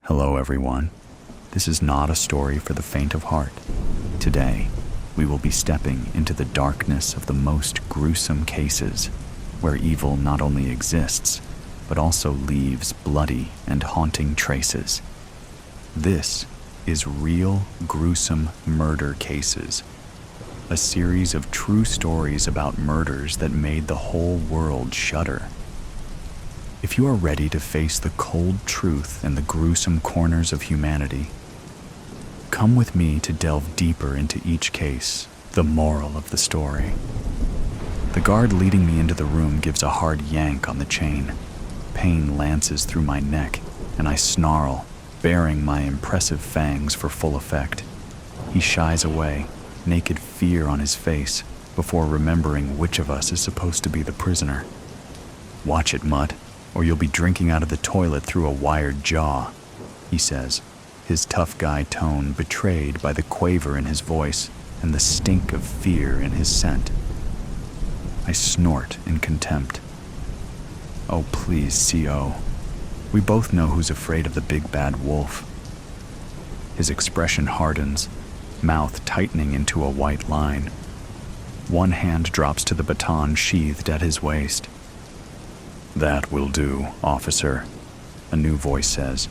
Hello everyone. This is not a story for the faint of heart. Today, we will be stepping into the darkness of the most gruesome cases, where evil not only exists, but also leaves bloody and haunting traces. This is Real Gruesome Murder Cases, a series of true stories about murders that made the whole world shudder. If you are ready to face the cold truth and the gruesome corners of humanity, come with me to delve deeper into each case, the moral of the story. The guard leading me into the room gives a hard yank on the chain. Pain lances through my neck, and I snarl, baring my impressive fangs for full effect. He shies away, naked fear on his face, before remembering which of us is supposed to be the prisoner. "Watch it, Mutt, or you'll be drinking out of the toilet through a wired jaw," he says, his tough guy tone betrayed by the quaver in his voice and the stink of fear in his scent. I snort in contempt. Oh, please, C.O. We both know who's afraid of the big bad wolf. His expression hardens, mouth tightening into a white line. One hand drops to the baton sheathed at his waist. "That will do, officer," a new voice says.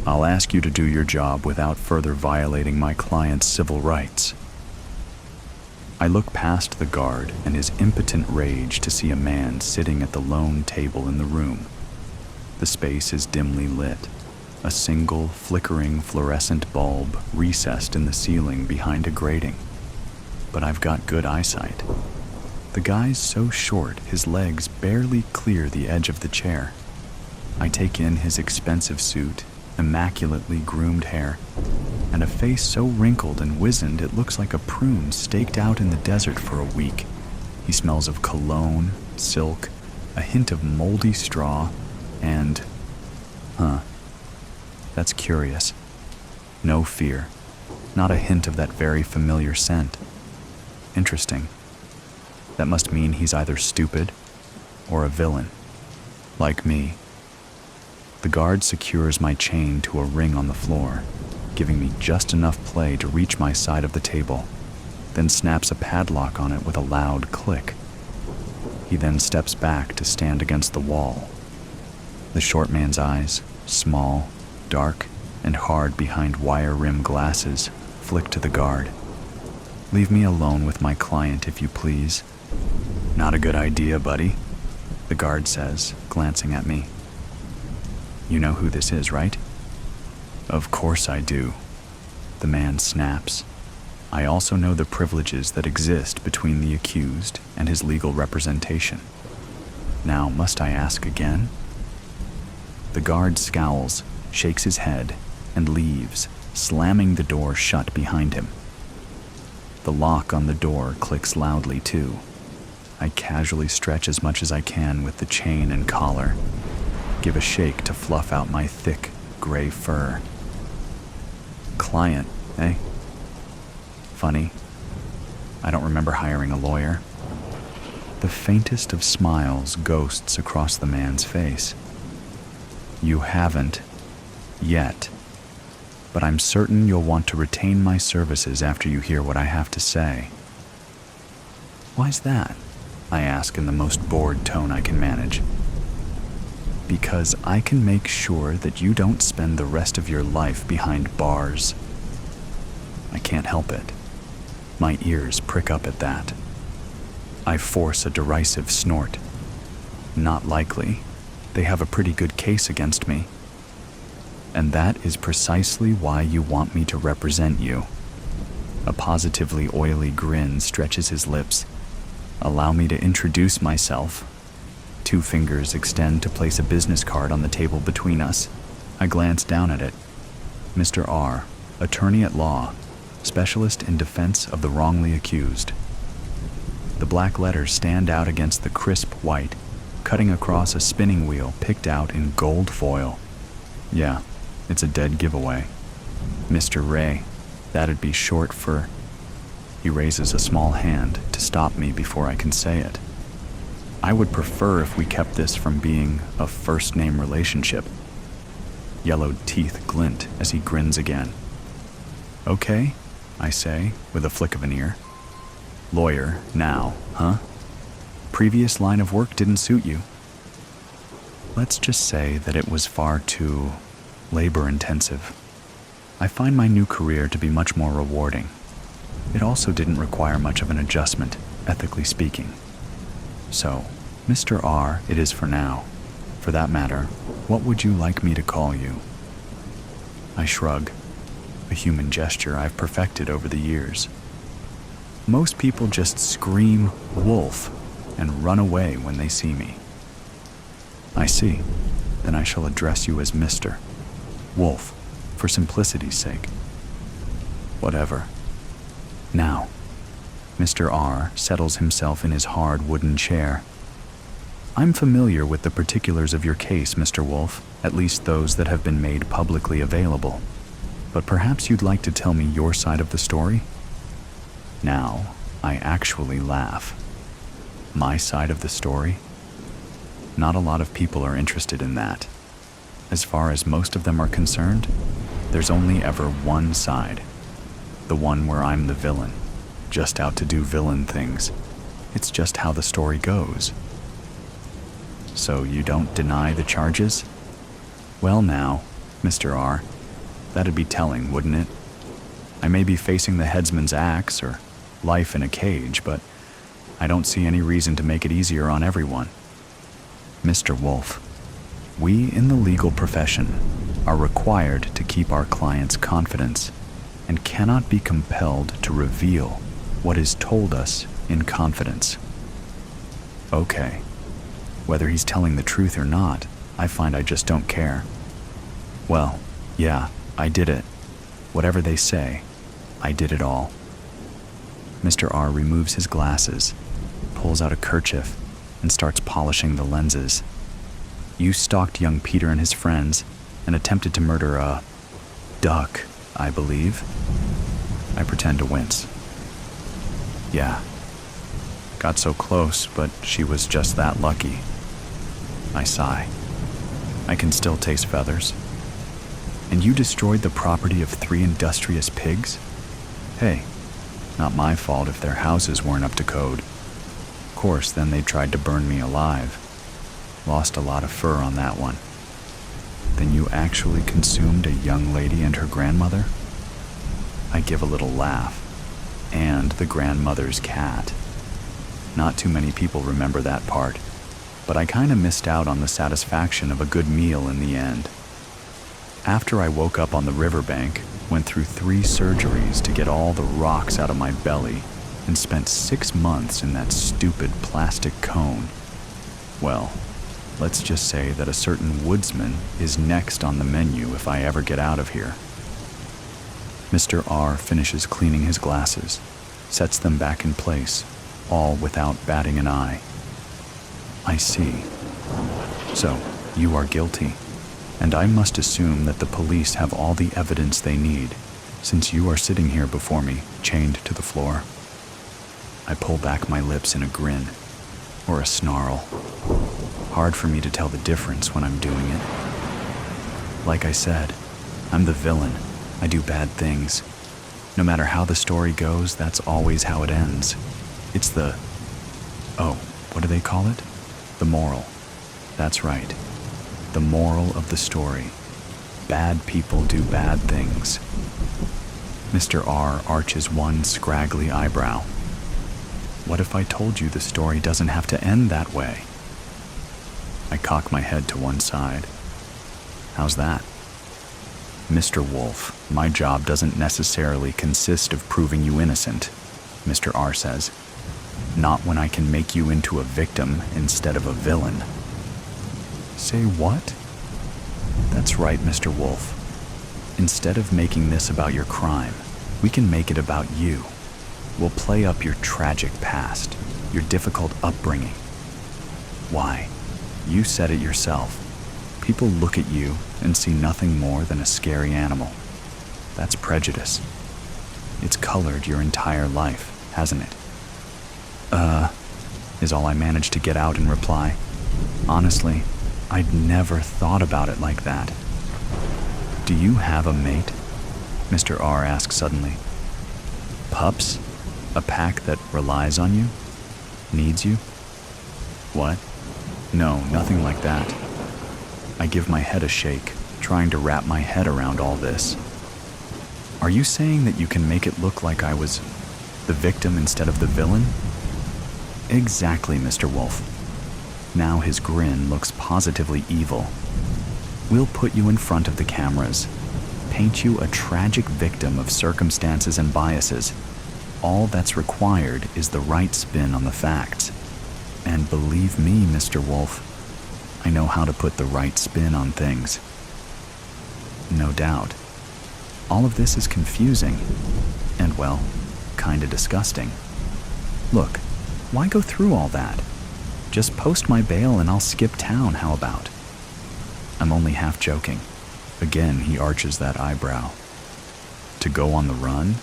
"I'll ask you to do your job without further violating my client's civil rights." I look past the guard and his impotent rage to see a man sitting at the lone table in the room. The space is dimly lit, a single flickering fluorescent bulb recessed in the ceiling behind a grating. But I've got good eyesight. The guy's so short his legs barely clear the edge of the chair. I take in his expensive suit, immaculately groomed hair, and a face so wrinkled and wizened it looks like a prune staked out in the desert for a week. He smells of cologne, silk, a hint of moldy straw, and... That's curious. No fear. Not a hint of that very familiar scent. Interesting. That must mean he's either stupid or a villain, like me. The guard secures my chain to a ring on the floor, giving me just enough play to reach my side of the table, then snaps a padlock on it with a loud click. He then steps back to stand against the wall. The short man's eyes, small, dark, and hard behind wire-rimmed glasses, flick to the guard. "Leave me alone with my client, if you please." "Not a good idea, buddy," the guard says, glancing at me. "You know who this is, right?" "Of course I do," the man snaps. "I also know the privileges that exist between the accused and his legal representation. Now, must I ask again?" The guard scowls, shakes his head, and leaves, slamming the door shut behind him. The lock on the door clicks loudly, too. I casually stretch as much as I can with the chain and collar, give a shake to fluff out my thick, gray fur. "Client, eh? Funny. I don't remember hiring a lawyer." The faintest of smiles ghosts across the man's face. "You haven't. Yet. But I'm certain you'll want to retain my services after you hear what I have to say." "Why's that?" I ask in the most bored tone I can manage. "Because I can make sure that you don't spend the rest of your life behind bars." I can't help it. My ears prick up at that. I force a derisive snort. "Not likely. They have a pretty good case against me. And that is precisely why you want me to represent you." A positively oily grin stretches his lips. "Allow me to introduce myself." 2 fingers extend to place a business card on the table between us. I glance down at it. "Mr. R, attorney at law, specialist in defense of the wrongly accused." The black letters stand out against the crisp white, cutting across a spinning wheel picked out in gold foil. Yeah, it's a dead giveaway. "Mr. Ray, that'd be short for..." He raises a small hand to stop me before I can say it. "I would prefer if we kept this from being a first-name relationship." Yellowed teeth glint as he grins again. Okay, I say, with a flick of an ear. Lawyer, now, huh? Previous line of work didn't suit you. Let's just say that it was far too labor-intensive. I find my new career to be much more rewarding. It also didn't require much of an adjustment, ethically speaking. So, Mr. R, it is for now. For that matter, what would you like me to call you? I shrug, a human gesture I've perfected over the years. Most people just scream wolf and run away when they see me. I see. Then I shall address you as Mr. Wolf, for simplicity's sake. Whatever. Now, Mr. R settles himself in his hard wooden chair. I'm familiar with the particulars of your case, Mr. Wolf, at least those that have been made publicly available. But perhaps you'd like to tell me your side of the story? Now, I actually laugh. My side of the story? Not a lot of people are interested in that. As far as most of them are concerned, there's only ever one side. The one where I'm the villain, just out to do villain things. It's just how the story goes. So you don't deny the charges? Well now, Mr. R, that'd be telling, wouldn't it? I may be facing the headsman's axe or life in a cage, but I don't see any reason to make it easier on everyone. Mr. Wolf, we in the legal profession are required to keep our clients' confidence and cannot be compelled to reveal what is told us in confidence. Okay. Whether he's telling the truth or not, I find I just don't care. Well, yeah, I did it. Whatever they say, I did it all. Mr. R removes his glasses, pulls out a kerchief, and starts polishing the lenses. You stalked young Peter and his friends and attempted to murder a duck, I believe. I pretend to wince. Yeah. Got so close, but she was just that lucky. I sigh. I can still taste feathers. And you destroyed the property of 3 industrious pigs? Hey, not my fault if their houses weren't up to code. Of course, then they tried to burn me alive. Lost a lot of fur on that one. Then you actually consumed a young lady and her grandmother? I give a little laugh. And the grandmother's cat. Not too many people remember that part, but I kinda missed out on the satisfaction of a good meal in the end. After I woke up on the riverbank, went through 3 surgeries to get all the rocks out of my belly, and spent 6 months in that stupid plastic cone. Well, let's just say that a certain woodsman is next on the menu if I ever get out of here. Mr. R finishes cleaning his glasses, sets them back in place, all without batting an eye. I see. So, you are guilty, and I must assume that the police have all the evidence they need, since you are sitting here before me, chained to the floor. I pull back my lips in a grin, or a snarl. Hard for me to tell the difference when I'm doing it. Like I said, I'm the villain. I do bad things. No matter how the story goes, that's always how it ends. It's the... what do they call it? The moral. That's right. The moral of the story. Bad people do bad things. Mr. R arches one scraggly eyebrow. What if I told you the story doesn't have to end that way? I cock my head to one side. How's that? Mr. Wolf, my job doesn't necessarily consist of proving you innocent, Mr. R says. Not when I can make you into a victim instead of a villain. Say what? That's right, Mr. Wolf. Instead of making this about your crime, we can make it about you. We'll play up your tragic past, your difficult upbringing. Why, you said it yourself. People look at you and see nothing more than a scary animal. That's prejudice. It's colored your entire life, hasn't it? Is all I managed to get out in reply. Honestly, I'd never thought about it like that. Do you have a mate? Mr. R asks suddenly. Pups? A pack that relies on you? Needs you? What? No, nothing like that. I give my head a shake, trying to wrap my head around all this. Are you saying that you can make it look like I was the victim instead of the villain? Exactly, Mr. Wolf. Now his grin looks positively evil. We'll put you in front of the cameras, paint you a tragic victim of circumstances and biases. All that's required is the right spin on the facts. And believe me, Mr. Wolf, I know how to put the right spin on things. No doubt. All of this is confusing and, well, kinda disgusting. Look, why go through all that? Just post my bail and I'll skip town, how about? I'm only half joking. Again, he arches that eyebrow. To go on the run?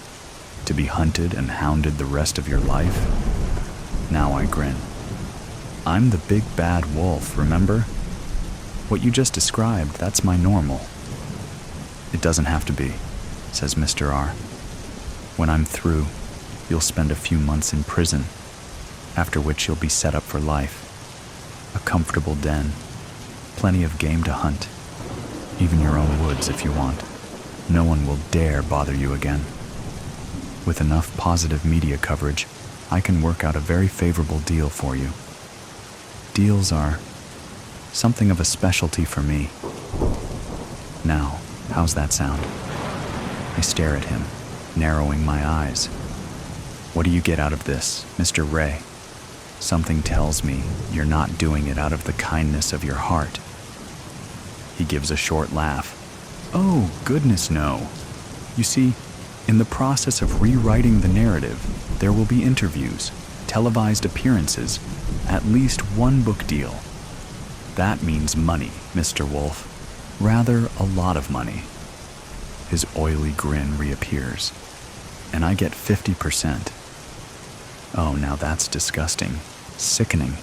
To be hunted and hounded the rest of your life? Now I grin. I'm the big bad wolf, remember? What you just described, that's my normal. It doesn't have to be, says Mr. R. When I'm through, you'll spend a few months in prison, after which you'll be set up for life. A comfortable den, plenty of game to hunt, even your own woods if you want. No one will dare bother you again. With enough positive media coverage, I can work out a very favorable deal for you. Deals are something of a specialty for me. Now, how's that sound? I stare at him, narrowing my eyes. What do you get out of this, Mr. Ray? Something tells me you're not doing it out of the kindness of your heart. He gives a short laugh. Oh, goodness no. You see, in the process of rewriting the narrative, there will be interviews, televised appearances, at least one book deal. That means money, Mr. Wolf. Rather, a lot of money. His oily grin reappears, and I get 50%. Oh, now that's disgusting, sickening.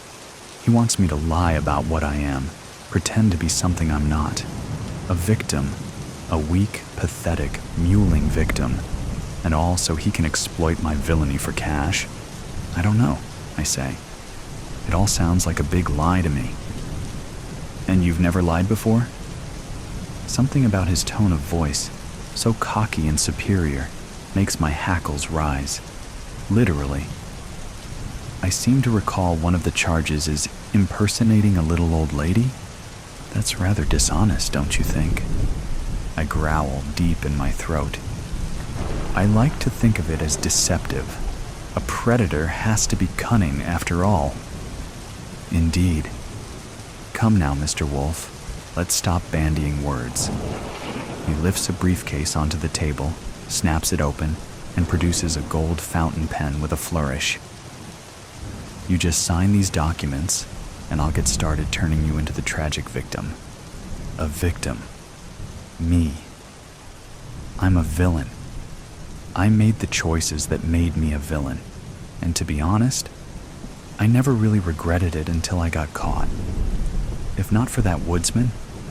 He wants me to lie about what I am, pretend to be something I'm not. A victim, a weak, pathetic, mewling victim, and all so he can exploit my villainy for cash? I don't know, I say. It all sounds like a big lie to me. And you've never lied before? Something about his tone of voice, so cocky and superior, makes my hackles rise. Literally. I seem to recall one of the charges is impersonating a little old lady. That's rather dishonest, don't you think? I growl deep in my throat. I like to think of it as deceptive. A predator has to be cunning after all. Indeed. Come now, Mr. Wolf. Let's stop bandying words. He lifts a briefcase onto the table, snaps it open, and produces a gold fountain pen with a flourish. You just sign these documents, and I'll get started turning you into the tragic victim. A victim. Me. I'm a villain. I made the choices that made me a villain, and to be honest, I never really regretted it until I got caught. If not for that woodsman,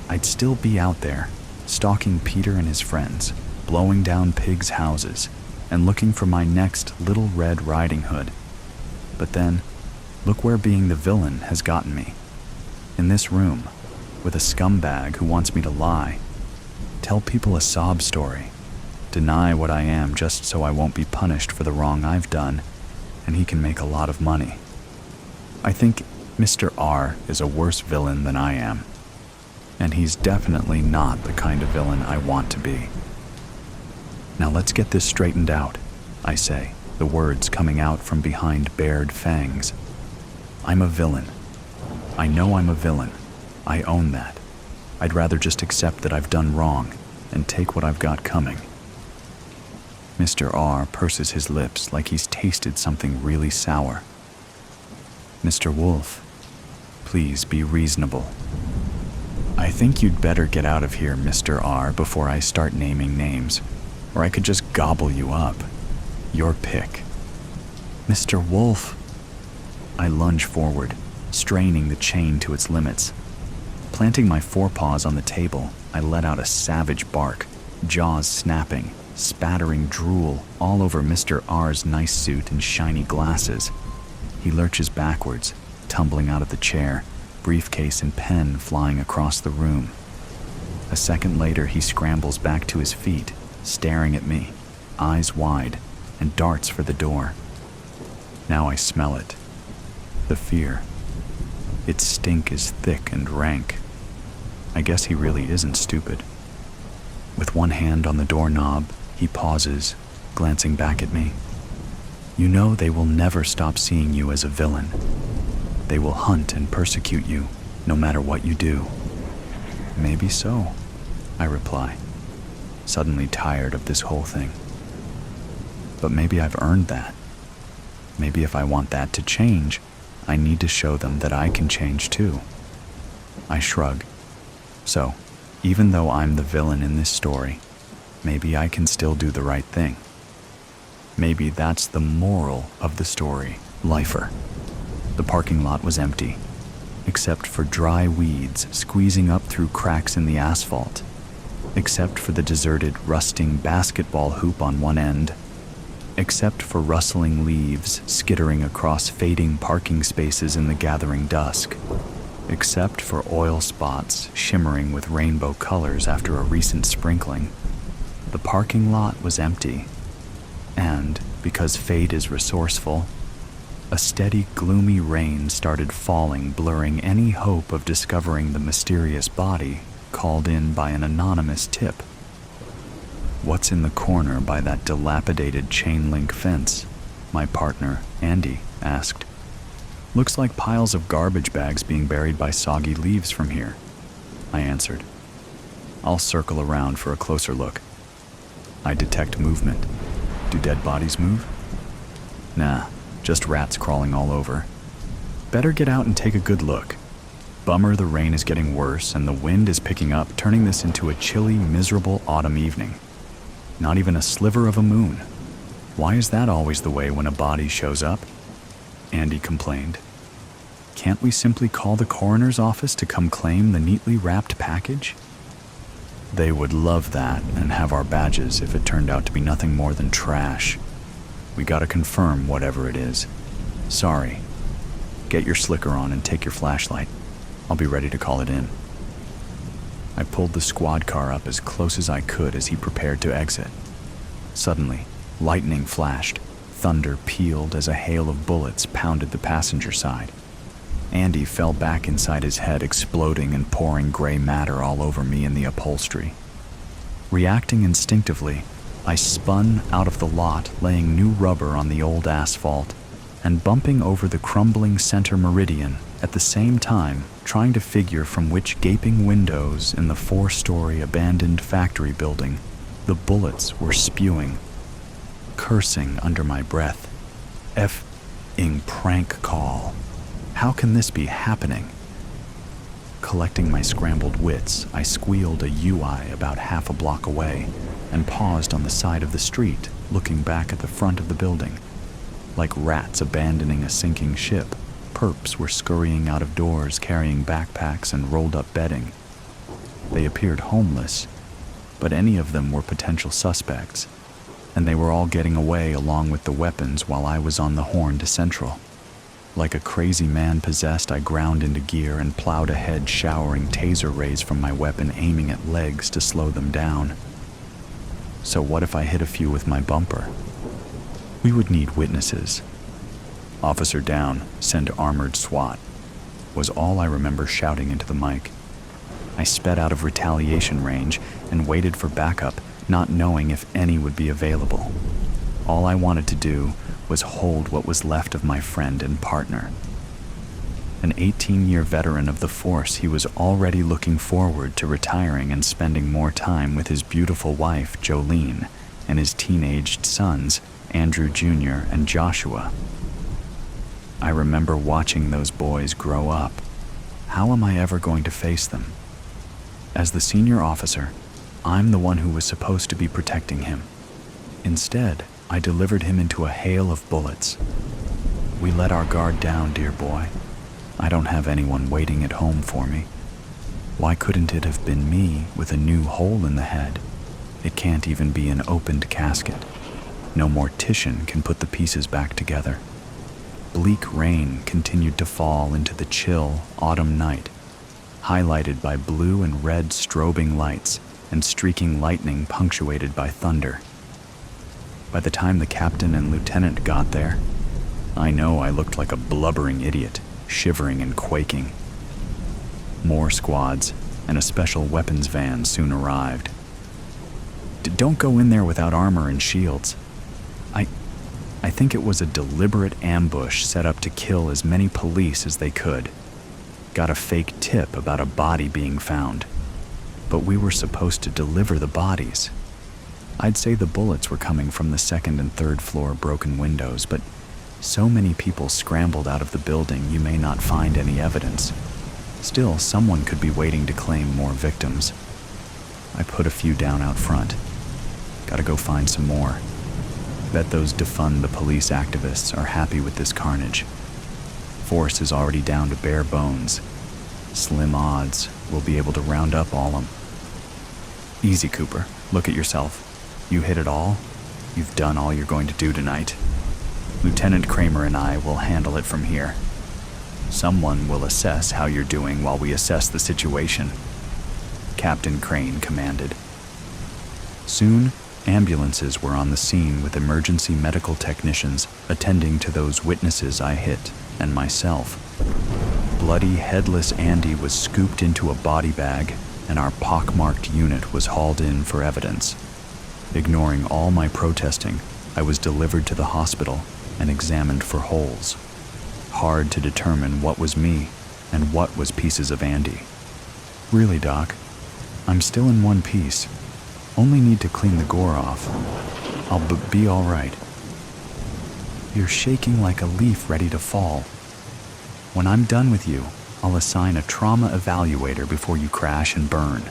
I'd still be out there, stalking Peter and his friends, blowing down pigs' houses, and looking for my next Little Red Riding Hood. But then, look where being the villain has gotten me. In this room, with a scumbag who wants me to lie, tell people a sob story, deny what I am just so I won't be punished for the wrong I've done, and he can make a lot of money. I think Mr. R is a worse villain than I am, and he's definitely not the kind of villain I want to be. Now let's get this straightened out, I say, the words coming out from behind bared fangs. I'm a villain. I know I'm a villain. I own that. I'd rather just accept that I've done wrong and take what I've got coming. Mr. R purses his lips like he's tasted something really sour. Mr. Wolf, please be reasonable. I think you'd better get out of here, Mr. R, before I start naming names, or I could just gobble you up. Your pick. Mr. Wolf. I lunge forward, straining the chain to its limits. Planting my forepaws on the table, I let out a savage bark, jaws snapping, spattering drool all over Mr. R's nice suit and shiny glasses. He lurches backwards, tumbling out of the chair, briefcase and pen flying across the room. A second later, he scrambles back to his feet, staring at me, eyes wide, and darts for the door. Now I smell it. The fear. Its stink is thick and rank. I guess he really isn't stupid. With one hand on the doorknob, he pauses, glancing back at me. You know they will never stop seeing you as a villain. They will hunt and persecute you, no matter what you do. Maybe so, I reply, suddenly tired of this whole thing. But maybe I've earned that. Maybe if I want that to change, I need to show them that I can change too. I shrug. So, even though I'm the villain in this story, maybe I can still do the right thing. Maybe that's the moral of the story, lifer. The parking lot was empty, except for dry weeds squeezing up through cracks in the asphalt, except for the deserted, rusting basketball hoop on one end, except for rustling leaves skittering across fading parking spaces in the gathering dusk, except for oil spots shimmering with rainbow colors after a recent sprinkling. The parking lot was empty, and, because fate is resourceful, a steady, gloomy rain started falling, blurring any hope of discovering the mysterious body called in by an anonymous tip. What's in the corner by that dilapidated chain-link fence? My partner, Andy, asked. Looks like piles of garbage bags being buried by soggy leaves from here, I answered. I'll circle around for a closer look. I detect movement. Do dead bodies move? Nah, just rats crawling all over. Better get out and take a good look. Bummer the rain is getting worse and the wind is picking up, turning this into a chilly, miserable autumn evening. Not even a sliver of a moon. Why is that always the way when a body shows up? Andy complained. Can't we simply call the coroner's office to come claim the neatly wrapped package? They would love that and have our badges if it turned out to be nothing more than trash. We gotta confirm whatever it is. Sorry. Get your slicker on and take your flashlight. I'll be ready to call it in. I pulled the squad car up as close as I could as he prepared to exit. Suddenly, lightning flashed, thunder pealed as a hail of bullets pounded the passenger side. Andy fell back inside his head, exploding and pouring gray matter all over me and the upholstery. Reacting instinctively, I spun out of the lot, laying new rubber on the old asphalt, and bumping over the crumbling center meridian, at the same time trying to figure from which gaping windows in the 4-story abandoned factory building the bullets were spewing. Cursing under my breath. F-ing prank call. How can this be happening? Collecting my scrambled wits, I squealed a UI about half a block away and paused on the side of the street, looking back at the front of the building. Like rats abandoning a sinking ship, perps were scurrying out of doors carrying backpacks and rolled-up bedding. They appeared homeless, but any of them were potential suspects, and they were all getting away along with the weapons while I was on the horn to Central. Like a crazy man possessed, I ground into gear and plowed ahead, showering taser rays from my weapon, aiming at legs to slow them down. So what if I hit a few with my bumper? We would need witnesses. Officer down, send armored SWAT, was all I remember shouting into the mic. I sped out of retaliation range and waited for backup, not knowing if any would be available. All I wanted to do was hold what was left of my friend and partner. An 18-year veteran of the force, he was already looking forward to retiring and spending more time with his beautiful wife, Jolene, and his teenaged sons, Andrew Jr. and Joshua. I remember watching those boys grow up. How am I ever going to face them? As the senior officer, I'm the one who was supposed to be protecting him. Instead, I delivered him into a hail of bullets. We let our guard down, dear boy. I don't have anyone waiting at home for me. Why couldn't it have been me with a new hole in the head? It can't even be an opened casket. No mortician can put the pieces back together. Bleak rain continued to fall into the chill autumn night, highlighted by blue and red strobing lights and streaking lightning punctuated by thunder. By the time the captain and lieutenant got there, I know I looked like a blubbering idiot, shivering and quaking. More squads and a special weapons van soon arrived. Don't go in there without armor and shields. I think it was a deliberate ambush set up to kill as many police as they could. Got a fake tip about a body being found, but we were supposed to deliver the bodies. I'd say the bullets were coming from the second and third floor broken windows, but so many people scrambled out of the building you may not find any evidence. Still, someone could be waiting to claim more victims. I put a few down out front. Gotta go find some more. Bet those defund the police activists are happy with this carnage. Force is already down to bare bones. Slim odds we'll be able to round up all them. Easy, Cooper. Look at yourself. You hit it all. You've done all you're going to do tonight. Lieutenant Kramer and I will handle it from here. Someone will assess how you're doing while we assess the situation. Captain Crane commanded. Soon, ambulances were on the scene with emergency medical technicians attending to those witnesses I hit and myself. Bloody, headless Andy was scooped into a body bag, and our pockmarked unit was hauled in for evidence. Ignoring all my protesting, I was delivered to the hospital and examined for holes. Hard to determine what was me and what was pieces of Andy. Really, Doc, I'm still in one piece. Only need to clean the gore off. I'll be all right. You're shaking like a leaf ready to fall. When I'm done with you, I'll assign a trauma evaluator before you crash and burn.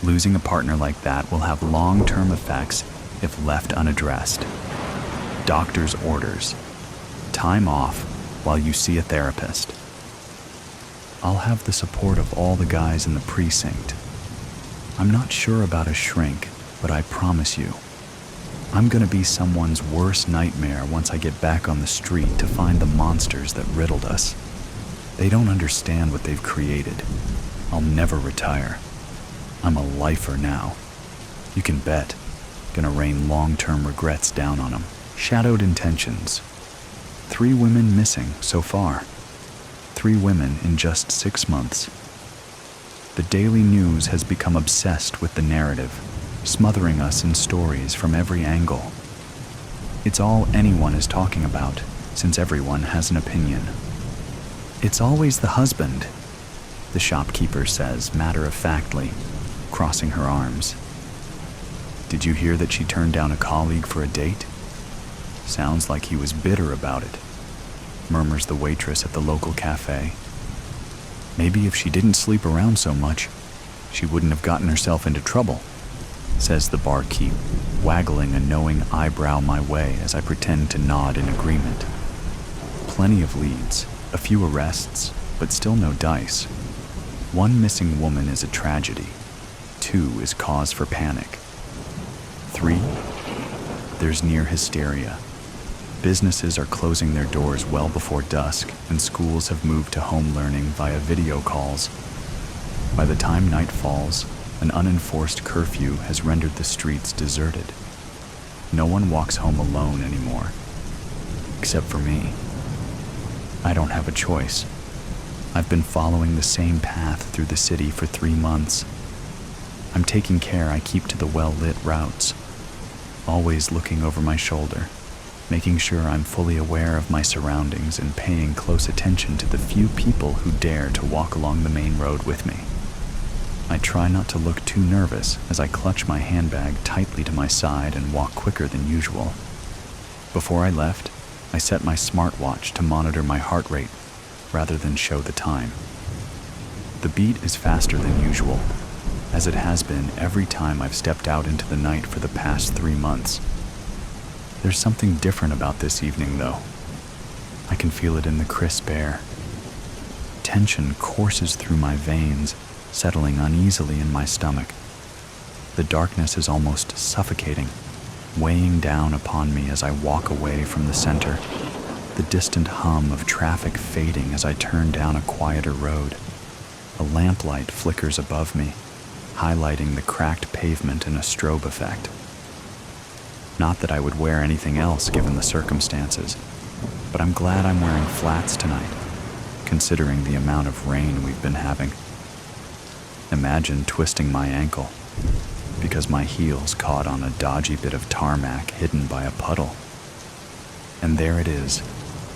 Losing a partner like that will have long-term effects if left unaddressed. Doctor's orders. Time off while you see a therapist. I'll have the support of all the guys in the precinct. I'm not sure about a shrink, but I promise you, I'm gonna be someone's worst nightmare once I get back on the street to find the monsters that riddled us. They don't understand what they've created. I'll never retire. I'm a lifer now. You can bet. Gonna rain long-term regrets down on them. Shadowed intentions. 3 women missing so far. 3 women in just 6 months. The Daily News has become obsessed with the narrative, smothering us in stories from every angle. It's all anyone is talking about, since everyone has an opinion. It's always the husband, the shopkeeper says matter-of-factly, crossing her arms. Did you hear that she turned down a colleague for a date? Sounds like he was bitter about it, murmurs the waitress at the local cafe. Maybe if she didn't sleep around so much, she wouldn't have gotten herself into trouble, says the barkeep, waggling a knowing eyebrow my way as I pretend to nod in agreement. Plenty of leads, a few arrests, but still no dice. 1 missing woman is a tragedy. 2 is cause for panic. 3, there's near hysteria. Businesses are closing their doors well before dusk, and schools have moved to home learning via video calls. By the time night falls, an unenforced curfew has rendered the streets deserted. No one walks home alone anymore, except for me. I don't have a choice. I've been following the same path through the city for 3 months. I'm taking care I keep to the well-lit routes, always looking over my shoulder, making sure I'm fully aware of my surroundings and paying close attention to the few people who dare to walk along the main road with me. I try not to look too nervous as I clutch my handbag tightly to my side and walk quicker than usual. Before I left, I set my smartwatch to monitor my heart rate rather than show the time. The beat is faster than usual, as it has been every time I've stepped out into the night for the past 3 months. There's something different about this evening, though. I can feel it in the crisp air. Tension courses through my veins settling uneasily in my stomach. The darkness is almost suffocating, weighing down upon me as I walk away from the center, the distant hum of traffic fading as I turn down a quieter road. A lamplight flickers above me, highlighting the cracked pavement in a strobe effect. Not that I would wear anything else given the circumstances, but I'm glad I'm wearing flats tonight, considering the amount of rain we've been having. Imagine twisting my ankle because my heels caught on a dodgy bit of tarmac hidden by a puddle. And there it is,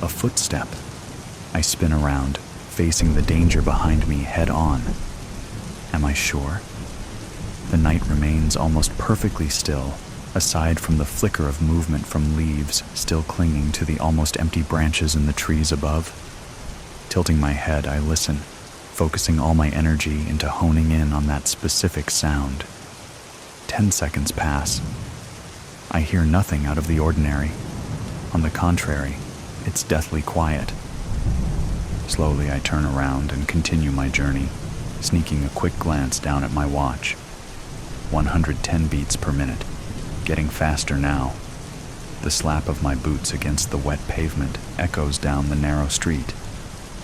a footstep. I spin around, facing the danger behind me head on. Am I sure? The night remains almost perfectly still, aside from the flicker of movement from leaves still clinging to the almost empty branches in the trees above. Tilting my head, I listen, focusing all my energy into honing in on that specific sound. 10 seconds pass. I hear nothing out of the ordinary. On the contrary, it's deathly quiet. Slowly, I turn around and continue my journey, sneaking a quick glance down at my watch. 110 beats per minute, getting faster now. The slap of my boots against the wet pavement echoes down the narrow street.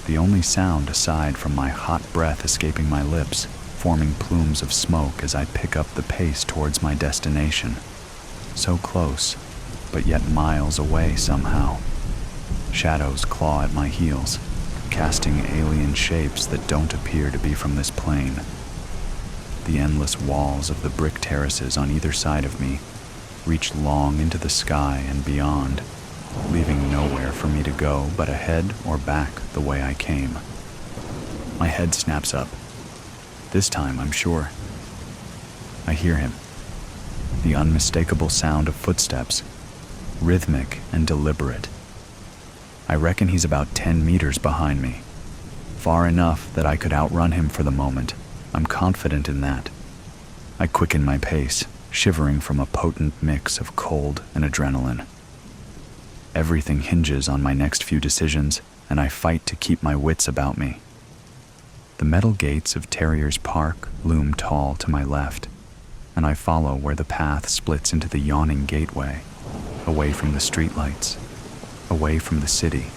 The only sound aside from my hot breath escaping my lips, forming plumes of smoke as I pick up the pace towards my destination. So close, but yet miles away somehow. Shadows claw at my heels, casting alien shapes that don't appear to be from this plane. The endless walls of the brick terraces on either side of me reach long into the sky and beyond, leaving nowhere for me to go but ahead or back the way I came. My head snaps up. This time, I'm sure. I hear him. The unmistakable sound of footsteps, rhythmic and deliberate. I reckon he's about 10 meters behind me. Far enough that I could outrun him for the moment. I'm confident in that. I quicken my pace, shivering from a potent mix of cold and adrenaline. Everything hinges on my next few decisions, and I fight to keep my wits about me. The metal gates of Terrier's Park loom tall to my left, and I follow where the path splits into the yawning gateway, away from the streetlights, away from the city,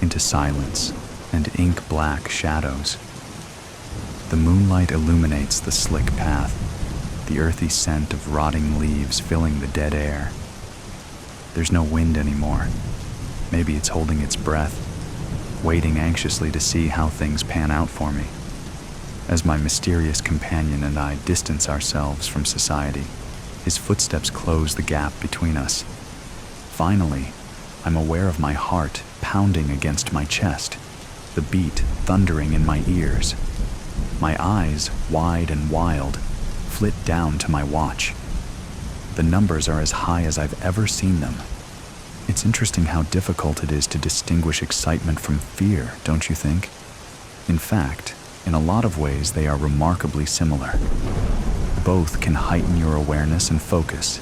into silence and ink-black shadows. The moonlight illuminates the slick path, the earthy scent of rotting leaves filling the dead air. There's no wind anymore. Maybe it's holding its breath, waiting anxiously to see how things pan out for me. As my mysterious companion and I distance ourselves from society, his footsteps close the gap between us. Finally, I'm aware of my heart pounding against my chest, the beat thundering in my ears. My eyes, wide and wild, flit down to my watch. The numbers are as high as I've ever seen them. It's interesting how difficult it is to distinguish excitement from fear, don't you think? In fact, in a lot of ways they are remarkably similar. Both can heighten your awareness and focus.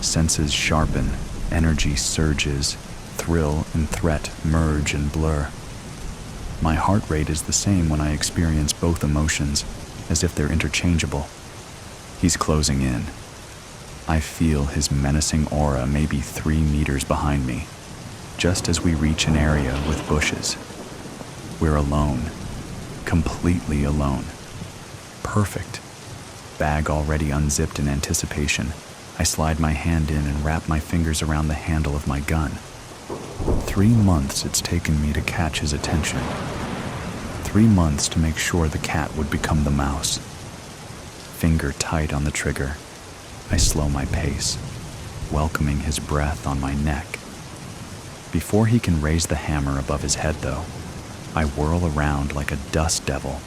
Senses sharpen, energy surges, thrill and threat merge and blur. My heart rate is the same when I experience both emotions, as if they're interchangeable. He's closing in. I feel his menacing aura maybe 3 meters behind me, just as we reach an area with bushes. We're alone, completely alone. Perfect. Bag already unzipped in anticipation, I slide my hand in and wrap my fingers around the handle of my gun. 3 months it's taken me to catch his attention. 3 months to make sure the cat would become the mouse. Finger tight on the trigger, I slow my pace, welcoming his breath on my neck. Before he can raise the hammer above his head, though, I whirl around like a dust devil,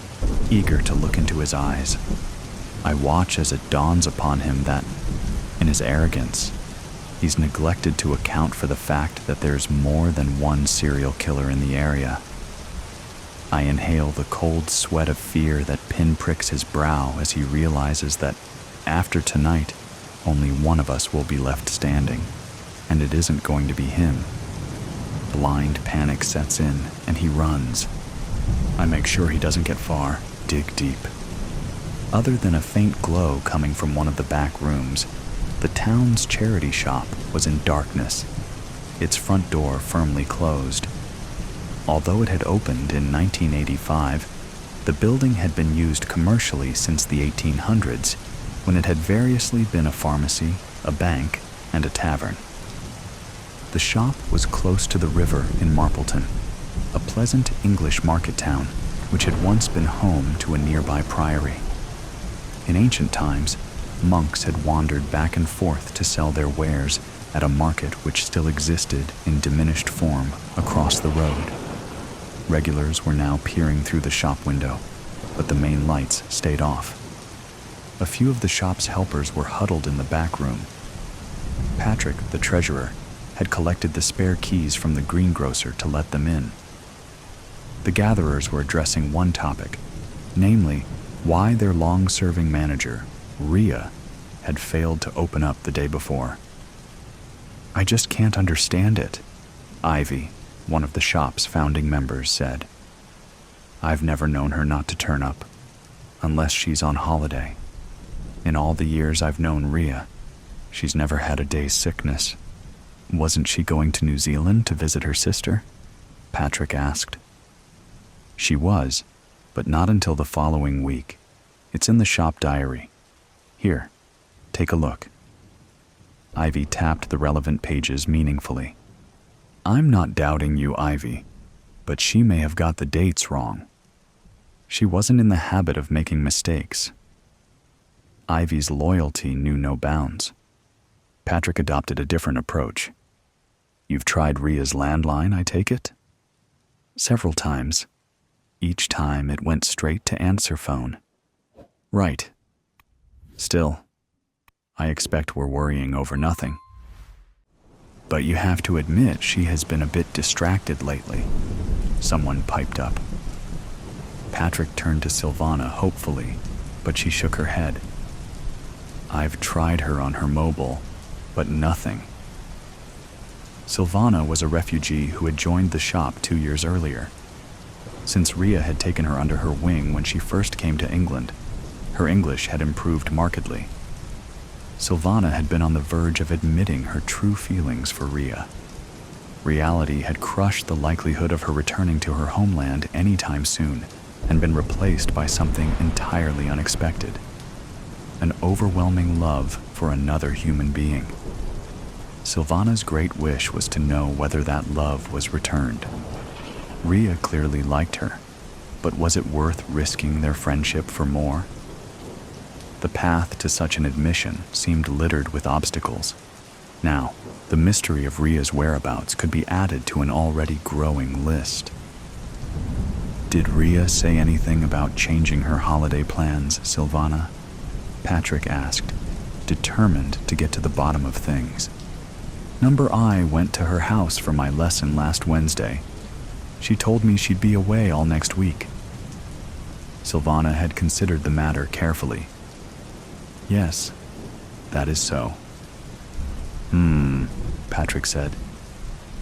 eager to look into his eyes. I watch as it dawns upon him that, in his arrogance, he's neglected to account for the fact that there's more than one serial killer in the area. I inhale the cold sweat of fear that pinpricks his brow as he realizes that, after tonight, only one of us will be left standing, and it isn't going to be him. Blind panic sets in, and he runs. I make sure he doesn't get far, dig deep, Other than a faint glow coming from one of the back rooms, the town's charity shop was in darkness, its front door firmly closed. Although it had opened in 1985, the building had been used commercially since the 1800s, when it had variously been a pharmacy, a bank, and a tavern. The shop was close to the river in Marpleton, a pleasant English market town which had once been home to a nearby priory. In ancient times, monks had wandered back and forth to sell their wares at a market which still existed in diminished form across the road. Regulars were now peering through the shop window, but the main lights stayed off. A few of the shop's helpers were huddled in the back room. Patrick, the treasurer, had collected the spare keys from the greengrocer to let them in. The gatherers were addressing one topic, namely, why their long-serving manager, Rhea, had failed to open up the day before. "I just can't understand it," Ivy, one of the shop's founding members, said. "I've never known her not to turn up, unless she's on holiday. In all the years I've known Rhea, she's never had a day's sickness." "Wasn't she going to New Zealand to visit her sister?" Patrick asked. "She was, but not until the following week. It's in the shop diary. Here, take a look." Ivy tapped the relevant pages meaningfully. "I'm not doubting you, Ivy, but she may have got the dates wrong. She wasn't in the habit of making mistakes." Ivy's loyalty knew no bounds. Patrick adopted a different approach. "You've tried Rhea's landline, I take it?" "Several times. Each time it went straight to answer phone." "Right. Still, I expect we're worrying over nothing." "But you have to admit she has been a bit distracted lately," someone piped up. Patrick turned to Silvana hopefully, but she shook her head. "I've tried her on her mobile, but nothing." Silvana was a refugee who had joined the shop 2 years earlier. Since Rhea had taken her under her wing when she first came to England, her English had improved markedly. Silvana had been on the verge of admitting her true feelings for Rhea. Reality had crushed the likelihood of her returning to her homeland anytime soon and been replaced by something entirely unexpected: an overwhelming love for another human being. Silvana's great wish was to know whether that love was returned. Rhea clearly liked her, but was it worth risking their friendship for more? The path to such an admission seemed littered with obstacles. Now, the mystery of Rhea's whereabouts could be added to an already growing list. "Did Rhea say anything about changing her holiday plans, Silvana?" Patrick asked, determined to get to the bottom of things. "Number I went to her house for my lesson last Wednesday. She told me she'd be away all next week." Silvana had considered the matter carefully. "Yes, that is so." Patrick said.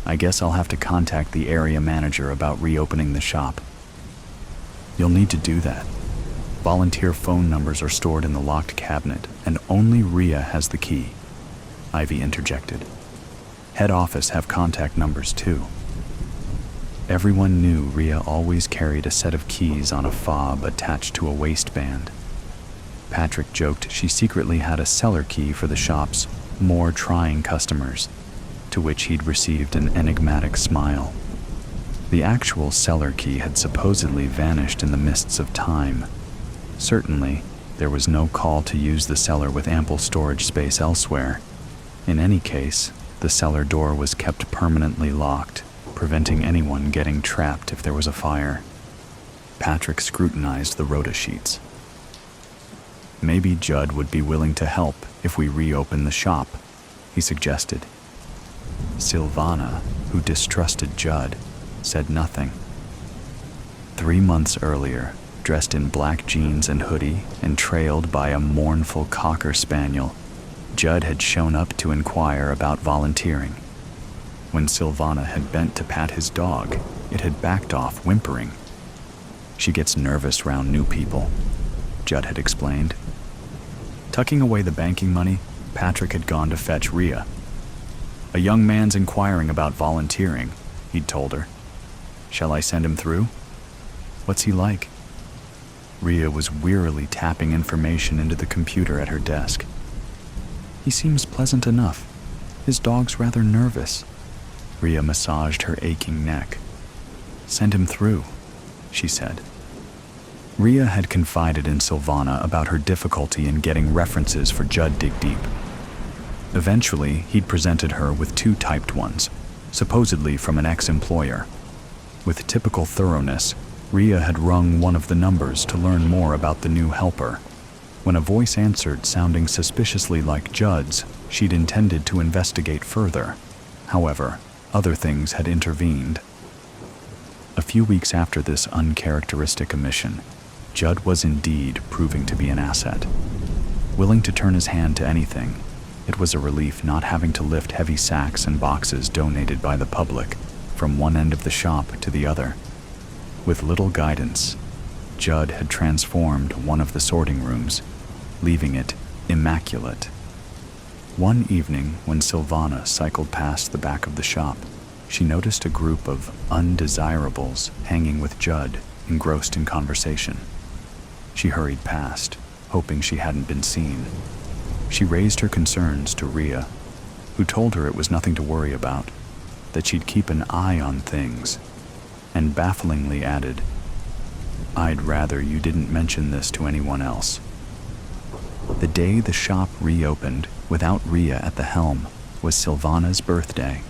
"I guess I'll have to contact the area manager about reopening the shop." "You'll need to do that. Volunteer phone numbers are stored in the locked cabinet, and only Rhea has the key," Ivy interjected. "Head office have contact numbers too." Everyone knew Rhea always carried a set of keys on a fob attached to a waistband. Patrick joked she secretly had a cellar key for the shop's more trying customers, to which he'd received an enigmatic smile. The actual cellar key had supposedly vanished in the mists of time. Certainly, there was no call to use the cellar with ample storage space elsewhere. In any case, the cellar door was kept permanently locked, preventing anyone getting trapped if there was a fire. Patrick scrutinized the rota sheets. "Maybe Judd would be willing to help if we reopen the shop," he suggested. Silvana, who distrusted Judd, said nothing. 3 months earlier, dressed in black jeans and hoodie and trailed by a mournful cocker spaniel, Judd had shown up to inquire about volunteering. When Silvana had bent to pat his dog, it had backed off whimpering. She gets nervous round new people. Judd had explained. Tucking away the banking money, Patrick had gone to fetch Rhea. A young man's inquiring about volunteering, he'd told her. Shall I send him through? What's he like? Rhea was wearily tapping information into the computer at her desk. He seems pleasant enough. His dog's rather nervous. Rhea massaged her aching neck. Send him through, she said. Rhea had confided in Silvana about her difficulty in getting references for Judd Dig Deep. Eventually, he'd presented her with 2 typed ones, supposedly from an ex-employer. With typical thoroughness, Rhea had rung one of the numbers to learn more about the new helper. When a voice answered sounding suspiciously like Judd's, she'd intended to investigate further. However, other things had intervened. A few weeks after this uncharacteristic omission, Judd was indeed proving to be an asset. Willing to turn his hand to anything, it was a relief not having to lift heavy sacks and boxes donated by the public from one end of the shop to the other. With little guidance, Judd had transformed one of the sorting rooms, leaving it immaculate. One evening, when Silvana cycled past the back of the shop, she noticed a group of undesirables hanging with Judd, engrossed in conversation. She hurried past, hoping she hadn't been seen. She raised her concerns to Rhea, who told her it was nothing to worry about, that she'd keep an eye on things, and bafflingly added, I'd rather you didn't mention this to anyone else. The day the shop reopened, without Rhea at the helm, was Silvana's birthday.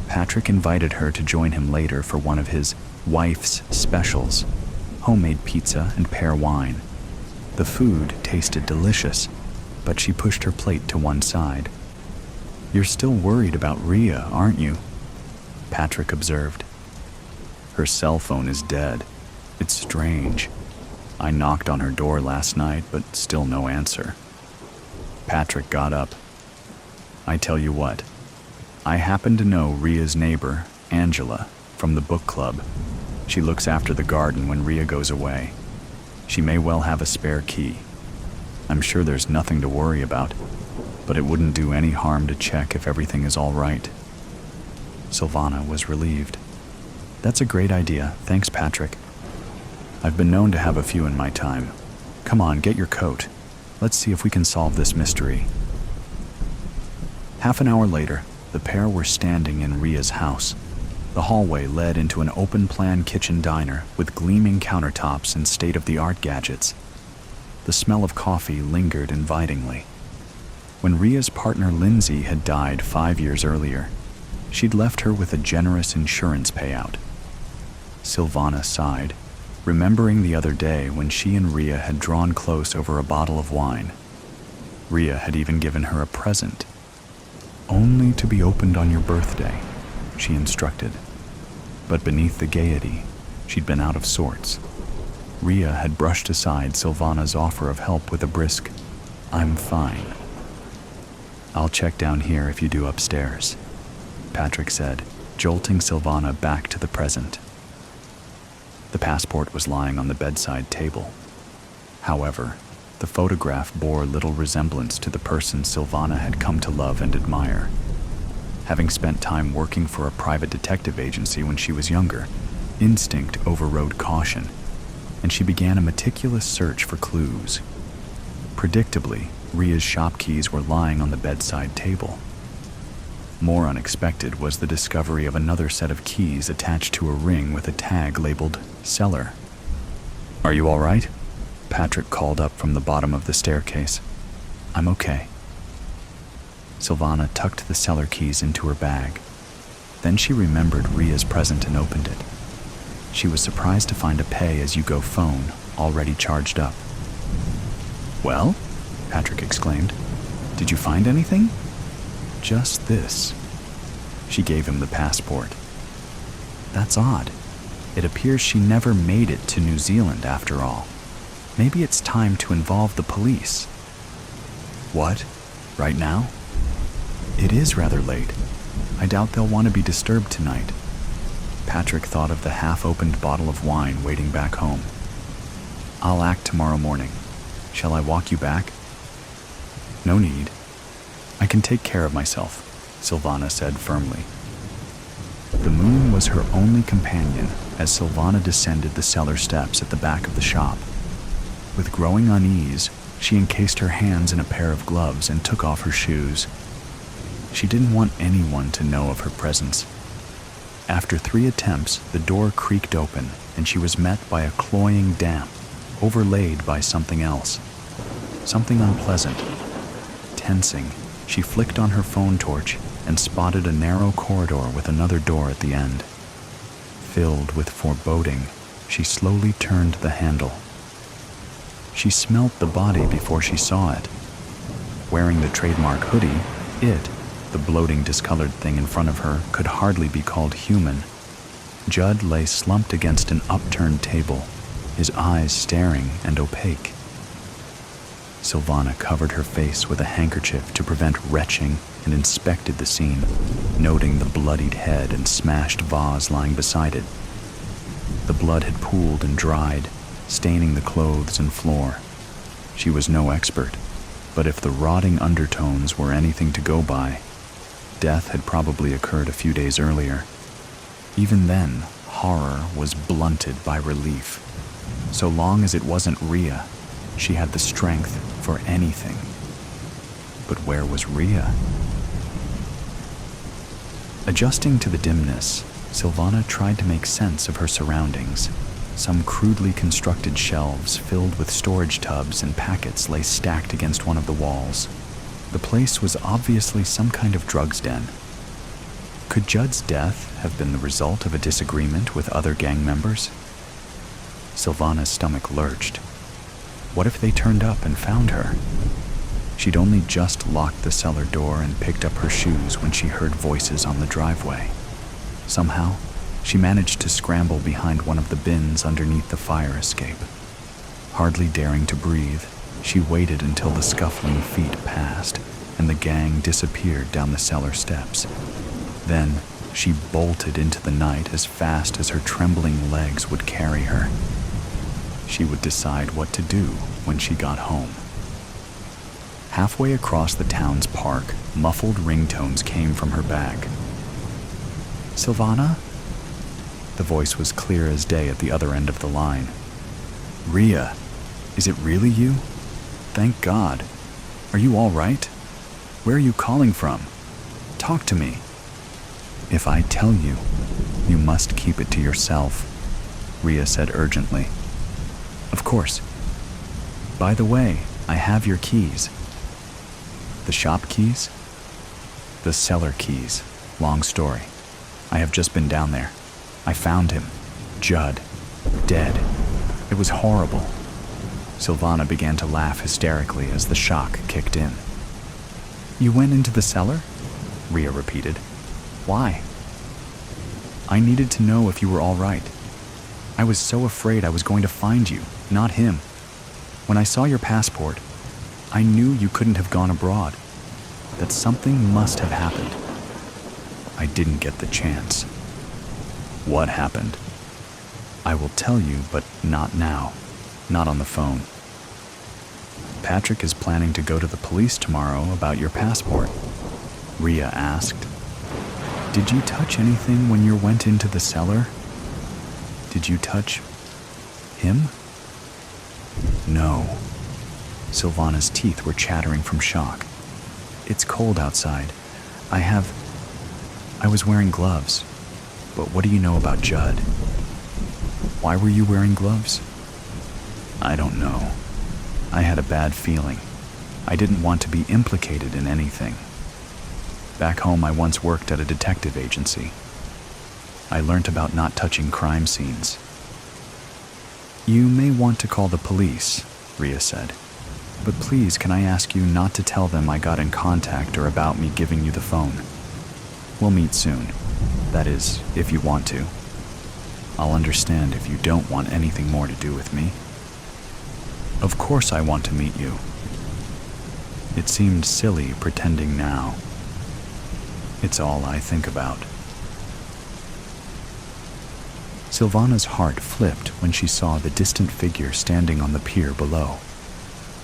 Patrick invited her to join him later for one of his wife's specials, homemade pizza and pear wine. The food tasted delicious, but she pushed her plate to one side. You're still worried about Rhea, aren't you? Patrick observed. Her cell phone is dead. It's strange. I knocked on her door last night, but still no answer. Patrick got up. I tell you what, I happen to know Rhea's neighbor, Angela, from the book club. She looks after the garden when Rhea goes away. She may well have a spare key. I'm sure there's nothing to worry about, but it wouldn't do any harm to check if everything is all right. Silvana was relieved. That's a great idea. Thanks, Patrick. I've been known to have a few in my time. Come on, get your coat. Let's see if we can solve this mystery. Half an hour later, the pair were standing in Rhea's house. The hallway led into an open-plan kitchen diner with gleaming countertops and state-of-the-art gadgets. The smell of coffee lingered invitingly. When Rhea's partner Lindsay had died 5 years earlier, she'd left her with a generous insurance payout. Silvana sighed, remembering the other day when she and Rhea had drawn close over a bottle of wine. Rhea had even given her a present. Only to be opened on your birthday, she instructed. But beneath the gaiety, she'd been out of sorts. Rhea had brushed aside Silvana's offer of help with a brisk, I'm fine. I'll check down here if you do upstairs, Patrick said, jolting Silvana back to the present. The passport was lying on the bedside table. However, the photograph bore little resemblance to the person Silvana had come to love and admire. Having spent time working for a private detective agency when she was younger, instinct overrode caution, and she began a meticulous search for clues. Predictably, Rhea's shop keys were lying on the bedside table. More unexpected was the discovery of another set of keys attached to a ring with a tag labeled Cellar. Are you all right? Patrick called up from the bottom of the staircase. I'm okay. Silvana tucked the cellar keys into her bag. Then she remembered Rhea's present and opened it. She was surprised to find a pay-as-you-go phone already charged up. Well? Patrick exclaimed. Did you find anything? Just this. She gave him the passport. That's odd. It appears she never made it to New Zealand after all. Maybe it's time to involve the police. What? Right now? It is rather late. I doubt they'll want to be disturbed tonight. Patrick thought of the half-opened bottle of wine waiting back home. I'll act tomorrow morning. Shall I walk you back? No need. I can take care of myself, Silvana said firmly. The moon was her only companion as Silvana descended the cellar steps at the back of the shop. With growing unease, she encased her hands in a pair of gloves and took off her shoes. She didn't want anyone to know of her presence. After 3 attempts, the door creaked open and she was met by a cloying damp, overlaid by something else. Something unpleasant. Tensing, she flicked on her phone torch and spotted a narrow corridor with another door at the end. Filled with foreboding, she slowly turned the handle. She smelt the body before she saw it. Wearing the trademark hoodie, the bloating, discolored thing in front of her, could hardly be called human. Judd lay slumped against an upturned table, his eyes staring and opaque. Silvana covered her face with a handkerchief to prevent retching and inspected the scene, noting the bloodied head and smashed vase lying beside it. The blood had pooled and dried, staining the clothes and floor. She was no expert, but if the rotting undertones were anything to go by, death had probably occurred a few days earlier. Even then, horror was blunted by relief. So long as it wasn't Rhea, she had the strength for anything. But where was Rhea? Adjusting to the dimness, Silvana tried to make sense of her surroundings. Some crudely constructed shelves filled with storage tubs and packets lay stacked against one of the walls. The place was obviously some kind of drugs den. Could Judd's death have been the result of a disagreement with other gang members? Silvana's stomach lurched. What if they turned up and found her? She'd only just locked the cellar door and picked up her shoes when she heard voices on the driveway. Somehow, she managed to scramble behind one of the bins underneath the fire escape. Hardly daring to breathe, she waited until the scuffling feet passed and the gang disappeared down the cellar steps. Then, she bolted into the night as fast as her trembling legs would carry her. She would decide what to do when she got home. Halfway across the town's park, muffled ringtones came from her bag. "Silvana?" The voice was clear as day at the other end of the line. "Rhea, is it really you? Thank God. Are you all right? Where are you calling from? Talk to me." "If I tell you, you must keep it to yourself," Rhea said urgently. "Of course. By the way, I have your keys." "The shop keys?" "The cellar keys. Long story. I have just been down there. I found him. Judd. Dead. It was horrible." Silvana began to laugh hysterically as the shock kicked in. "You went into the cellar?" Rhea repeated. "Why?" "I needed to know if you were all right. I was so afraid I was going to find you, not him. When I saw your passport, I knew you couldn't have gone abroad, that something must have happened. I didn't get the chance." "What happened?" "I will tell you, but not now. Not on the phone. Patrick is planning to go to the police tomorrow about your passport." Rhea asked. "Did you touch anything when you went into the cellar? Did you touch him?" "No." Silvana's teeth were chattering from shock. "It's cold outside. I was wearing gloves. But what do you know about Judd?" "Why were you wearing gloves?" "I don't know. I had a bad feeling. I didn't want to be implicated in anything. Back home, I once worked at a detective agency. I learned about not touching crime scenes." "You may want to call the police," Rhea said. "But please, can I ask you not to tell them I got in contact or about me giving you the phone? We'll meet soon. That is, if you want to. I'll understand if you don't want anything more to do with me." "Of course I want to meet you." It seemed silly pretending now. "It's all I think about." Silvana's heart flipped when she saw the distant figure standing on the pier below.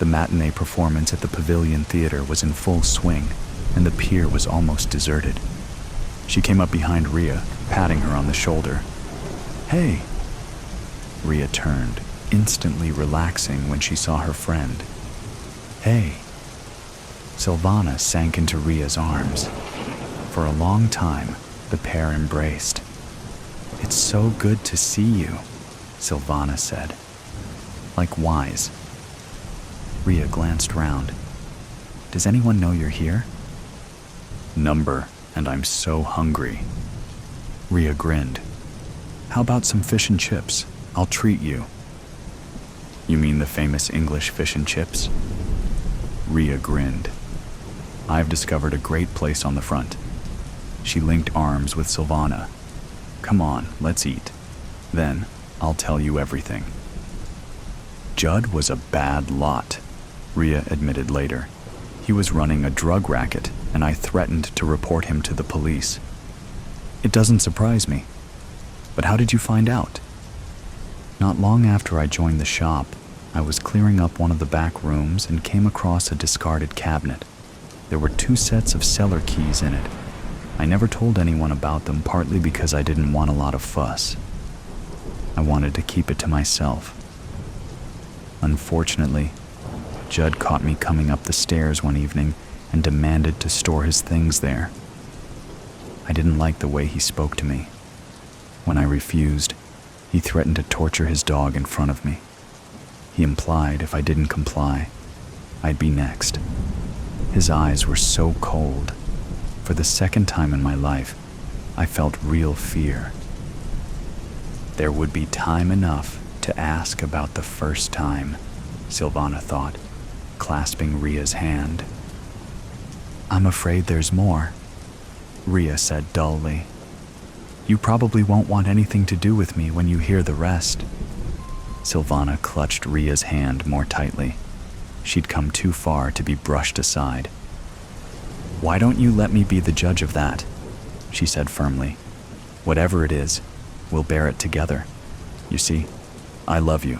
The matinee performance at the Pavilion Theater was in full swing, and the pier was almost deserted. She came up behind Rhea, patting her on the shoulder. "Hey!" Rhea turned, instantly relaxing when she saw her friend. "Hey!" Silvana sank into Rhea's arms. For a long time, the pair embraced. "It's so good to see you," Silvana said. "Likewise." Rhea glanced round. "Does anyone know you're here?" "Number, and I'm so hungry." Rhea grinned. "How about some fish and chips? I'll treat you." "You mean the famous English fish and chips?" Rhea grinned. "I've discovered a great place on the front." She linked arms with Silvana. "Come on, let's eat. Then, I'll tell you everything." Judd was a bad lot, Rhea admitted later. "He was running a drug racket, and I threatened to report him to the police." "It doesn't surprise me. But how did you find out?" "Not long after I joined the shop, I was clearing up one of the back rooms and came across a discarded cabinet. There were 2 sets of cellar keys in it. I never told anyone about them, partly because I didn't want a lot of fuss. I wanted to keep it to myself. Unfortunately, Judd caught me coming up the stairs one evening and demanded to store his things there. I didn't like the way he spoke to me. When I refused, he threatened to torture his dog in front of me. He implied if I didn't comply, I'd be next. His eyes were so cold. For the second time in my life, I felt real fear. There would be time enough to ask about the first time, Silvana thought, clasping Rhea's hand. "I'm afraid there's more," Rhea said dully. "You probably won't want anything to do with me when you hear the rest." Silvana clutched Rhea's hand more tightly. She'd come too far to be brushed aside. "Why don't you let me be the judge of that?" she said firmly. "Whatever it is, we'll bear it together. You see, I love you.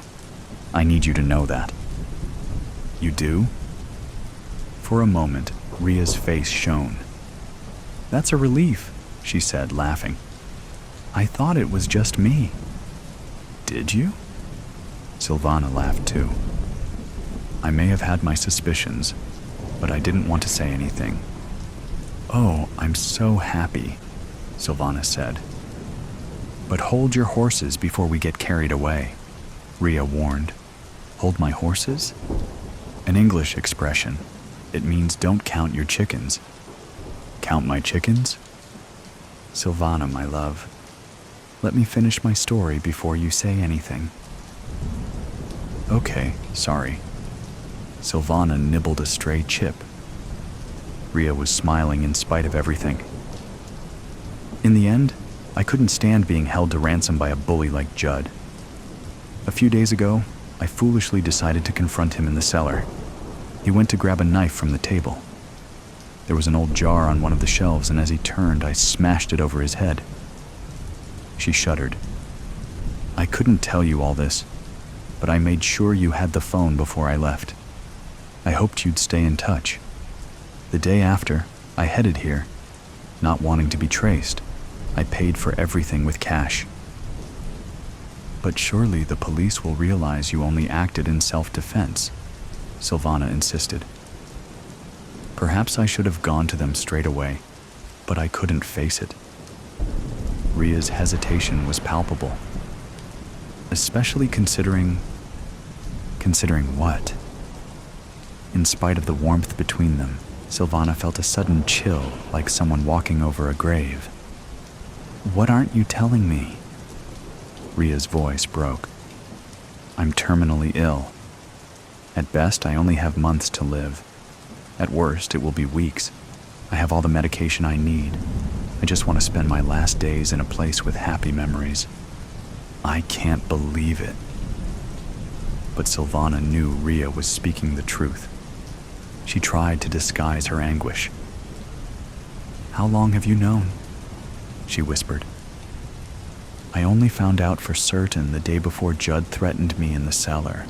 I need you to know that." "You do?" For a moment, Rhea's face shone. "That's a relief," she said, laughing. "I thought it was just me." "Did you?" Silvana laughed too. "I may have had my suspicions, but I didn't want to say anything." "Oh, I'm so happy," Silvana said. "But hold your horses before we get carried away," Rhea warned. "Hold my horses?" An English expression. It means don't count your chickens. "Count my chickens?" "Silvana, my love, let me finish my story before you say anything." "Okay, sorry." Silvana nibbled a stray chip. Rhea was smiling in spite of everything. "In the end, I couldn't stand being held to ransom by a bully like Judd. A few days ago, I foolishly decided to confront him in the cellar. He went to grab a knife from the table. There was an old jar on one of the shelves, and as he turned, I smashed it over his head." She shuddered. "I couldn't tell you all this, but I made sure you had the phone before I left. I hoped you'd stay in touch. The day after, I headed here, not wanting to be traced. I paid for everything with cash." "But surely the police will realize you only acted in self-defense," Silvana insisted. "Perhaps I should have gone to them straight away, but I couldn't face it." Rhea's hesitation was palpable. "Especially considering what?" In spite of the warmth between them, Silvana felt a sudden chill, like someone walking over a grave. "What aren't you telling me?" Rhea's voice broke. "I'm terminally ill. At best, I only have months to live. At worst, it will be weeks. I have all the medication I need. I just want to spend my last days in a place with happy memories." "I can't believe it." But Silvana knew Rhea was speaking the truth. She tried to disguise her anguish. "How long have you known?" she whispered. "I only found out for certain the day before Judd threatened me in the cellar.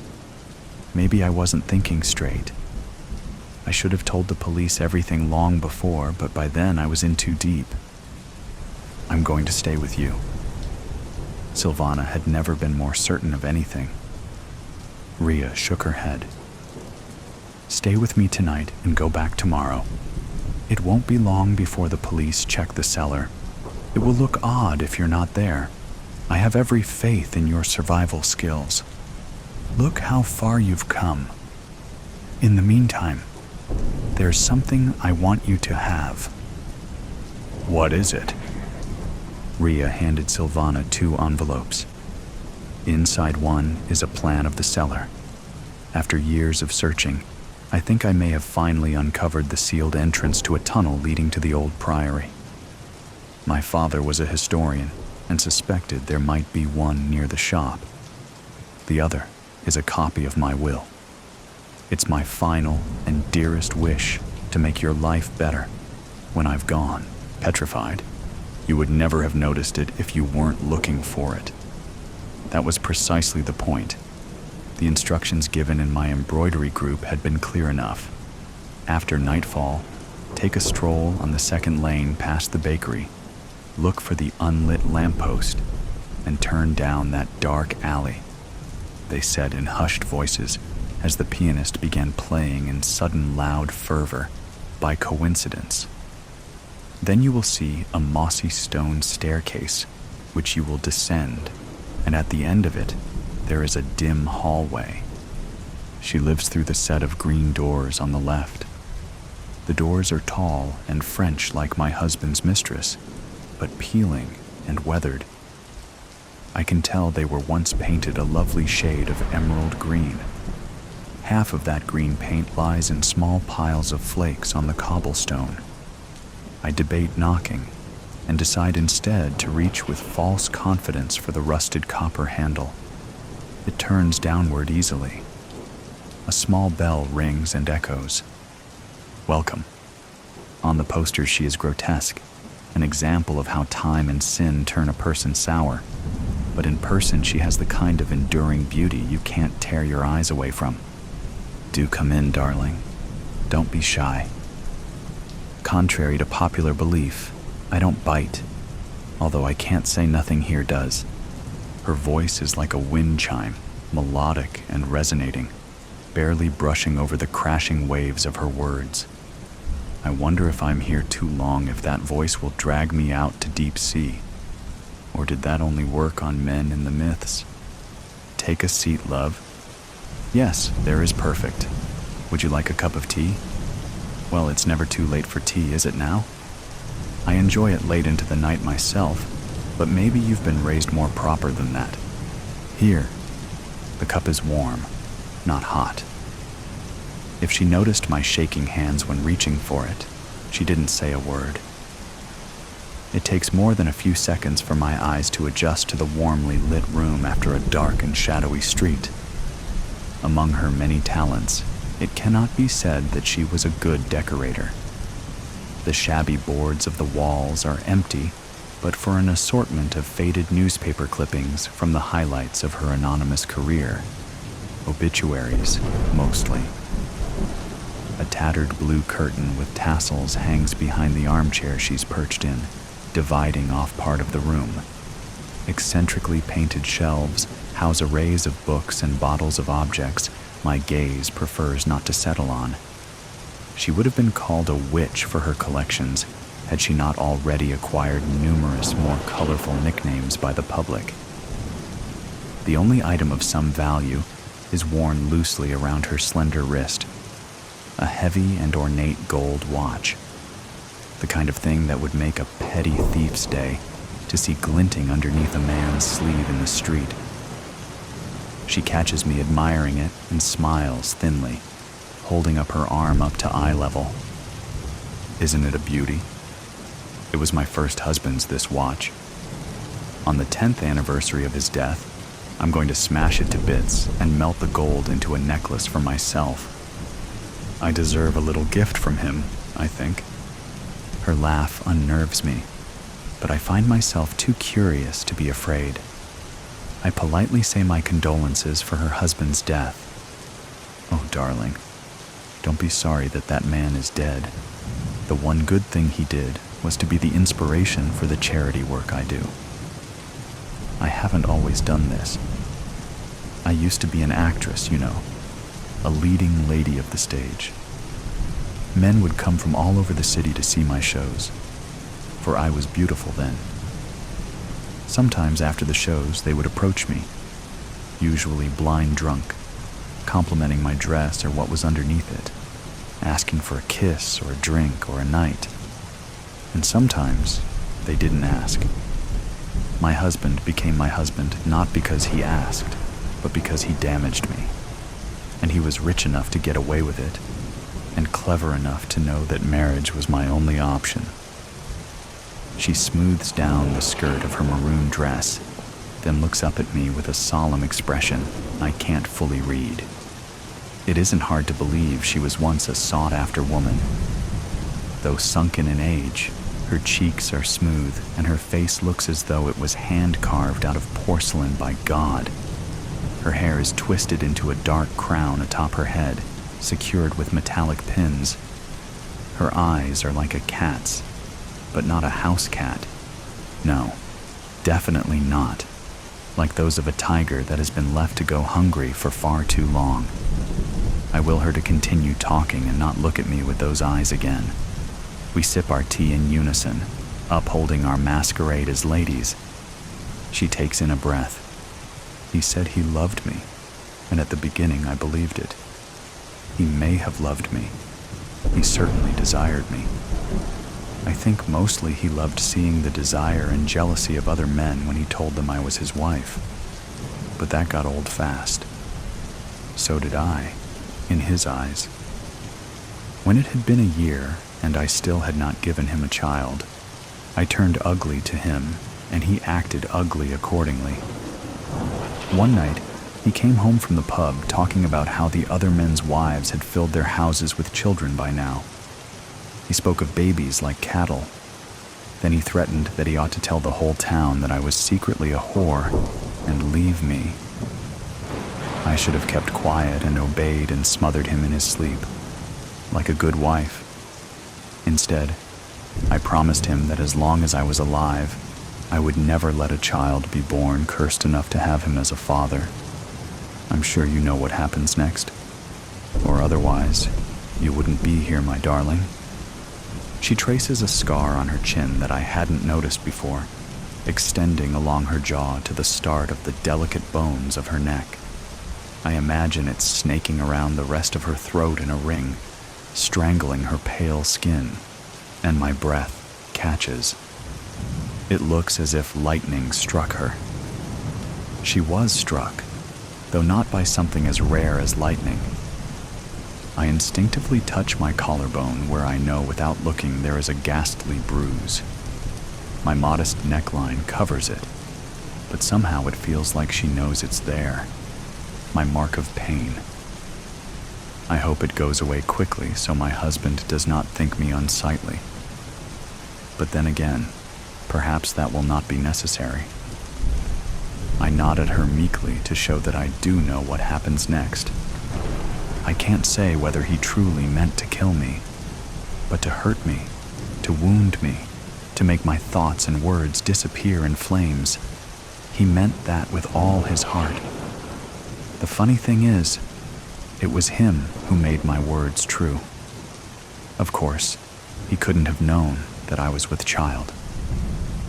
Maybe I wasn't thinking straight. I should have told the police everything long before, but by then I was in too deep. I'm going to stay with you. Silvana had never been more certain of anything. Rhea shook her head. Stay with me tonight and go back tomorrow. It won't be long before the police check the cellar. It will look odd if you're not there. I have every faith in your survival skills. Look how far you've come. In the meantime, there's something I want you to have. What is it? Rhea handed Silvana 2 envelopes. Inside one is a plan of the cellar. After years of searching, I think I may have finally uncovered the sealed entrance to a tunnel leading to the old priory. My father was a historian and suspected there might be one near the shop. The other is a copy of my will. It's my final and dearest wish to make your life better when I've gone. Petrified. You would never have noticed it if you weren't looking for it. That was precisely the point. The instructions given in my embroidery group had been clear enough. After nightfall, take a stroll on the second lane past the bakery, look for the unlit lamppost, and turn down that dark alley, they said in hushed voices as the pianist began playing in sudden loud fervor, by coincidence. Then you will see a mossy stone staircase, which you will descend, and at the end of it, there is a dim hallway. She lives through the set of green doors on the left. The doors are tall and French like my husband's mistress, but peeling and weathered. I can tell they were once painted a lovely shade of emerald green. Half of that green paint lies in small piles of flakes on the cobblestone. I debate knocking and decide instead to reach with false confidence for the rusted copper handle. It turns downward easily. A small bell rings and echoes. Welcome. On the poster she is grotesque, an example of how time and sin turn a person sour. But in person she has the kind of enduring beauty you can't tear your eyes away from. Do come in, darling. Don't be shy. Contrary to popular belief, I don't bite, although I can't say nothing here does. Her voice is like a wind chime, melodic and resonating, barely brushing over the crashing waves of her words. I wonder if I'm here too long, if that voice will drag me out to deep sea. Or did that only work on men in the myths? Take a seat, love. Yes, there is perfect. Would you like a cup of tea? Well, it's never too late for tea, is it now? I enjoy it late into the night myself, but maybe you've been raised more proper than that. Here, the cup is warm, not hot. If she noticed my shaking hands when reaching for it, she didn't say a word. It takes more than a few seconds for my eyes to adjust to the warmly lit room after a dark and shadowy street. Among her many talents, it cannot be said that she was a good decorator. The shabby boards of the walls are empty, but for an assortment of faded newspaper clippings from the highlights of her anonymous career. Obituaries, mostly. A tattered blue curtain with tassels hangs behind the armchair she's perched in, dividing off part of the room. Eccentrically painted shelves house arrays of books and bottles of objects my gaze prefers not to settle on. She would have been called a witch for her collections had she not already acquired numerous more colorful nicknames by the public. The only item of some value is worn loosely around her slender wrist, a heavy and ornate gold watch, the kind of thing that would make a petty thief's day to see glinting underneath a man's sleeve in the street. She catches me admiring it and smiles thinly, holding up her arm up to eye level. Isn't it a beauty? It was my first husband's, this watch. On the 10th anniversary of his death, I'm going to smash it to bits and melt the gold into a necklace for myself. I deserve a little gift from him, I think. Her laugh unnerves me, but I find myself too curious to be afraid. I politely say my condolences for her husband's death. Oh, darling, don't be sorry that that man is dead. The one good thing he did was to be the inspiration for the charity work I do. I haven't always done this. I used to be an actress, you know, a leading lady of the stage. Men would come from all over the city to see my shows, for I was beautiful then. Sometimes after the shows, they would approach me, usually blind drunk, complimenting my dress or what was underneath it, asking for a kiss or a drink or a night. And sometimes they didn't ask. My husband became my husband not because he asked, but because he damaged me. And he was rich enough to get away with it, and clever enough to know that marriage was my only option. She smooths down the skirt of her maroon dress, then looks up at me with a solemn expression I can't fully read. It isn't hard to believe she was once a sought-after woman. Though sunken in age, her cheeks are smooth and her face looks as though it was hand-carved out of porcelain by God. Her hair is twisted into a dark crown atop her head, secured with metallic pins. Her eyes are like a cat's, but not a house cat. No, definitely not. Like those of a tiger that has been left to go hungry for far too long. I will her to continue talking and not look at me with those eyes again. We sip our tea in unison, upholding our masquerade as ladies. She takes in a breath. He said he loved me, and at the beginning I believed it. He may have loved me. He certainly desired me. I think mostly he loved seeing the desire and jealousy of other men when he told them I was his wife. But that got old fast. So did I, in his eyes. When it had been a year and I still had not given him a child, I turned ugly to him, and he acted ugly accordingly. One night, he came home from the pub talking about how the other men's wives had filled their houses with children by now. He spoke of babies like cattle. Then he threatened that he ought to tell the whole town that I was secretly a whore and leave me. I should have kept quiet and obeyed and smothered him in his sleep, like a good wife. Instead, I promised him that as long as I was alive, I would never let a child be born cursed enough to have him as a father. I'm sure you know what happens next. Or otherwise, you wouldn't be here, my darling. She traces a scar on her chin that I hadn't noticed before, extending along her jaw to the start of the delicate bones of her neck. I imagine it snaking around the rest of her throat in a ring, strangling her pale skin, and my breath catches. It looks as if lightning struck her. She was struck, though not by something as rare as lightning. I instinctively touch my collarbone where I know without looking there is a ghastly bruise. My modest neckline covers it, but somehow it feels like she knows it's there. My mark of pain. I hope it goes away quickly so my husband does not think me unsightly. But then again, perhaps that will not be necessary. I nod at her meekly to show that I do know what happens next. I can't say whether he truly meant to kill me, but to hurt me, to wound me, to make my thoughts and words disappear in flames. He meant that with all his heart. The funny thing is, it was him who made my words true. Of course, he couldn't have known that I was with child.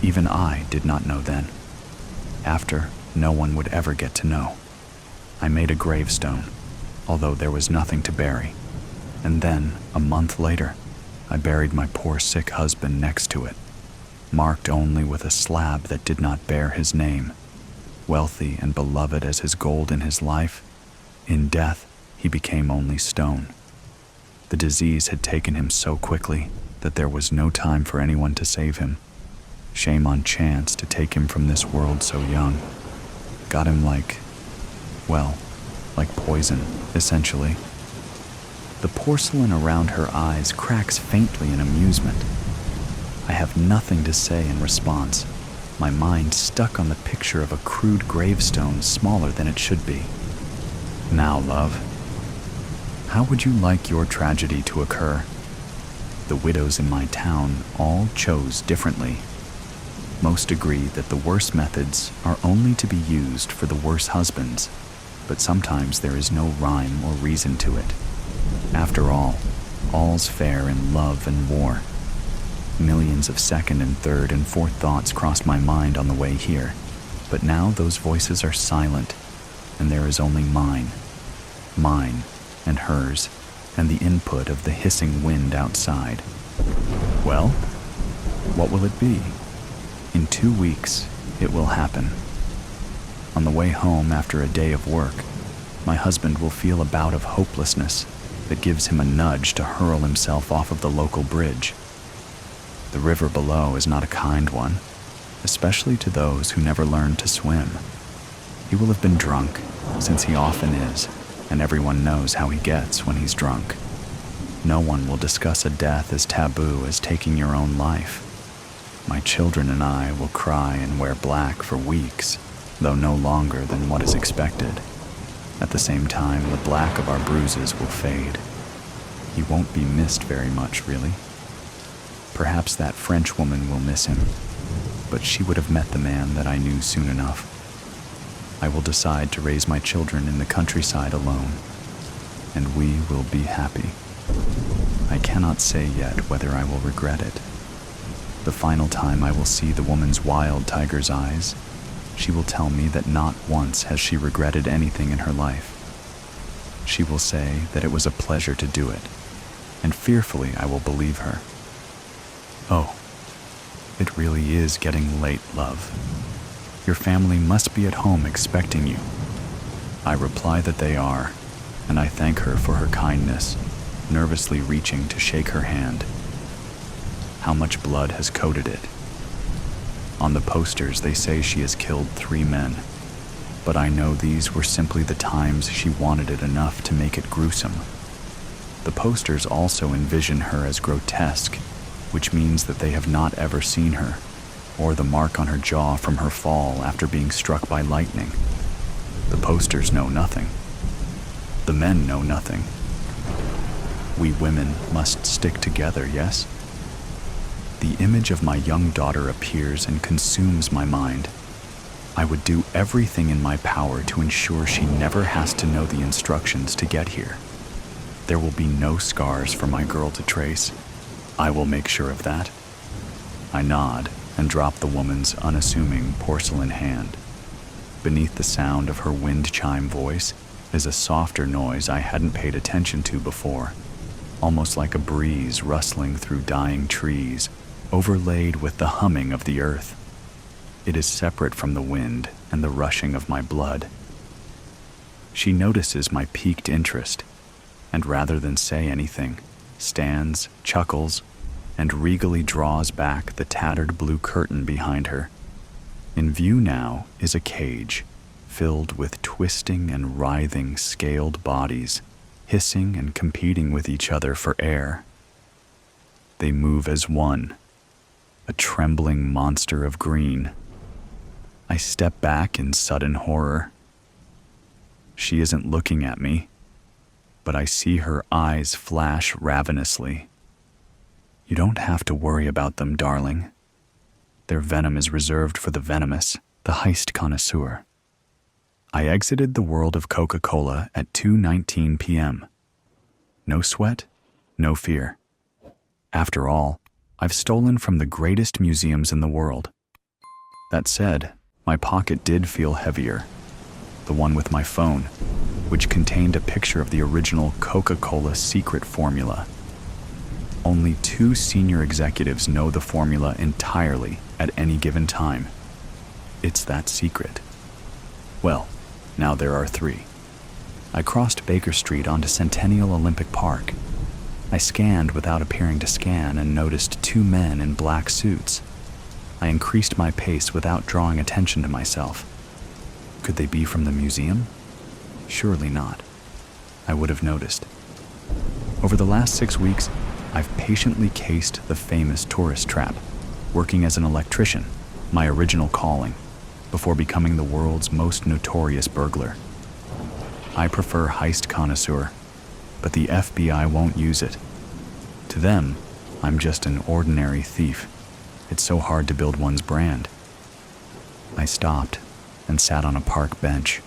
Even I did not know then. After, no one would ever get to know. I made a gravestone, although there was nothing to bury. And then, a month later, I buried my poor sick husband next to it, marked only with a slab that did not bear his name. Wealthy and beloved as his gold in his life, in death he became only stone. The disease had taken him so quickly that there was no time for anyone to save him. Shame on chance to take him from this world so young. Got him like poison, essentially. The porcelain around her eyes cracks faintly in amusement. I have nothing to say in response, my mind stuck on the picture of a crude gravestone smaller than it should be. Now, love. How would you like your tragedy to occur? The widows in my town all chose differently. Most agree that the worst methods are only to be used for the worse husbands, but sometimes there is no rhyme or reason to it. After all, all's fair in love and war. Millions of second and third and fourth thoughts crossed my mind on the way here, but now those voices are silent, and there is only mine and hers, and the input of the hissing wind outside. Well, what will it be? In 2 weeks, it will happen. On the way home after a day of work, my husband will feel a bout of hopelessness that gives him a nudge to hurl himself off of the local bridge. The river below is not a kind one, especially to those who never learned to swim. He will have been drunk, since he often is, and everyone knows how he gets when he's drunk. No one will discuss a death as taboo as taking your own life. My children and I will cry and wear black for weeks, though no longer than what is expected. At the same time, the black of our bruises will fade. He won't be missed very much, really. Perhaps that French woman will miss him, but she would have met the man that I knew soon enough. I will decide to raise my children in the countryside alone, and we will be happy. I cannot say yet whether I will regret it. The final time I will see the woman's wild tiger's eyes, she will tell me that not once has she regretted anything in her life. She will say that it was a pleasure to do it, and fearfully I will believe her. Oh, it really is getting late, love. Your family must be at home expecting you. I reply that they are, and I thank her for her kindness, nervously reaching to shake her hand. How much blood has coated it? On the posters, they say she has killed 3 men, but I know these were simply the times she wanted it enough to make it gruesome. The posters also envision her as grotesque, which means that they have not ever seen her, or the mark on her jaw from her fall after being struck by lightning. The posters know nothing. The men know nothing. We women must stick together, yes? The image of my young daughter appears and consumes my mind. I would do everything in my power to ensure she never has to know the instructions to get here. There will be no scars for my girl to trace. I will make sure of that. I nod and drop the woman's unassuming porcelain hand. Beneath the sound of her wind chime voice is a softer noise I hadn't paid attention to before, almost like a breeze rustling through dying trees, overlaid with the humming of the earth. It is separate from the wind and the rushing of my blood. She notices my piqued interest, and rather than say anything, stands, chuckles, and regally draws back the tattered blue curtain behind her. In view now is a cage filled with twisting and writhing scaled bodies, hissing and competing with each other for air. They move as one, a trembling monster of green. I step back in sudden horror. She isn't looking at me, but I see her eyes flash ravenously. You don't have to worry about them, darling. Their venom is reserved for the venomous, the Heist Connoisseur. I exited the world of Coca-Cola at 2:19 p.m. No sweat, no fear. After all, I've stolen from the greatest museums in the world. That said, my pocket did feel heavier. The one with my phone, which contained a picture of the original Coca-Cola secret formula. Only 2 senior executives know the formula entirely at any given time. It's that secret. Well, now there are 3. I crossed Baker Street onto Centennial Olympic Park. I scanned without appearing to scan and noticed 2 men in black suits. I increased my pace without drawing attention to myself. Could they be from the museum? Surely not. I would have noticed. Over the last 6 weeks, I've patiently cased the famous tourist trap, working as an electrician, my original calling, before becoming the world's most notorious burglar. I prefer Heist Connoisseur. but the FBI won't use it. To them, I'm just an ordinary thief. It's so hard to build one's brand. I stopped and sat on a park bench.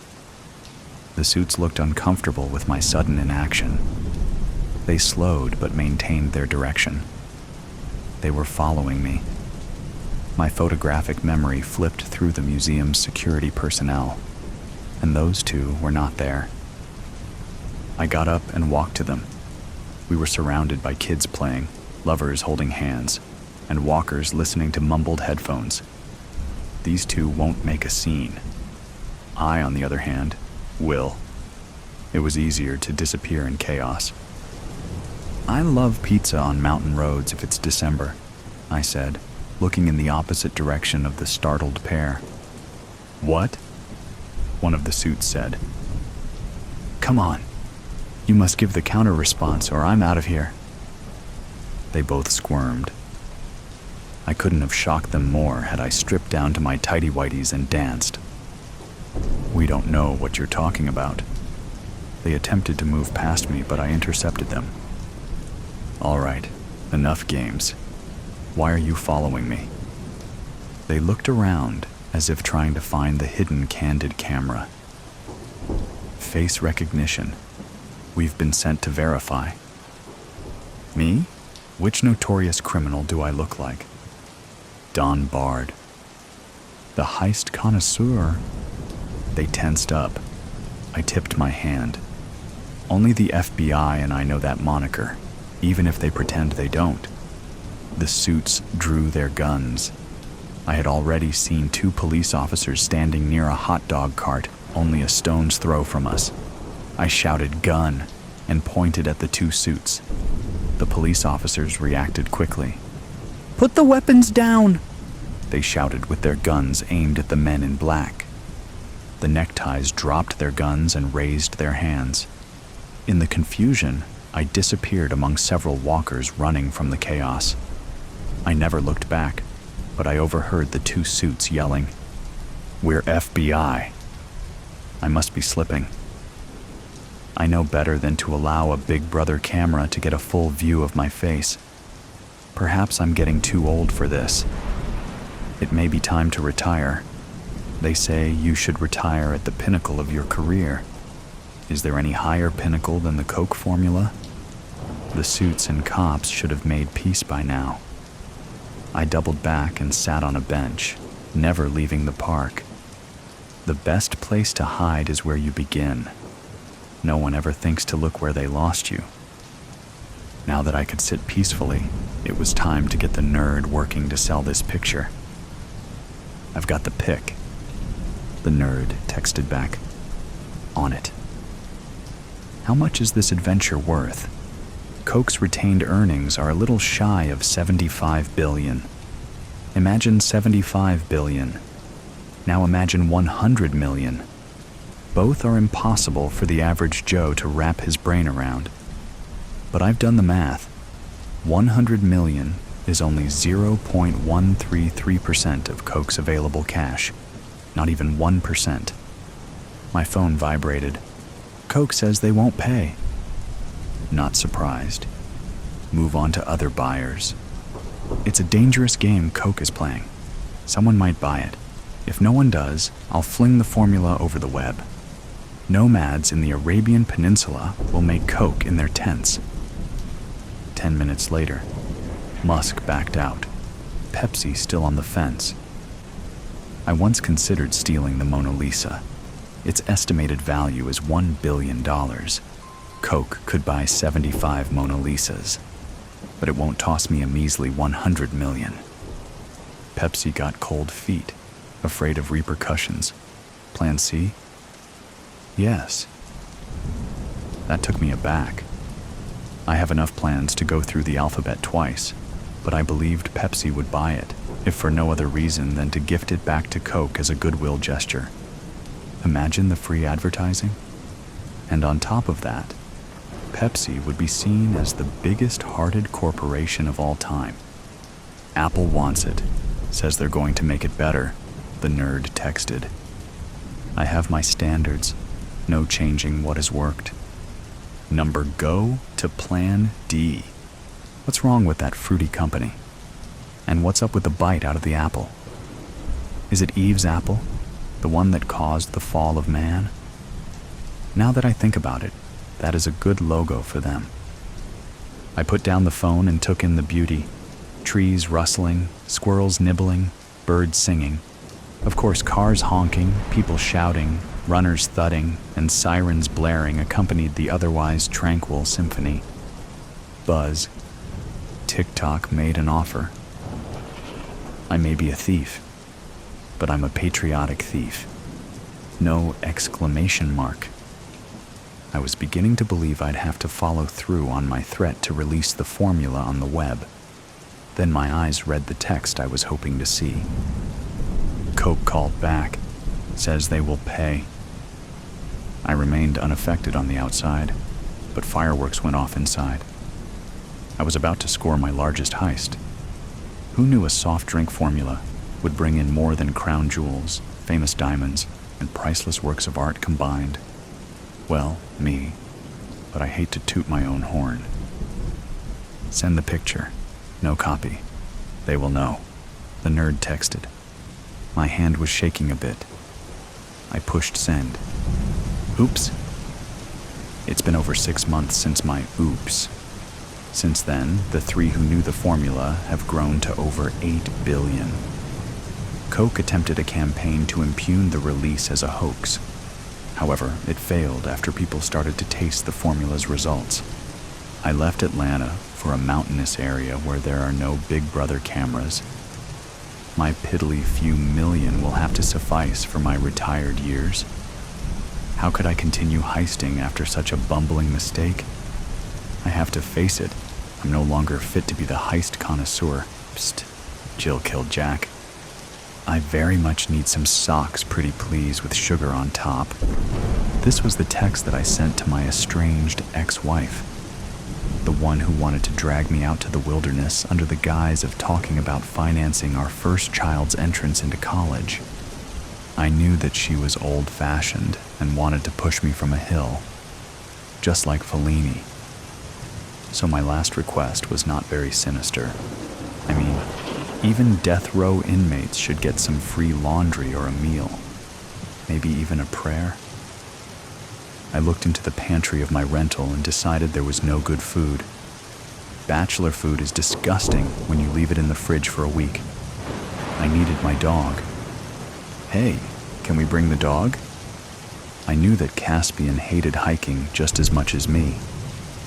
The suits looked uncomfortable with my sudden inaction. They slowed but maintained their direction. They were following me. My photographic memory flipped through the museum's security personnel, and those two were not there. I got up and walked to them. We were surrounded by kids playing, lovers holding hands, and walkers listening to mumbled headphones. These two won't make a scene. I, on the other hand, will. It was easier to disappear in chaos. I love pizza on mountain roads if it's December, I said, looking in the opposite direction of the startled pair. What? One of the suits said. Come on. You must give the counter-response or I'm out of here. They both squirmed. I couldn't have shocked them more had I stripped down to my tighty-whities and danced. We don't know what you're talking about. They attempted to move past me, but I intercepted them. All right, enough games. Why are you following me? They looked around as if trying to find the hidden candid camera. Face recognition. We've been sent to verify. Me? Which notorious criminal do I look like? Don Bard. The Heist Connoisseur. They tensed up. I tipped my hand. Only the FBI and I know that moniker, even if they pretend they don't. The suits drew their guns. I had already seen 2 police officers standing near a hot dog cart, only a stone's throw from us. I shouted "gun" and pointed at the 2 suits. The police officers reacted quickly. "Put the weapons down!" they shouted with their guns aimed at the men in black. The neckties dropped their guns and raised their hands. In the confusion, I disappeared among several walkers running from the chaos. I never looked back, but I overheard the 2 suits yelling, "We're FBI." I must be slipping. I know better than to allow a Big Brother camera to get a full view of my face. Perhaps I'm getting too old for this. It may be time to retire. They say you should retire at the pinnacle of your career. Is there any higher pinnacle than the Coke formula? The suits and cops should have made peace by now. I doubled back and sat on a bench, never leaving the park. The best place to hide is where you begin. No one ever thinks to look where they lost you. Now that I could sit peacefully, it was time to get the nerd working to sell this picture. "I've got the pic," the nerd texted back. "On it." How much is this adventure worth? Coke's retained earnings are a little shy of $75 billion. Imagine $75 billion. Now imagine $100 million. Both are impossible for the average Joe to wrap his brain around. But I've done the math. 100 million is only 0.133% of Coke's available cash. Not even 1%. My phone vibrated. Coke says they won't pay. Not surprised. Move on to other buyers. It's a dangerous game Coke is playing. Someone might buy it. If no one does, I'll fling the formula over the web. Nomads in the Arabian Peninsula will make Coke in their tents. 10 minutes later, Musk backed out. Pepsi still on the fence. I once considered stealing the Mona Lisa. Its estimated value is $1 billion. Coke could buy 75 Mona Lisas, but it won't toss me a measly 100 million. Pepsi got cold feet, afraid of repercussions. Plan C? Yes. That took me aback. I have enough plans to go through the alphabet twice, but I believed Pepsi would buy it, if for no other reason than to gift it back to Coke as a goodwill gesture. Imagine the free advertising. And on top of that, Pepsi would be seen as the biggest-hearted corporation of all time. Apple wants it, says they're going to make it better, the nerd texted. I have my standards, no changing what has worked. Number go to Plan D. What's wrong with that fruity company? And what's up with the bite out of the apple? Is it Eve's apple, the one that caused the fall of man? Now that I think about it, that is a good logo for them. I put down the phone and took in the beauty. Trees rustling, squirrels nibbling, birds singing. Of course, cars honking, people shouting, runners thudding, and sirens blaring accompanied the otherwise tranquil symphony. Buzz. TikTok made an offer. I may be a thief, but I'm a patriotic thief. No exclamation mark. I was beginning to believe I'd have to follow through on my threat to release the formula on the web. Then my eyes read the text I was hoping to see. Coke called back, says they will pay. I remained unaffected on the outside, but fireworks went off inside. I was about to score my largest heist. Who knew a soft drink formula would bring in more than crown jewels, famous diamonds, and priceless works of art combined? Well, me, but I hate to toot my own horn. Send the picture. No copy. They will know. The nerd texted. My hand was shaking a bit. I pushed send. Oops. It's been over 6 months since my oops. Since then, the 3 who knew the formula have grown to over 8 billion. Coke attempted a campaign to impugn the release as a hoax. However, it failed after people started to taste the formula's results. I left Atlanta for a mountainous area where there are no Big Brother cameras. My piddly few million will have to suffice for my retired years. How could I continue heisting after such a bumbling mistake? I have to face it. I'm no longer fit to be the Heist Connoisseur. Psst, Jill killed Jack. I very much need some socks, pretty please, with sugar on top. This was the text that I sent to my estranged ex-wife, the one who wanted to drag me out to the wilderness under the guise of talking about financing our first child's entrance into college. I knew that she was old-fashioned and wanted to push me from a hill, just like Fellini. So my last request was not very sinister. I mean, even death row inmates should get some free laundry or a meal. Maybe even a prayer. I looked into the pantry of my rental and decided there was no good food. Bachelor food is disgusting when you leave it in the fridge for a week. I needed my dog. Hey, can we bring the dog? I knew that Caspian hated hiking just as much as me.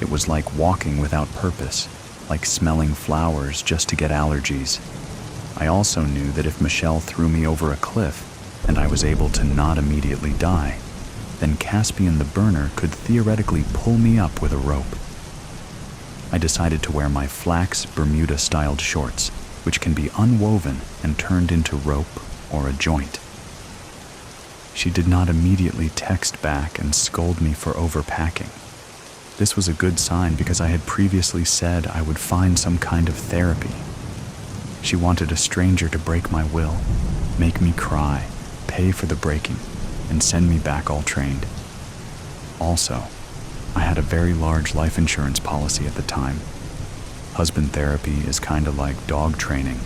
It was like walking without purpose, like smelling flowers just to get allergies. I also knew that if Michelle threw me over a cliff and I was able to not immediately die, then Caspian the burner could theoretically pull me up with a rope. I decided to wear my flax Bermuda-styled shorts, which can be unwoven and turned into rope or a joint. She did not immediately text back and scold me for overpacking. This was a good sign because I had previously said I would find some kind of therapy. She wanted a stranger to break my will, make me cry, pay for the breaking, and send me back all trained. Also, I had a very large life insurance policy at the time. Husband therapy is kinda like dog training,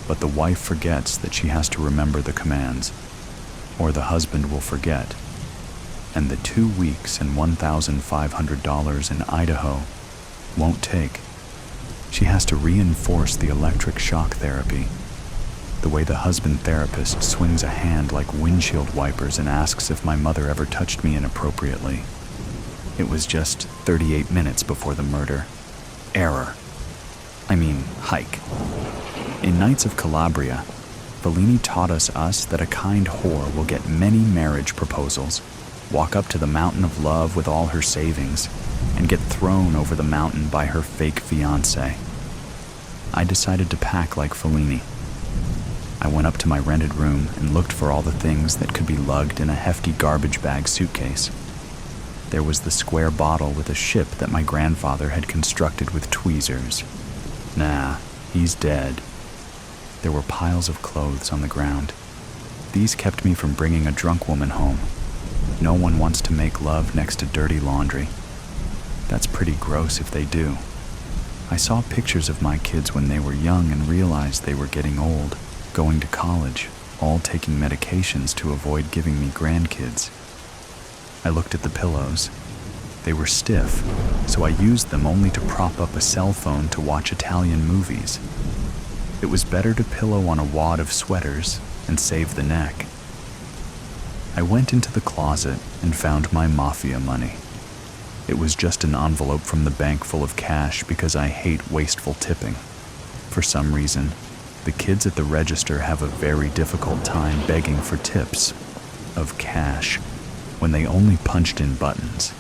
but the wife forgets that she has to remember the commands, or the husband will forget, and the 2 weeks and $1,500 in Idaho won't take. She has to reinforce the electric shock therapy, the way the husband therapist swings a hand like windshield wipers and asks if my mother ever touched me inappropriately. It was just 38 minutes before the murder. Hike. In Knights of Calabria, Fellini taught us that a kind whore will get many marriage proposals, walk up to the mountain of love with all her savings, and get thrown over the mountain by her fake fiancé. I decided to pack like Fellini. I went up to my rented room and looked for all the things that could be lugged in a hefty garbage bag suitcase. There was the square bottle with a ship that my grandfather had constructed with tweezers. Nah, he's dead. There were piles of clothes on the ground. These kept me from bringing a drunk woman home. No one wants to make love next to dirty laundry. That's pretty gross if they do. I saw pictures of my kids when they were young and realized they were getting old, going to college, all taking medications to avoid giving me grandkids. I looked at the pillows. They were stiff, so I used them only to prop up a cell phone to watch Italian movies. It was better to pillow on a wad of sweaters and save the neck. I went into the closet and found my mafia money. It was just an envelope from the bank full of cash because I hate wasteful tipping. For some reason, the kids at the register have a very difficult time begging for tips of cash when they only punched in buttons.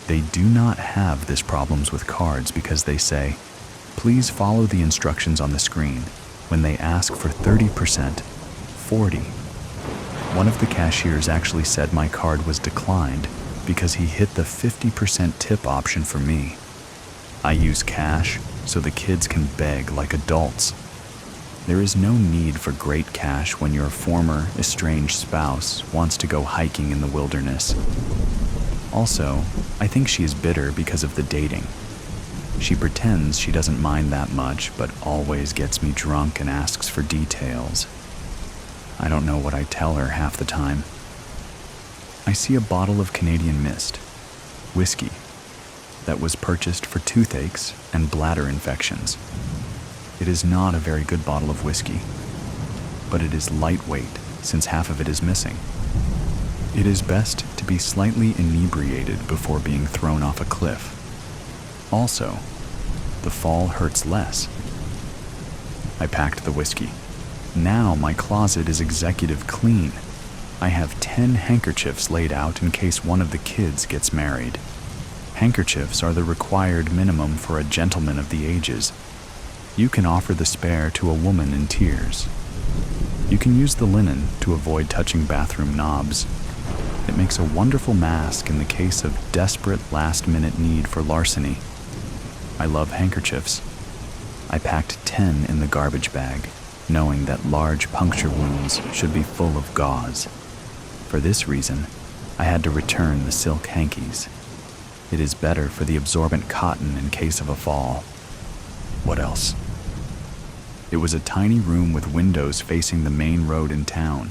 They do not have this problems with cards because they say, "Please follow the instructions on the screen," when they ask for 30%, 40. One of the cashiers actually said my card was declined because he hit the 50% tip option for me. I use cash so the kids can beg like adults. There is no need for great cash when your former estranged spouse wants to go hiking in the wilderness. Also, I think she is bitter because of the dating. She pretends she doesn't mind that much, but always gets me drunk and asks for details. I don't know what I tell her half the time. I see a bottle of Canadian Mist, whiskey, that was purchased for toothaches and bladder infections. It is not a very good bottle of whiskey, but it is lightweight since half of it is missing. It is best to be slightly inebriated before being thrown off a cliff. Also, the fall hurts less. I packed the whiskey. Now my closet is executive clean. I have 10 handkerchiefs laid out in case one of the kids gets married. Handkerchiefs are the required minimum for a gentleman of the ages. You can offer the spare to a woman in tears. You can use the linen to avoid touching bathroom knobs. It makes a wonderful mask in the case of desperate last-minute need for larceny. I love handkerchiefs. I packed 10 in the garbage bag, knowing that large puncture wounds should be full of gauze. For this reason, I had to return the silk hankies. It is better for the absorbent cotton in case of a fall. What else? It was a tiny room with windows facing the main road in town.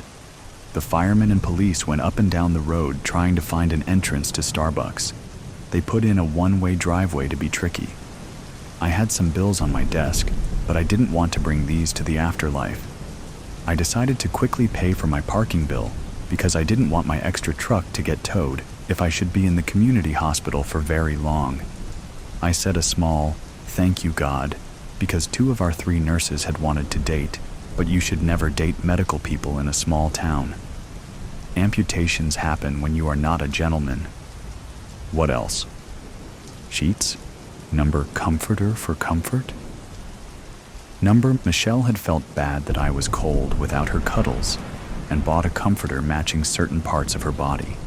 The firemen and police went up and down the road trying to find an entrance to Starbucks. They put in a one-way driveway to be tricky. I had some bills on my desk, but I didn't want to bring these to the afterlife. I decided to quickly pay for my parking bill because I didn't want my extra truck to get towed if I should be in the community hospital for very long. I said a small, "Thank you, God," because 2 of our 3 nurses had wanted to date, but you should never date medical people in a small town. Amputations happen when you are not a gentleman. What else? Sheets? Number comforter for comfort? Number Michelle had felt bad that I was cold without her cuddles and bought a comforter matching certain parts of her body.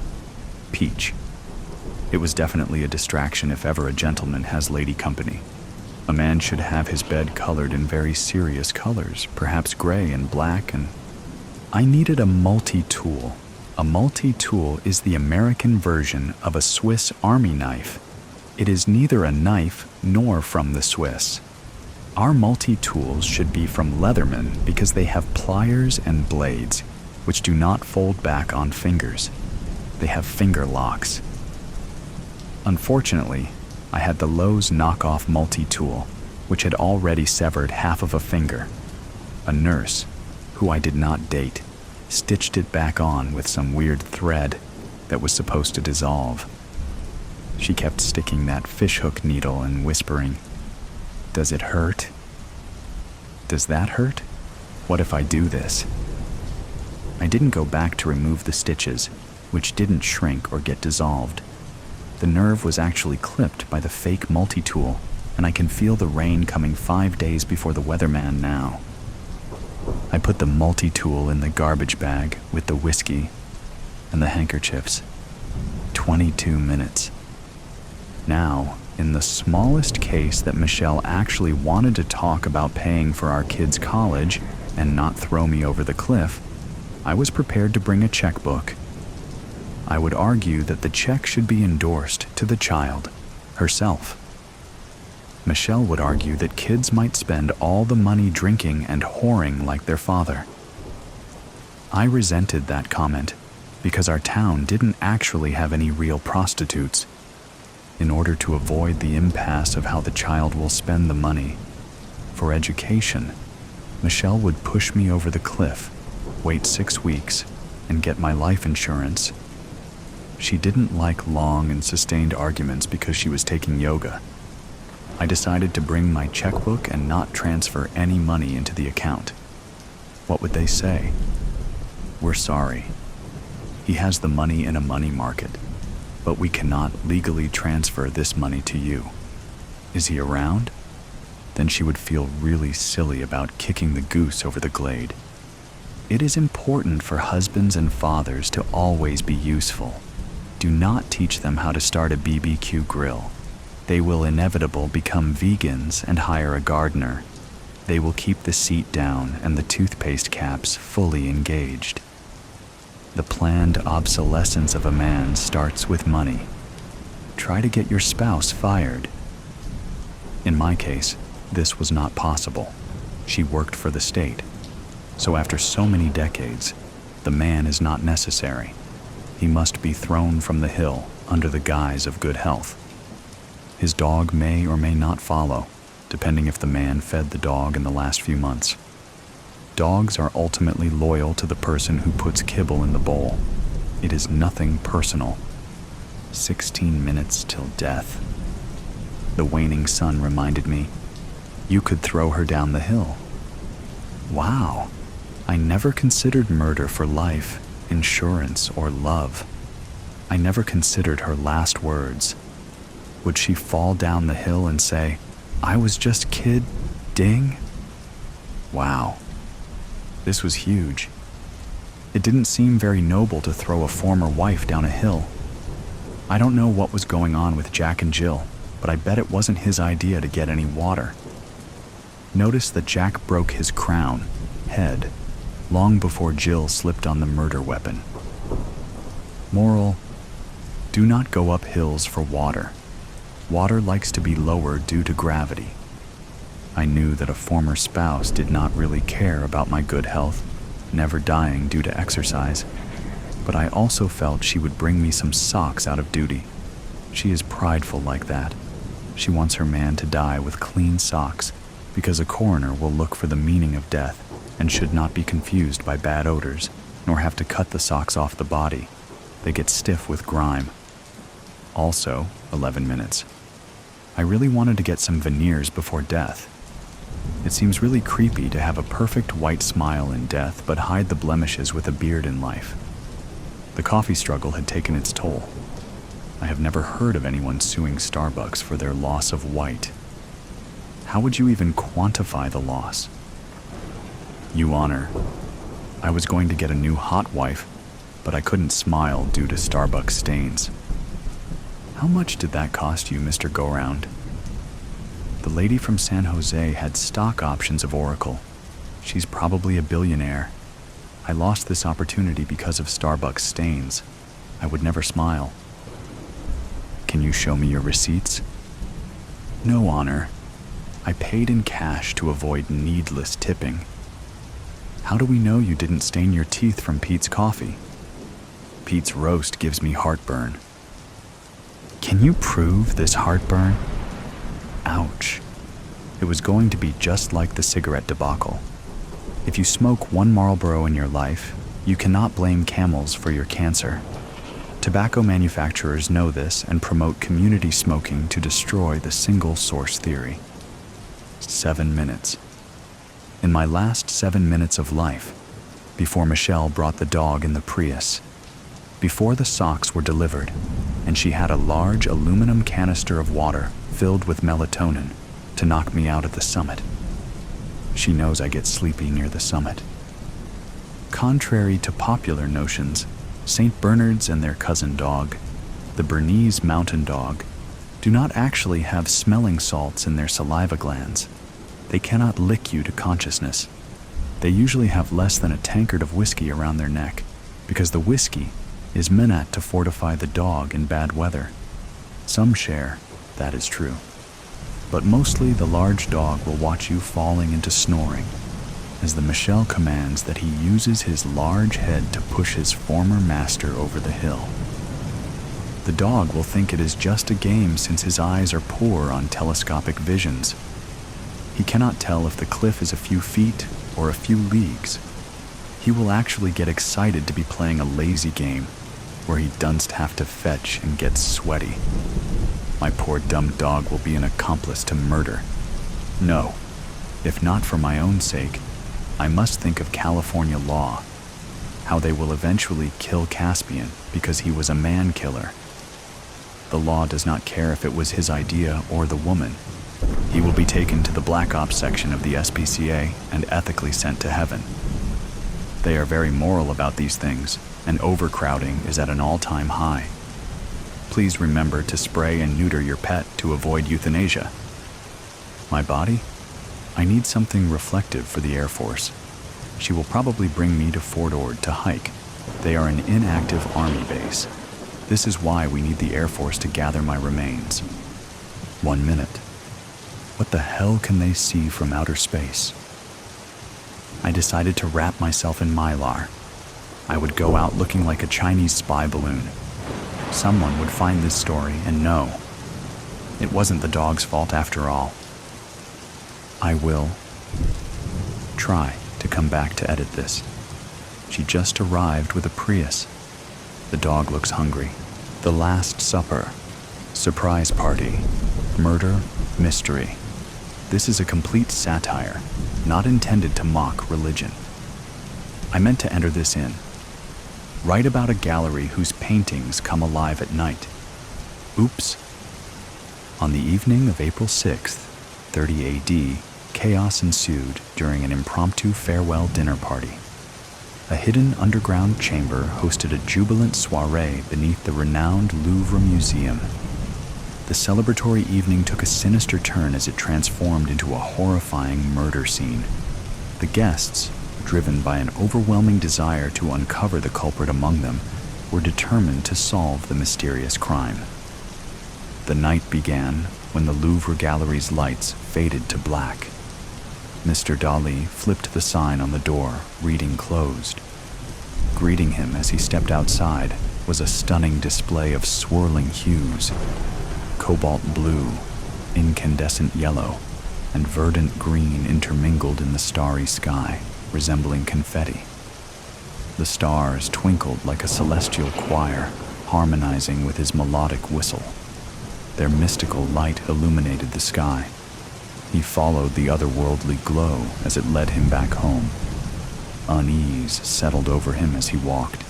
Peach. It was definitely a distraction if ever a gentleman has lady company. A man should have his bed colored in very serious colors, perhaps gray and black, and I needed a multi-tool. A multi-tool is the American version of a Swiss Army knife. It is neither a knife nor from the Swiss. Our multi-tools should be from Leatherman because they have pliers and blades, which do not fold back on fingers. They have finger locks. Unfortunately, I had the Lowe's knockoff multi-tool, which had already severed half of a finger. A nurse, who I did not date, stitched it back on with some weird thread that was supposed to dissolve. She kept sticking that fishhook needle and whispering, "Does it hurt? Does that hurt? What if I do this?" I didn't go back to remove the stitches, which didn't shrink or get dissolved. The nerve was actually clipped by the fake multi-tool, and I can feel the rain coming 5 days before the weatherman now. I put the multi-tool in the garbage bag with the whiskey and the handkerchiefs. 22 minutes. Now, in the smallest case that Michelle actually wanted to talk about paying for our kids' college and not throw me over the cliff, I was prepared to bring a checkbook. I would argue that the check should be endorsed to the child herself. Michelle would argue that kids might spend all the money drinking and whoring like their father. I resented that comment because our town didn't actually have any real prostitutes. In order to avoid the impasse of how the child will spend the money for education, Michelle would push me over the cliff, wait 6 weeks, and get my life insurance. She didn't like long and sustained arguments because she was taking yoga. I decided to bring my checkbook and not transfer any money into the account. What would they say? We're sorry. He has the money in a money market, but we cannot legally transfer this money to you. Is he around? Then she would feel really silly about kicking the goose over the glade. It is important for husbands and fathers to always be useful. Do not teach them how to start a BBQ grill. They will inevitably become vegans and hire a gardener. They will keep the seat down and the toothpaste caps fully engaged. The planned obsolescence of a man starts with money. Try to get your spouse fired. In my case, this was not possible. She worked for the state. So after so many decades, the man is not necessary. He must be thrown from the hill under the guise of good health. His dog may or may not follow, depending if the man fed the dog in the last few months. Dogs are ultimately loyal to the person who puts kibble in the bowl. It is nothing personal. 16 minutes till death. The waning sun reminded me, you could throw her down the hill. Wow, I never considered murder for life, insurance, or love. I never considered her last words. Would she fall down the hill and say, I was just kid, ding? Wow. This was huge. It didn't seem very noble to throw a former wife down a hill. I don't know what was going on with Jack and Jill, but I bet it wasn't his idea to get any water. Notice that Jack broke his crown, head, long before Jill slipped on the murder weapon. Moral: do not go up hills for water. Water likes to be lower due to gravity. I knew that a former spouse did not really care about my good health, never dying due to exercise, but I also felt she would bring me some socks out of duty. She is prideful like that. She wants her man to die with clean socks because a coroner will look for the meaning of death and should not be confused by bad odors, nor have to cut the socks off the body. They get stiff with grime. Also, 11 minutes. I really wanted to get some veneers before death. It seems really creepy to have a perfect white smile in death but hide the blemishes with a beard in life. The coffee struggle had taken its toll. I have never heard of anyone suing Starbucks for their loss of white. How would you even quantify the loss? You Honor, I was going to get a new hot wife, but I couldn't smile due to Starbucks stains. How much did that cost you, Mr. Go-Round? The lady from San Jose had stock options of Oracle. She's probably a billionaire. I lost this opportunity because of Starbucks stains. I would never smile. Can you show me your receipts? No, Honor. I paid in cash to avoid needless tipping. How do we know you didn't stain your teeth from Pete's coffee? Pete's roast gives me heartburn. Can you prove this heartburn? Ouch. It was going to be just like the cigarette debacle. If you smoke one Marlboro in your life, you cannot blame Camels for your cancer. Tobacco manufacturers know this and promote community smoking to destroy the single source theory. 7 minutes. In my last 7 minutes of life, before Michelle brought the dog in the Prius, before the socks were delivered, and she had a large aluminum canister of water filled with melatonin to knock me out at the summit. She knows I get sleepy near the summit. Contrary to popular notions, St. Bernards and their cousin dog, the Bernese mountain dog, do not actually have smelling salts in their saliva glands. They cannot lick you to consciousness. They usually have less than a tankard of whiskey around their neck, because the whiskey is meant to fortify the dog in bad weather. Some share that is true. But mostly the large dog will watch you falling into snoring, as the Michel commands that he uses his large head to push his former master over the hill. The dog will think it is just a game since his eyes are poor on telescopic visions. He cannot tell if the cliff is a few feet or a few leagues. He will actually get excited to be playing a lazy game where he doesn't have to fetch and get sweaty. My poor dumb dog will be an accomplice to murder. No, if not for my own sake, I must think of California law, how they will eventually kill Caspian because he was a man killer. The law does not care if it was his idea or the woman. He will be taken to the Black Ops section of the SPCA and ethically sent to heaven. They are very moral about these things, and overcrowding is at an all-time high. Please remember to spray and neuter your pet to avoid euthanasia. My body? I need something reflective for the Air Force. She will probably bring me to Fort Ord to hike. They are an inactive army base. This is why we need the Air Force to gather my remains. 1 minute. What the hell can they see from outer space? I decided to wrap myself in mylar. I would go out looking like a Chinese spy balloon. Someone would find this story and know. It wasn't the dog's fault after all. I will try to come back to edit this. She just arrived with a Prius. The dog looks hungry. The Last Supper. Surprise party. Murder. Mystery. This is a complete satire, not intended to mock religion. I meant to enter this in. Write about a gallery whose paintings come alive at night. Oops. On the evening of April 6th, 30 AD, chaos ensued during an impromptu farewell dinner party. A hidden underground chamber hosted a jubilant soiree beneath the renowned Louvre Museum. The celebratory evening took a sinister turn as it transformed into a horrifying murder scene. The guests, driven by an overwhelming desire to uncover the culprit among them, were determined to solve the mysterious crime. The night began when the Louvre Gallery's lights faded to black. Mr. Dali flipped the sign on the door, reading closed. Greeting him as he stepped outside was a stunning display of swirling hues: cobalt blue, incandescent yellow, and verdant green intermingled in the starry sky, resembling confetti. The stars twinkled like a celestial choir, harmonizing with his melodic whistle. Their mystical light illuminated the sky. He followed the otherworldly glow as it led him back home. Unease settled over him as he walked.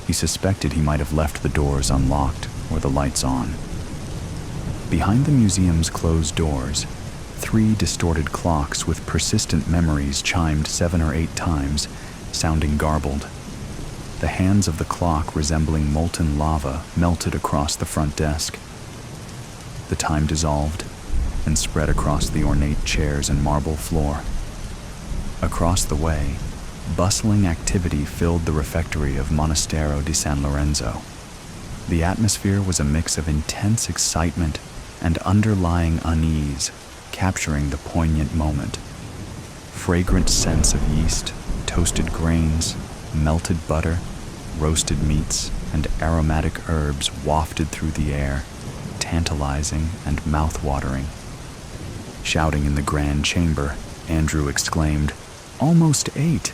He suspected he might have left the doors unlocked or the lights on. Behind the museum's closed doors, 3 distorted clocks with persistent memories chimed 7 or 8 times, sounding garbled. The hands of the clock, resembling molten lava, melted across the front desk. The time dissolved and spread across the ornate chairs and marble floor. Across the way, bustling activity filled the refectory of Monastero di San Lorenzo. The atmosphere was a mix of intense excitement and underlying unease, capturing the poignant moment. Fragrant scents of yeast, toasted grains, melted butter, roasted meats, and aromatic herbs wafted through the air, tantalizing and mouth-watering. Shouting in the grand chamber, Andrew exclaimed, "Almost 8!"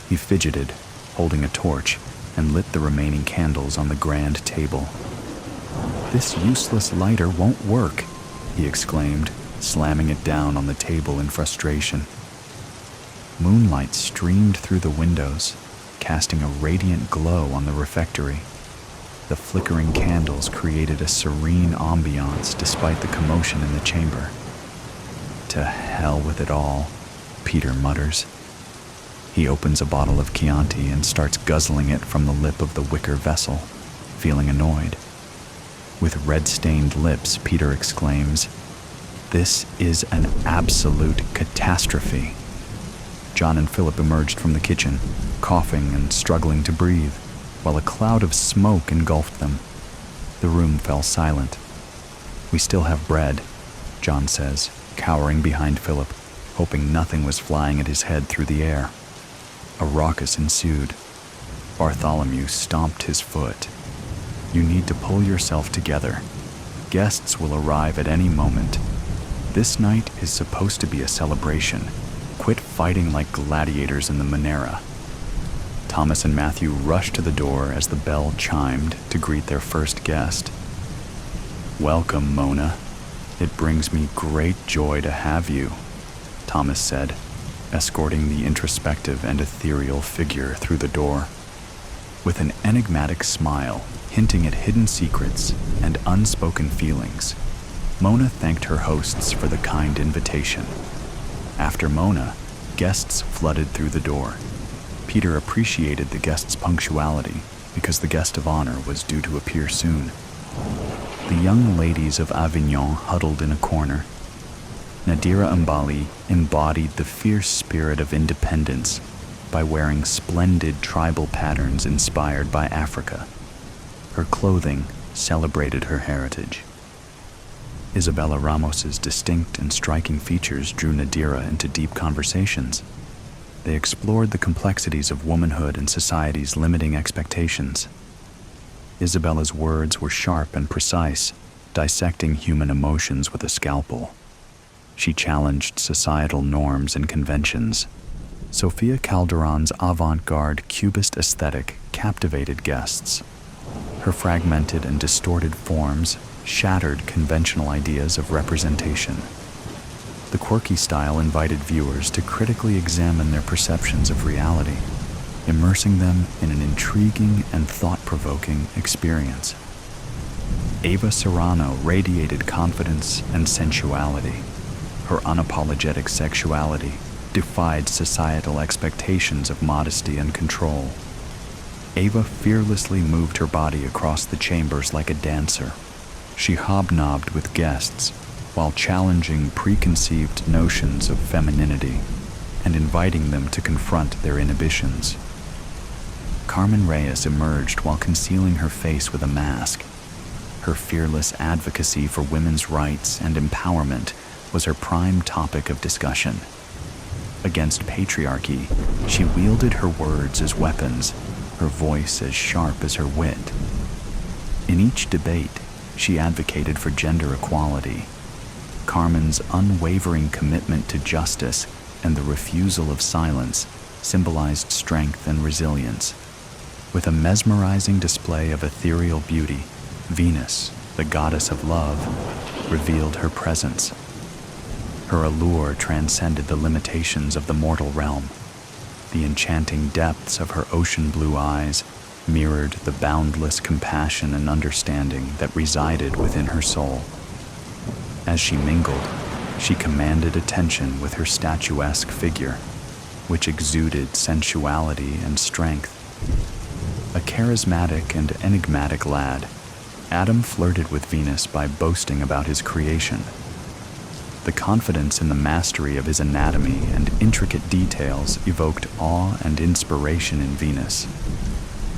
He fidgeted, holding a torch, and lit the remaining candles on the grand table. "This useless lighter won't work," he exclaimed, slamming it down on the table in frustration. Moonlight streamed through the windows, casting a radiant glow on the refectory. The flickering candles created a serene ambiance despite the commotion in the chamber. "To hell with it all," Peter mutters. He opens a bottle of Chianti and starts guzzling it from the lip of the wicker vessel, feeling annoyed. With red-stained lips, Peter exclaims, "This is an absolute catastrophe." John and Philip emerged from the kitchen, coughing and struggling to breathe, while a cloud of smoke engulfed them. The room fell silent. "We still have bread," John says, cowering behind Philip, hoping nothing was flying at his head through the air. A ruckus ensued. Bartholomew stomped his foot. "You need to pull yourself together. Guests will arrive at any moment. This night is supposed to be a celebration. Quit fighting like gladiators in the Monera." Thomas and Matthew rushed to the door as the bell chimed to greet their first guest. "Welcome, Mona. It brings me great joy to have you," Thomas said, escorting the introspective and ethereal figure through the door. With an enigmatic smile, hinting at hidden secrets and unspoken feelings, Mona thanked her hosts for the kind invitation. After Mona, guests flooded through the door. Peter appreciated the guests' punctuality because the guest of honor was due to appear soon. The young ladies of Avignon huddled in a corner. Nadira Mbali embodied the fierce spirit of independence by wearing splendid tribal patterns inspired by Africa. Her clothing celebrated her heritage. Isabella Ramos's distinct and striking features drew Nadira into deep conversations. They explored the complexities of womanhood and society's limiting expectations. Isabella's words were sharp and precise, dissecting human emotions with a scalpel. She challenged societal norms and conventions. Sofia Calderon's avant-garde cubist aesthetic captivated guests. Her fragmented and distorted forms shattered conventional ideas of representation. The quirky style invited viewers to critically examine their perceptions of reality, immersing them in an intriguing and thought-provoking experience. Ava Serrano radiated confidence and sensuality. Her unapologetic sexuality defied societal expectations of modesty and control. Ava fearlessly moved her body across the chambers like a dancer. She hobnobbed with guests while challenging preconceived notions of femininity and inviting them to confront their inhibitions. Carmen Reyes emerged while concealing her face with a mask. Her fearless advocacy for women's rights and empowerment was her prime topic of discussion. Against patriarchy, she wielded her words as weapons, her voice as sharp as her wit. In each debate, she advocated for gender equality. Carmen's unwavering commitment to justice and the refusal of silence symbolized strength and resilience. With a mesmerizing display of ethereal beauty, Venus, the goddess of love, revealed her presence. Her allure transcended the limitations of the mortal realm. The enchanting depths of her ocean blue eyes mirrored the boundless compassion and understanding that resided within her soul. As she mingled, she commanded attention with her statuesque figure, which exuded sensuality and strength. A charismatic and enigmatic lad, Adam flirted with Venus by boasting about his creation. The confidence in the mastery of his anatomy and intricate details evoked awe and inspiration in Venus.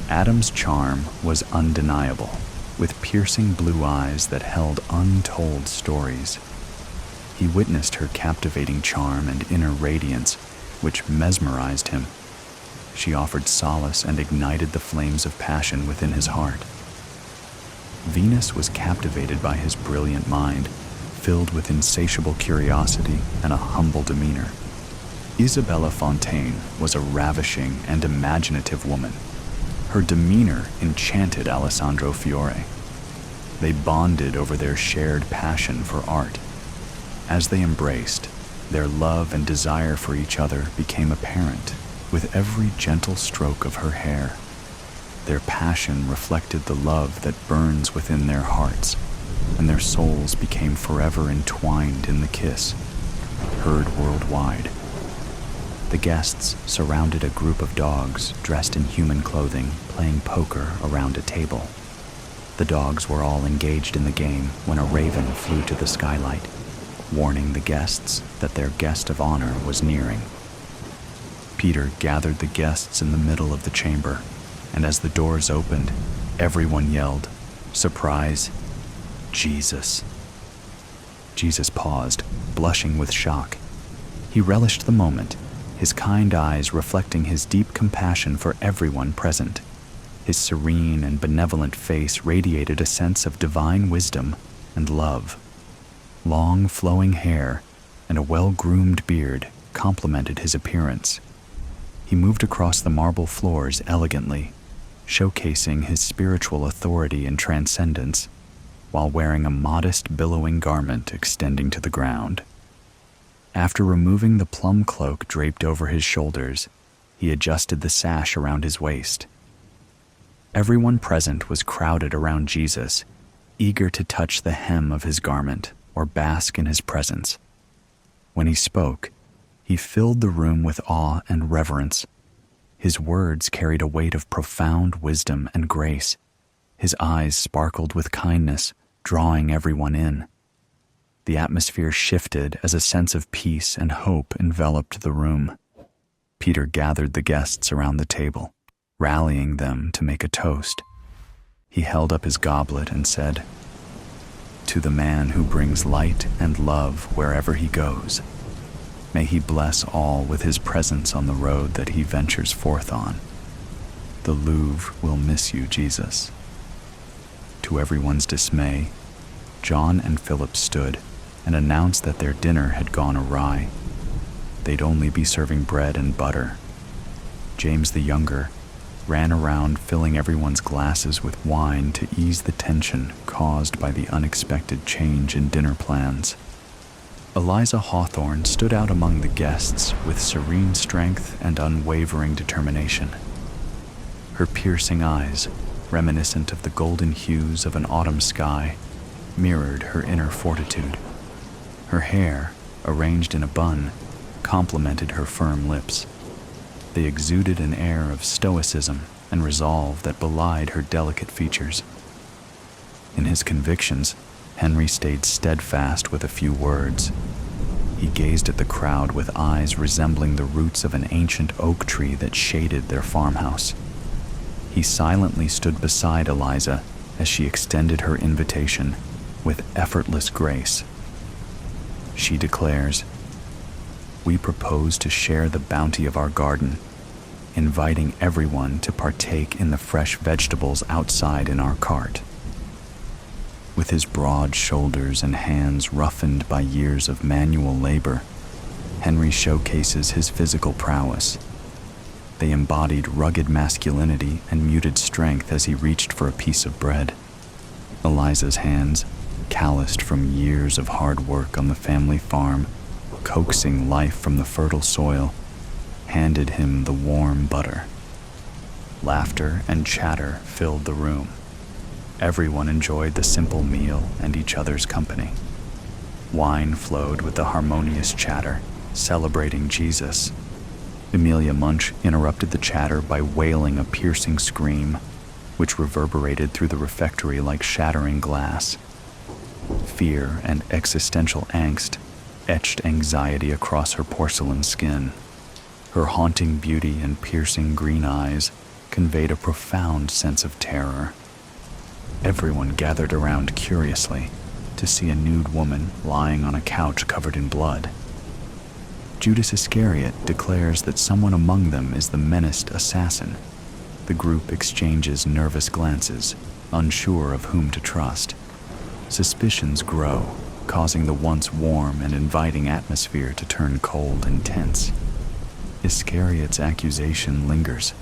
Adam's charm was undeniable, with piercing blue eyes that held untold stories. He witnessed her captivating charm and inner radiance, which mesmerized him. She offered solace and ignited the flames of passion within his heart. Venus was captivated by his brilliant mind, filled with insatiable curiosity and a humble demeanor. Isabella Fontaine was a ravishing and imaginative woman. Her demeanor enchanted Alessandro Fiore. They bonded over their shared passion for art. As they embraced, their love and desire for each other became apparent with every gentle stroke of her hair. Their passion reflected the love that burns within their hearts, and their souls became forever entwined in the kiss, heard worldwide. The guests surrounded a group of dogs dressed in human clothing, playing poker around a table. The dogs were all engaged in the game when a raven flew to the skylight, warning the guests that their guest of honor was nearing. Peter gathered the guests in the middle of the chamber, and as the doors opened, everyone yelled, "Surprise! Jesus!" Jesus paused, blushing with shock. He relished the moment, his kind eyes reflecting his deep compassion for everyone present. His serene and benevolent face radiated a sense of divine wisdom and love. Long, flowing hair and a well-groomed beard complemented his appearance. He moved across the marble floors elegantly, showcasing his spiritual authority and transcendence, while wearing a modest, billowing garment extending to the ground. After removing the plum cloak draped over his shoulders, he adjusted the sash around his waist. Everyone present was crowded around Jesus, eager to touch the hem of his garment or bask in his presence. When he spoke, he filled the room with awe and reverence. His words carried a weight of profound wisdom and grace. His eyes sparkled with kindness, drawing everyone in. The atmosphere shifted as a sense of peace and hope enveloped the room. Peter gathered the guests around the table, rallying them to make a toast. He held up his goblet and said, "To the man who brings light and love wherever he goes, may he bless all with his presence on the road that he ventures forth on. The Louvre will miss you, Jesus." To everyone's dismay, John and Philip stood and announced that their dinner had gone awry. They'd only be serving bread and butter. James the younger ran around filling everyone's glasses with wine to ease the tension caused by the unexpected change in dinner plans. Eliza Hawthorne stood out among the guests with serene strength and unwavering determination. Her piercing eyes, reminiscent of the golden hues of an autumn sky, mirrored her inner fortitude. Her hair, arranged in a bun, complemented her firm lips. They exuded an air of stoicism and resolve that belied her delicate features. In his convictions, Henry stayed steadfast with a few words. He gazed at the crowd with eyes resembling the roots of an ancient oak tree that shaded their farmhouse. He silently stood beside Eliza as she extended her invitation with effortless grace. She declares, "We propose to share the bounty of our garden, inviting everyone to partake in the fresh vegetables outside in our cart." With his broad shoulders and hands roughened by years of manual labor, Henry showcases his physical prowess. They embodied rugged masculinity and muted strength as he reached for a piece of bread. Eliza's hands, calloused from years of hard work on the family farm, coaxing life from the fertile soil, handed him the warm butter. Laughter and chatter filled the room. Everyone enjoyed the simple meal and each other's company. Wine flowed with the harmonious chatter, celebrating Jesus. Amelia Munch interrupted the chatter by wailing a piercing scream, which reverberated through the refectory like shattering glass. Fear and existential angst etched anxiety across her porcelain skin. Her haunting beauty and piercing green eyes conveyed a profound sense of terror. Everyone gathered around curiously to see a nude woman lying on a couch covered in blood. Judas Iscariot declares that someone among them is the menaced assassin. The group exchanges nervous glances, unsure of whom to trust. Suspicions grow, causing the once warm and inviting atmosphere to turn cold and tense. Iscariot's accusation lingers,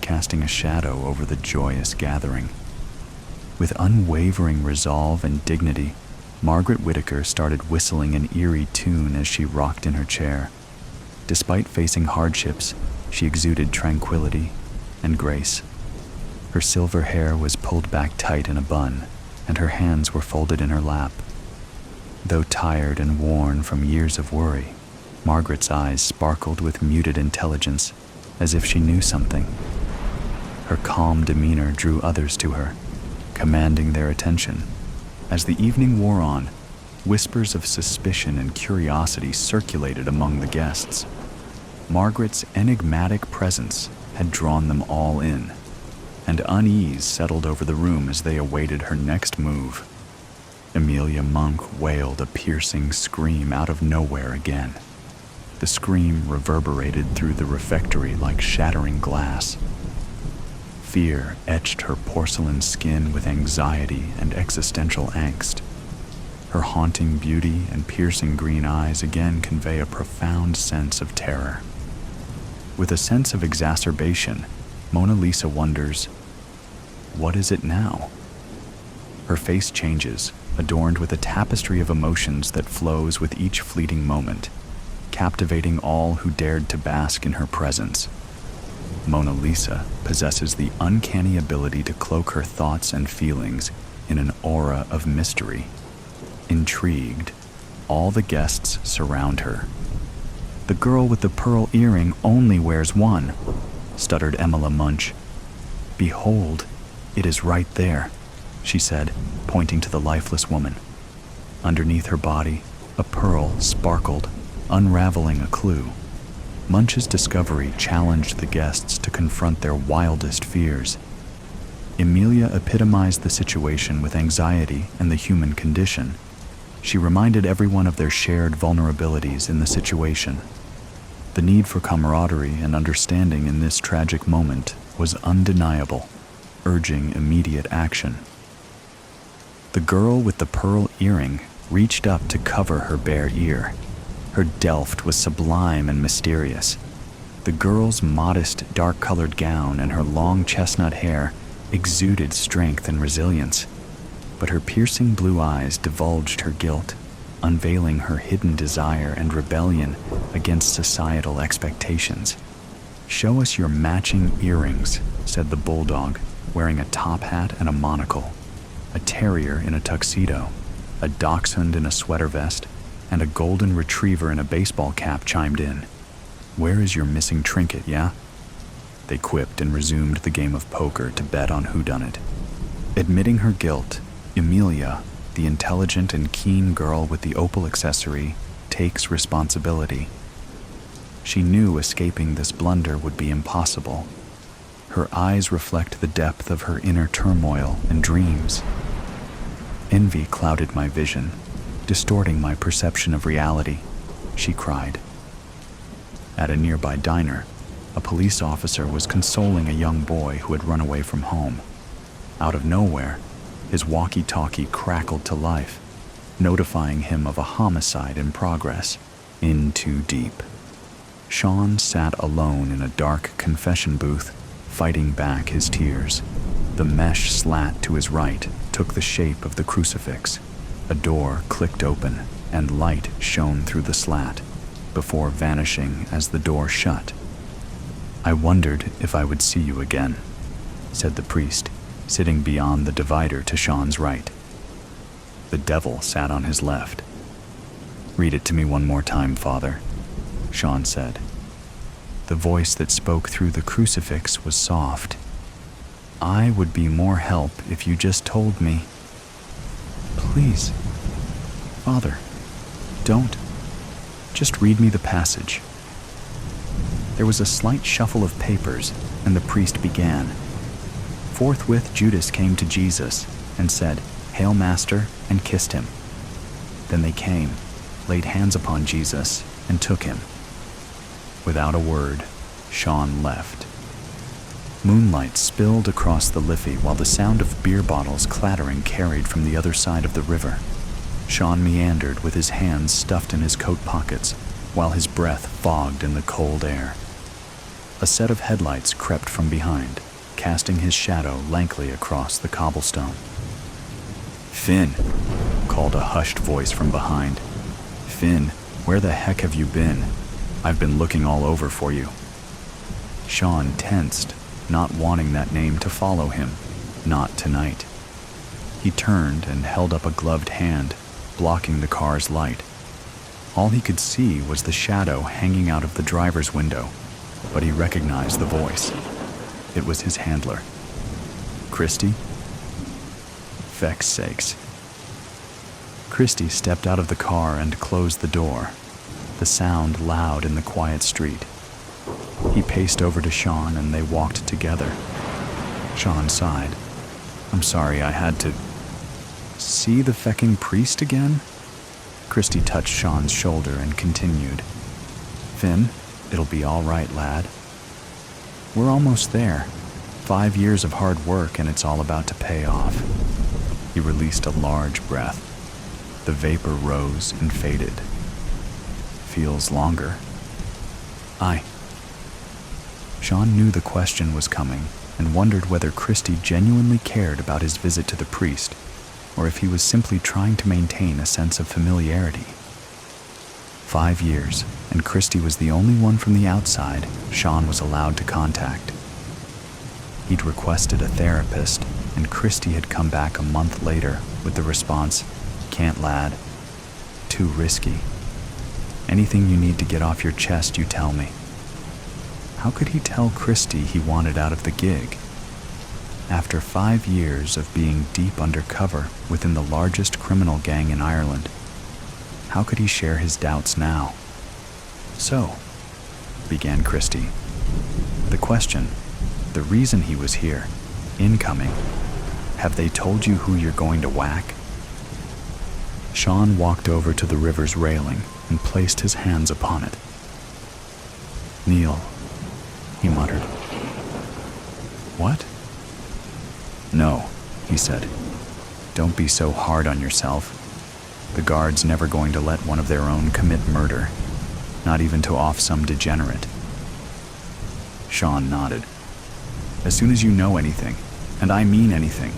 casting a shadow over the joyous gathering. With unwavering resolve and dignity, Margaret Whittaker started whistling an eerie tune as she rocked in her chair. Despite facing hardships, she exuded tranquility and grace. Her silver hair was pulled back tight in a bun, and her hands were folded in her lap. Though tired and worn from years of worry, Margaret's eyes sparkled with muted intelligence, as if she knew something. Her calm demeanor drew others to her, commanding their attention. As the evening wore on, whispers of suspicion and curiosity circulated among the guests. Margaret's enigmatic presence had drawn them all in, and unease settled over the room as they awaited her next move. Amelia Monk wailed a piercing scream out of nowhere again. The scream reverberated through the refectory like shattering glass. Fear etched her porcelain skin with anxiety and existential angst. Her haunting beauty and piercing green eyes again convey a profound sense of terror. With a sense of exacerbation, Mona Lisa wonders, what is it now? Her face changes, adorned with a tapestry of emotions that flows with each fleeting moment, captivating all who dared to bask in her presence. Mona Lisa possesses the uncanny ability to cloak her thoughts and feelings in an aura of mystery. Intrigued, all the guests surround her. "The girl with the pearl earring only wears one," stuttered Emila Munch. "Behold, it is right there," she said, pointing to the lifeless woman. Underneath her body, a pearl sparkled, unraveling a clue. Munch's discovery challenged the guests to confront their wildest fears. Amelia epitomized the situation with anxiety and the human condition. She reminded everyone of their shared vulnerabilities in the situation. The need for camaraderie and understanding in this tragic moment was undeniable, urging immediate action. The girl with the pearl earring reached up to cover her bare ear. Her delft was sublime and mysterious. The girl's modest, dark-colored gown and her long chestnut hair exuded strength and resilience. But her piercing blue eyes divulged her guilt, unveiling her hidden desire and rebellion against societal expectations. "Show us your matching earrings," said the bulldog, wearing a top hat and a monocle. A terrier in a tuxedo, a dachshund in a sweater vest, and a golden retriever in a baseball cap chimed in. "Where is your missing trinket, yeah?" They quipped and resumed the game of poker to bet on whodunit. Admitting her guilt, Amelia, the intelligent and keen girl with the opal accessory, takes responsibility. She knew escaping this blunder would be impossible. Her eyes reflect the depth of her inner turmoil and dreams. "Envy clouded my vision, distorting my perception of reality," she cried. At a nearby diner, a police officer was consoling a young boy who had run away from home. Out of nowhere, his walkie-talkie crackled to life, notifying him of a homicide in progress. In too deep. Sean sat alone in a dark confession booth, fighting back his tears. The mesh slat to his right took the shape of the crucifix. A door clicked open, and light shone through the slat, before vanishing as the door shut. "I wondered if I would see you again," said the priest, sitting beyond the divider to Sean's right. The devil sat on his left. "Read it to me one more time, Father," Sean said. The voice that spoke through the crucifix was soft. "I would be more help if you just told me." "Please, Father, don't. Just read me the passage." There was a slight shuffle of papers, and the priest began. "Forthwith Judas came to Jesus and said, 'Hail, Master,' and kissed him. Then they came, laid hands upon Jesus, and took him." Without a word, Sean left. Moonlight spilled across the Liffey while the sound of beer bottles clattering carried from the other side of the river. Sean meandered with his hands stuffed in his coat pockets, while his breath fogged in the cold air. A set of headlights crept from behind, casting his shadow lankly across the cobblestone. "Finn," called a hushed voice from behind. "Finn, where the heck have you been? I've been looking all over for you." Sean tensed, not wanting that name to follow him. Not tonight. He turned and held up a gloved hand, blocking the car's light. All he could see was the shadow hanging out of the driver's window, but he recognized the voice. It was his handler. "Christy?" Feck's sakes. Christy stepped out of the car and closed the door, the sound loud in the quiet street. He paced over to Sean and they walked together. Sean sighed. "I'm sorry I had to..." See the fecking priest again? Christy touched Sean's shoulder and continued. Finn, it'll be all right, lad. We're almost there. 5 years of hard work and it's all about to pay off. He released a large breath. The vapor rose and faded. Feels longer. Aye. Sean knew the question was coming and wondered whether Christy genuinely cared about his visit to the priest, or if he was simply trying to maintain a sense of familiarity. 5 years, and Christy was the only one from the outside Sean was allowed to contact. He'd requested a therapist, and Christy had come back a month later with the response, "Can't, lad. Too risky. Anything you need to get off your chest, you tell me." How could he tell Christy he wanted out of the gig? After 5 years of being deep undercover within the largest criminal gang in Ireland, how could he share his doubts now? "So," began Christy, "the question, the reason he was here, incoming, have they told you who you're going to whack?" Sean walked over to the river's railing and placed his hands upon it. "Neil," he muttered. "What?" "No," he said. "Don't be so hard on yourself. The guard's never going to let one of their own commit murder, not even to off some degenerate." Sean nodded. "As soon as you know anything, and I mean anything,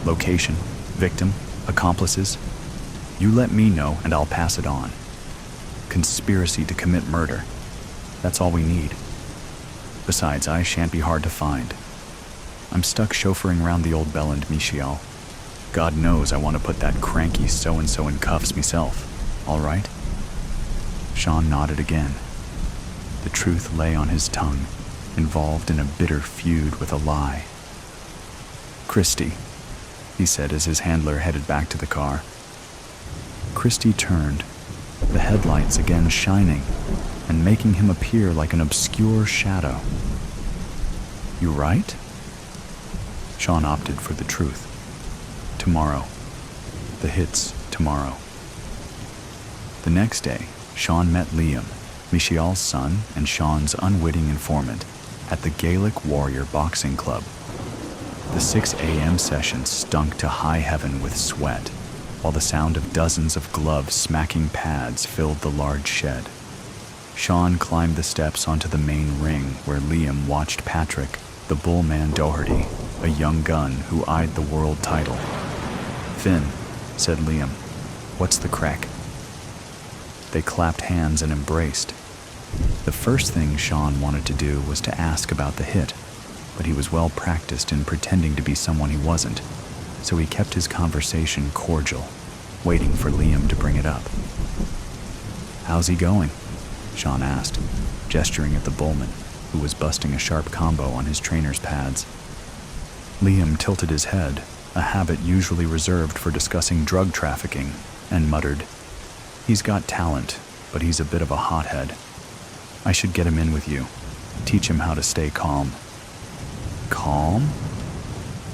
location, victim, accomplices, you let me know and I'll pass it on. Conspiracy to commit murder. That's all we need. Besides, I shan't be hard to find. I'm stuck chauffeuring around the old Bell and Michiel. God knows I want to put that cranky so-and-so in cuffs myself. All right?" Sean nodded again. The truth lay on his tongue, involved in a bitter feud with a lie. "Christy," he said as his handler headed back to the car. Christy turned, the headlights again shining and making him appear like an obscure shadow. "You right?" Sean opted for the truth. "Tomorrow. The hit's tomorrow." The next day, Sean met Liam, Michiel's son and Sean's unwitting informant, at the Gaelic Warrior Boxing Club. The 6 a.m. session stunk to high heaven with sweat, while the sound of dozens of gloves smacking pads filled the large shed. Sean climbed the steps onto the main ring where Liam watched Patrick, the bullman Doherty, a young gun who eyed the world title. "Finn," said Liam, "what's the crack?" They clapped hands and embraced. The first thing Sean wanted to do was to ask about the hit, but he was well practiced in pretending to be someone he wasn't, so he kept his conversation cordial, waiting for Liam to bring it up. "How's he going?" Sean asked, gesturing at the bullman, who was busting a sharp combo on his trainer's pads. Liam tilted his head, a habit usually reserved for discussing drug trafficking, and muttered, "He's got talent, but he's a bit of a hothead. I should get him in with you, teach him how to stay calm." "Calm?"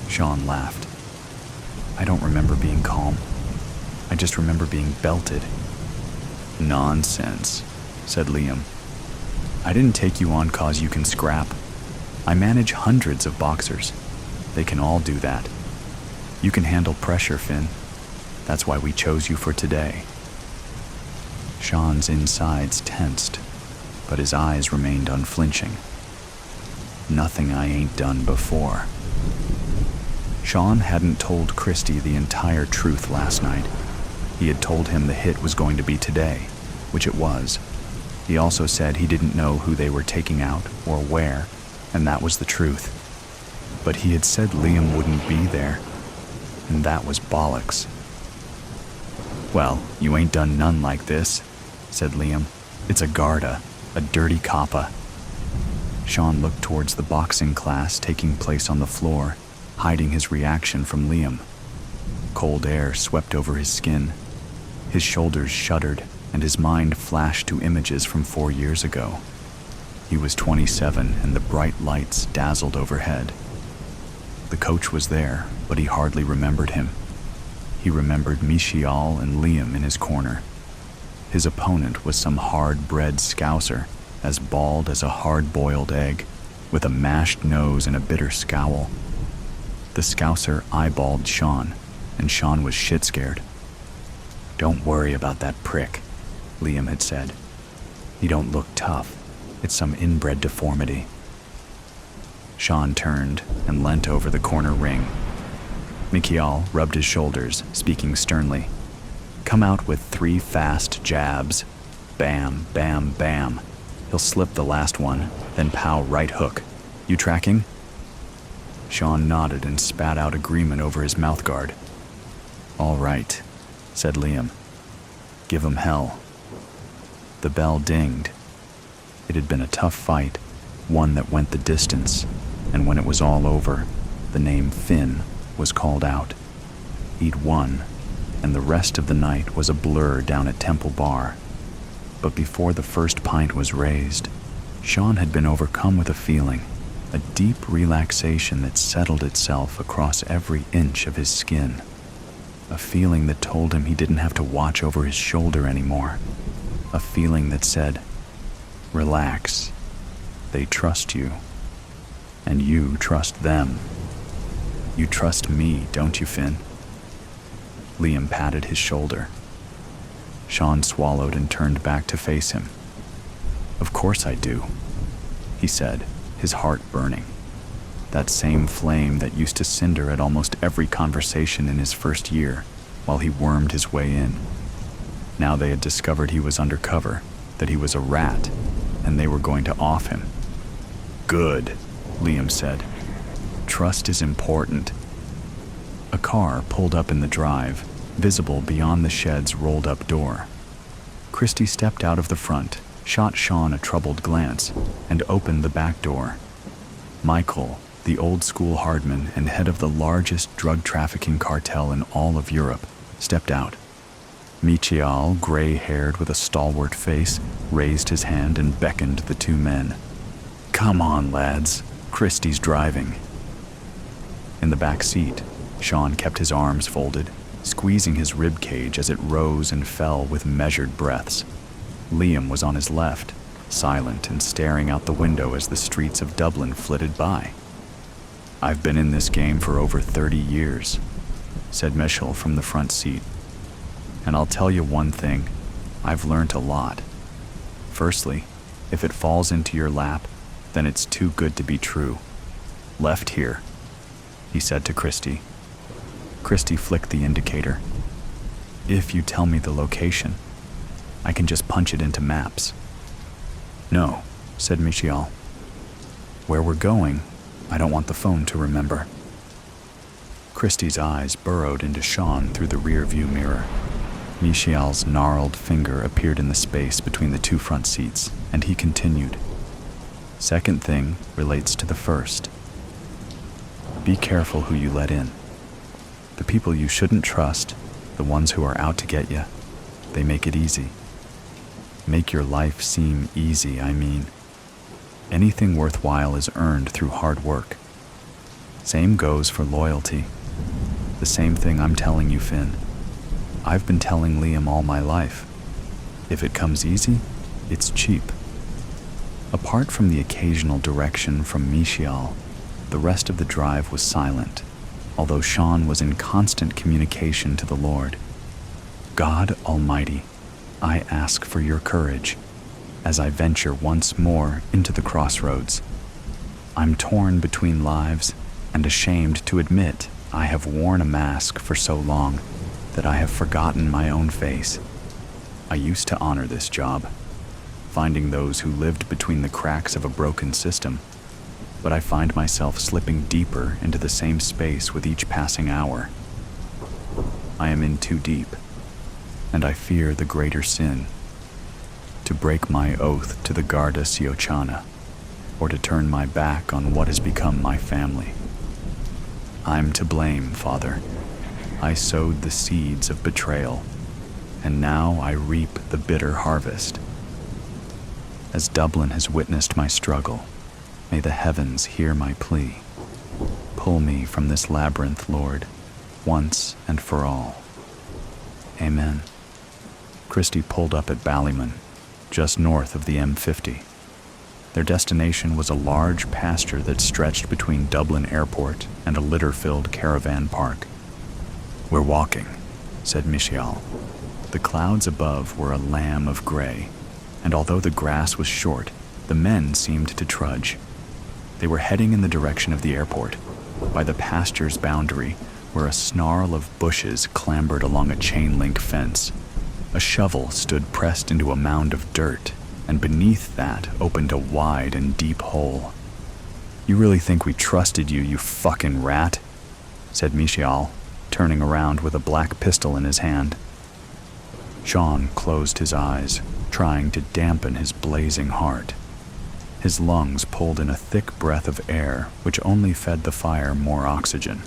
Sean laughed. "I don't remember being calm. I just remember being belted." "Nonsense," said Liam. "I didn't take you on 'cause you can scrap. I manage hundreds of boxers. They can all do that. You can handle pressure, Finn. That's why we chose you for today." Sean's insides tensed, but his eyes remained unflinching. "Nothing I ain't done before." Sean hadn't told Christy the entire truth last night. He had told him the hit was going to be today, which it was. He also said he didn't know who they were taking out or where, and that was the truth. But he had said Liam wouldn't be there, and that was bollocks. "Well, you ain't done none like this," said Liam. "It's a Garda, a dirty coppa." Sean looked towards the boxing class taking place on the floor, hiding his reaction from Liam. Cold air swept over his skin. His shoulders shuddered, and his mind flashed to images from 4 years ago. He was 27, and the bright lights dazzled overhead. The coach was there, but he hardly remembered him. he remembered Michial and Liam in his corner. His opponent was some hard-bred scouser, as bald as a hard-boiled egg, with a mashed nose and a bitter scowl. The scouser eyeballed Sean, and Sean was shit-scared. "Don't worry about that prick," Liam had said. "He don't look tough. It's some inbred deformity." Sean turned and leant over the corner ring. Michial rubbed his shoulders, speaking sternly. "Come out with 3 fast jabs. Bam, bam, bam. He'll slip the last one, then pow right hook. You tracking?" Sean nodded and spat out agreement over his mouthguard. "All right," said Liam. "Give 'em hell." The bell dinged. It had been a tough fight, one that went the distance, and when it was all over, the name Finn was called out. He'd won, and the rest of the night was a blur down at Temple Bar. But before the first pint was raised, Sean had been overcome with a feeling, a deep relaxation that settled itself across every inch of his skin. A feeling that told him he didn't have to watch over his shoulder anymore. A feeling that said, "Relax. They trust you. And you trust them. You trust me, don't you, Finn?" Liam patted his shoulder. Sean swallowed and turned back to face him. "Of course I do," he said, his heart burning. That same flame that used to cinder at almost every conversation in his first year while he wormed his way in. Now they had discovered he was undercover, that he was a rat, and they were going to off him. "Good," Liam said. "Trust is important." A car pulled up in the drive, visible beyond the shed's rolled-up door. Christy stepped out of the front, shot Sean a troubled glance, and opened the back door. Michael, the old-school hardman and head of the largest drug trafficking cartel in all of Europe, stepped out. Michial, gray-haired with a stalwart face, raised his hand and beckoned the 2 men. "Come on, lads. Christy's driving." In the back seat, Sean kept his arms folded, squeezing his rib cage as it rose and fell with measured breaths. Liam was on his left, silent and staring out the window as the streets of Dublin flitted by. "I've been in this game for over 30 years," said Michial from the front seat. "And I'll tell you one thing, I've learned a lot. Firstly, if it falls into your lap, then it's too good to be true. Left here," he said to Christy. Christy flicked the indicator. "If you tell me the location, I can just punch it into maps." "No," said Michial. "Where we're going, I don't want the phone to remember." Christy's eyes burrowed into Sean through the rear-view mirror. Michial's gnarled finger appeared in the space between the 2 front seats, and he continued. "Second thing relates to the first. Be careful who you let in. The people you shouldn't trust, the ones who are out to get you, they make it easy. Make your life seem easy, I mean. Anything worthwhile is earned through hard work. Same goes for loyalty. The same thing I'm telling you, Finn. I've been telling Liam all my life. If it comes easy, it's cheap." Apart from the occasional direction from Michial, the rest of the drive was silent, although Sean was in constant communication to the Lord. "God Almighty, I ask for your courage as I venture once more into the crossroads. I'm torn between lives and ashamed to admit I have worn a mask for so long that I have forgotten my own face. I used to honor this job, finding those who lived between the cracks of a broken system, but I find myself slipping deeper into the same space with each passing hour. I am in too deep, and I fear the greater sin, to break my oath to the Garda Síochána, or to turn my back on what has become my family. I'm to blame, Father. I sowed the seeds of betrayal, and now I reap the bitter harvest. As Dublin has witnessed my struggle, may the heavens hear my plea. Pull me from this labyrinth, Lord, once and for all." Amen. Christie pulled up at Ballymun, just north of the M50. Their destination was a large pasture that stretched between Dublin Airport and a litter-filled caravan park. "We're walking," said Michial. The clouds above were a lamb of gray, and although the grass was short, the men seemed to trudge. They were heading in the direction of the airport, by the pasture's boundary, where a snarl of bushes clambered along a chain-link fence. A shovel stood pressed into a mound of dirt, and beneath that opened a wide and deep hole. "You really think we trusted you, you fucking rat?" said Michial, turning around with a black pistol in his hand. Sean closed his eyes, trying to dampen his blazing heart. His lungs pulled in a thick breath of air which only fed the fire more oxygen.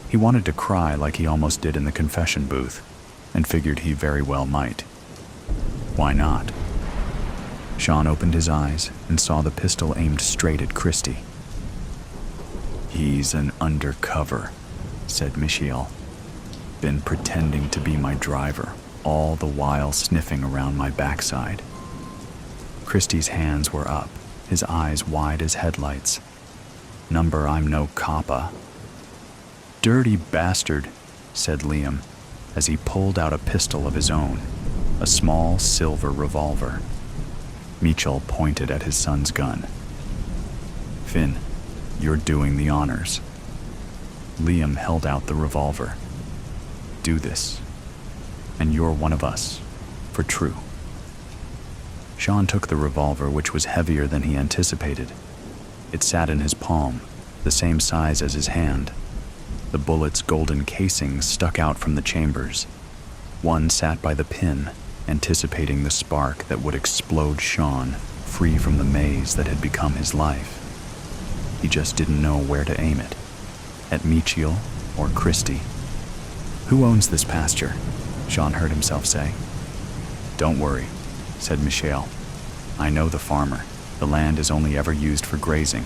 He wanted to cry like he almost did in the confession booth, and figured he very well might. Why not? Sean opened his eyes and saw the pistol aimed straight at Christie. "He's an undercover," said Michiel. "Been pretending to be my driver, all the while sniffing around my backside." Christie's hands were up, his eyes wide as headlights. "Number I'm no coppa." "Dirty bastard," said Liam, as he pulled out a pistol of his own, a small silver revolver. Mitchell pointed at his son's gun. "Finn, you're doing the honors." Liam held out the revolver. "Do this, and you're one of us, for true." Sean took the revolver, which was heavier than he anticipated. It sat in his palm, the same size as his hand. The bullet's golden casing stuck out from the chambers. One sat by the pin, anticipating the spark that would explode Sean, free from the maze that had become his life. He just didn't know where to aim it, at Michiel or Christie. "Who owns this pasture?" Sean heard himself say. "Don't worry," said Michelle. "I know the farmer. The land is only ever used for grazing.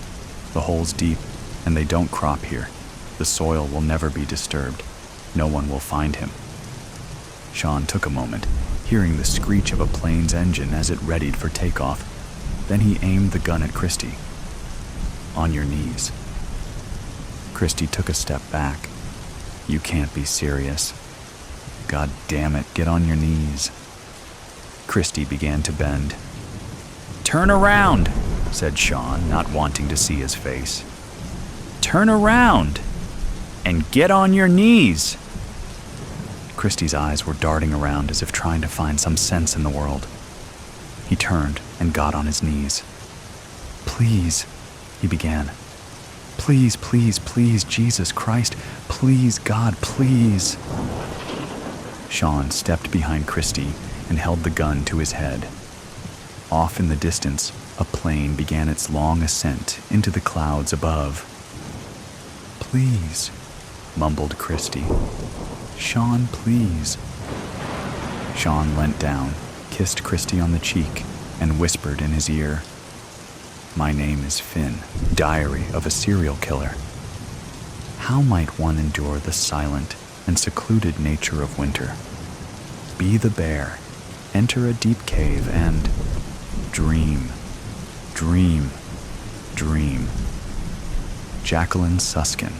The hole's deep, and they don't crop here. The soil will never be disturbed. No one will find him." Sean took a moment, hearing the screech of a plane's engine as it readied for takeoff. Then he aimed the gun at Christie. "On your knees." Christie took a step back. "You can't be serious." "God damn it, get on your knees." Christie began to bend. "Turn around," said Sean, not wanting to see his face. "Turn around and get on your knees." Christie's eyes were darting around as if trying to find some sense in the world. He turned and got on his knees. "Please," he began. "Please, please, please, Jesus Christ. Please, God, please." Sean stepped behind Christie and held the gun to his head. Off in the distance, a plane began its long ascent into the clouds above. "Please," mumbled Christie. "Sean, please." Sean leant down, kissed Christie on the cheek, and whispered in his ear, "My name is Finn, Diary of a Serial Killer. How might one endure the silent and secluded nature of winter? Be the bear, enter a deep cave, and dream, dream, dream." Jacqueline Suskin.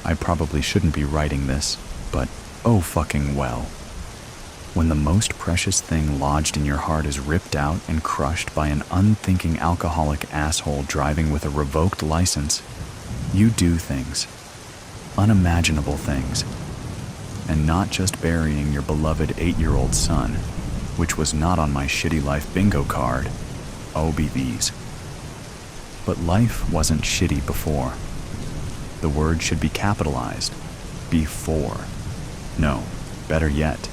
I probably shouldn't be writing this, but oh fucking well. When the most precious thing lodged in your heart is ripped out and crushed by an unthinking alcoholic asshole driving with a revoked license, you do things, unimaginable things, and not just burying your beloved 8-year-old son, which was not on my shitty life bingo card, OBVs. But life wasn't shitty before. The word should be capitalized, before. No, better yet,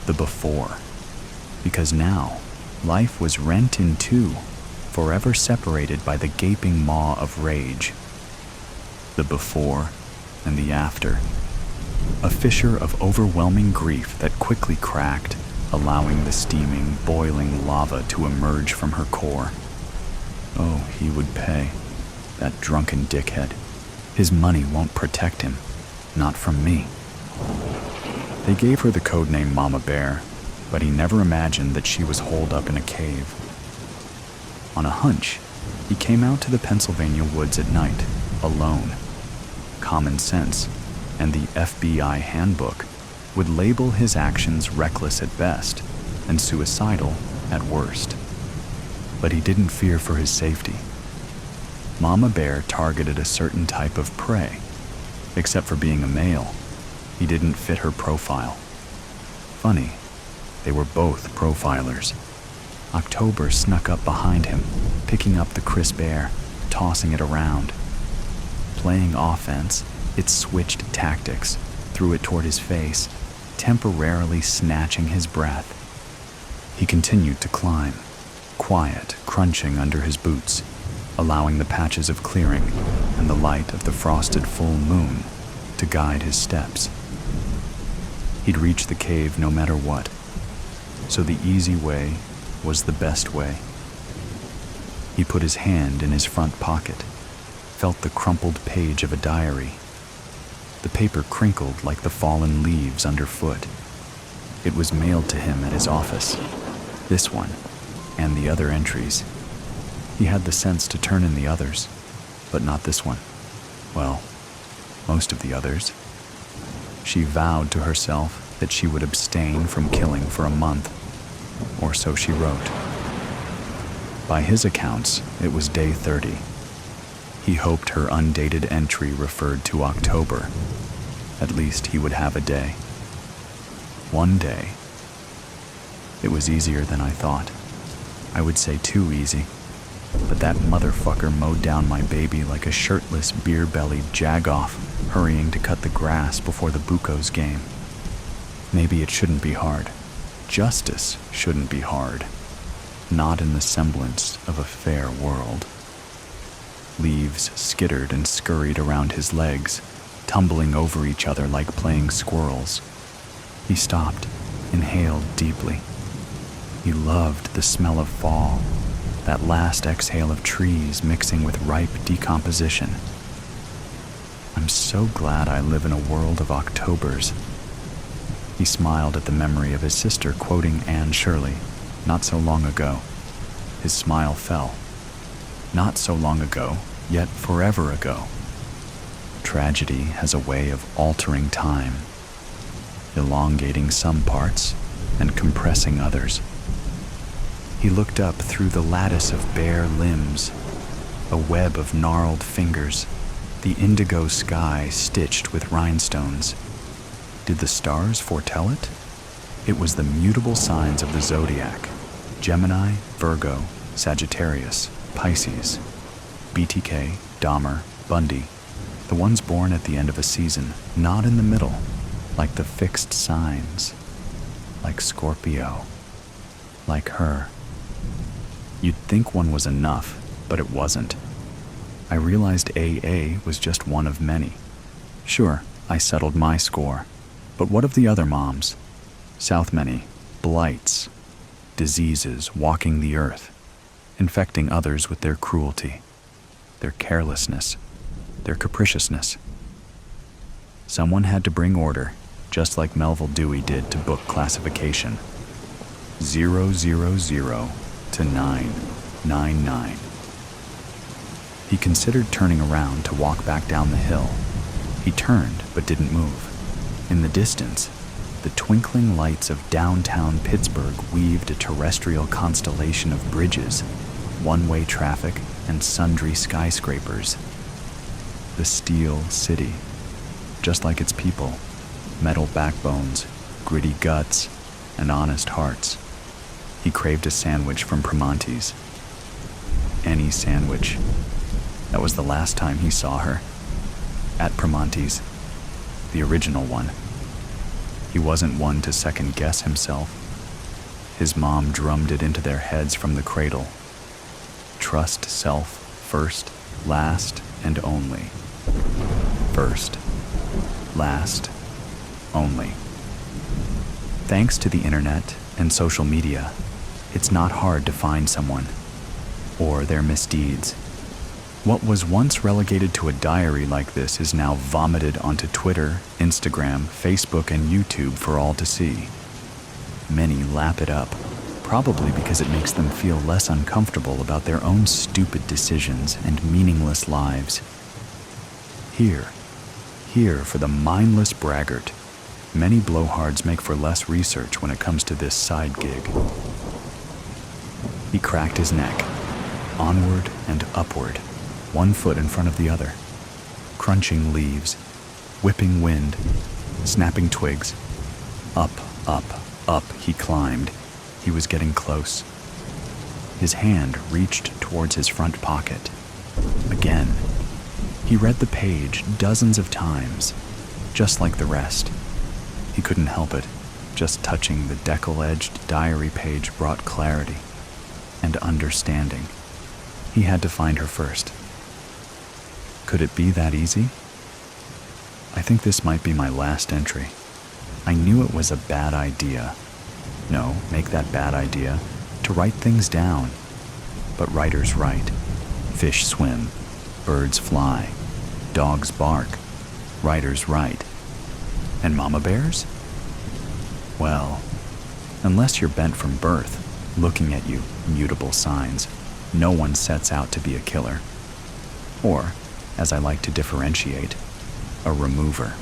the before. Because now, life was rent in two, forever separated by the gaping maw of rage. The before and the after. A fissure of overwhelming grief that quickly cracked, allowing the steaming, boiling lava to emerge from her core. Oh, he would pay. That drunken dickhead. His money won't protect him. Not from me. They gave her the codename Mama Bear, but he never imagined that she was holed up in a cave. On a hunch, he came out to the Pennsylvania woods at night, alone. Common sense and the FBI handbook would label his actions reckless at best and suicidal at worst. But he didn't fear for his safety. Mama Bear targeted a certain type of prey. Except for being a male, he didn't fit her profile. Funny, they were both profilers. October snuck up behind him, picking up the crisp air, tossing it around. Playing offense, it switched tactics, threw it toward his face, temporarily snatching his breath. He continued to climb, quiet, crunching under his boots, allowing the patches of clearing and the light of the frosted full moon to guide his steps. He'd reach the cave no matter what, so the easy way was the best way. He put his hand in his front pocket, felt the crumpled page of a diary. The paper crinkled like the fallen leaves underfoot. It was mailed to him at his office, this one, and the other entries. He had the sense to turn in the others, but not this one. Well, most of the others. She vowed to herself that she would abstain from killing for a month, or so she wrote. By his accounts, it was day 30. He hoped her undated entry referred to October. At least he would have a day. One day. It was easier than I thought. I would say too easy. But that motherfucker mowed down my baby like a shirtless, beer-bellied jagoff hurrying to cut the grass before the Buccos game. Maybe it shouldn't be hard. Justice shouldn't be hard. Not in the semblance of a fair world. Leaves skittered and scurried around his legs, tumbling over each other like playing squirrels. He stopped, inhaled deeply. He loved the smell of fall, that last exhale of trees mixing with ripe decomposition. I'm so glad I live in a world of Octobers. He smiled at the memory of his sister quoting Anne Shirley, not so long ago. His smile fell. Not so long ago, yet forever ago. Tragedy has a way of altering time, elongating some parts and compressing others. He looked up through the lattice of bare limbs, a web of gnarled fingers, the indigo sky stitched with rhinestones. Did the stars foretell it? It was the mutable signs of the zodiac: Gemini, Virgo, Sagittarius, Pisces, BTK, Dahmer, Bundy, the ones born at the end of a season, not in the middle, like the fixed signs, like Scorpio, like her. You'd think one was enough, but it wasn't. I realized AA was just one of many. Sure, I settled my score, but what of the other moms? South many, blights, diseases walking the earth, infecting others with their cruelty, their carelessness, their capriciousness. Someone had to bring order, just like Melville Dewey did to book classification. 000 to 999. He considered turning around to walk back down the hill. He turned, but didn't move. In the distance, the twinkling lights of downtown Pittsburgh weaved a terrestrial constellation of bridges, one-way traffic, and sundry skyscrapers. The Steel City, just like its people, metal backbones, gritty guts, and honest hearts. He craved a sandwich from Primanti's. Any sandwich. That was the last time he saw her. At Primanti's. The original one. He wasn't one to second-guess himself. His mom drummed it into their heads from the cradle. Trust self first, last, and only. First, last, only. Thanks to the internet and social media, it's not hard to find someone, or their misdeeds. What was once relegated to a diary like this is now vomited onto Twitter, Instagram, Facebook, and YouTube for all to see. Many lap it up, probably because it makes them feel less uncomfortable about their own stupid decisions and meaningless lives. Here for the mindless braggart, many blowhards make for less research when it comes to this side gig. He cracked his neck, onward and upward, one foot in front of the other, crunching leaves, whipping wind, snapping twigs. Up, he climbed. He was getting close. His hand reached towards his front pocket. Again, he read the page dozens of times, just like the rest. He couldn't help it. Just touching the decal-edged diary page brought clarity and understanding. He had to find her first. Could it be that easy? I think this might be my last entry. I knew it was a bad idea. No, make that bad idea, to write things down. But writers write. Fish swim, birds fly, dogs bark, writers write. And mama bears? Well, unless you're bent from birth, looking at you, mutable signs, no one sets out to be a killer. Or, as I like to differentiate, a remover.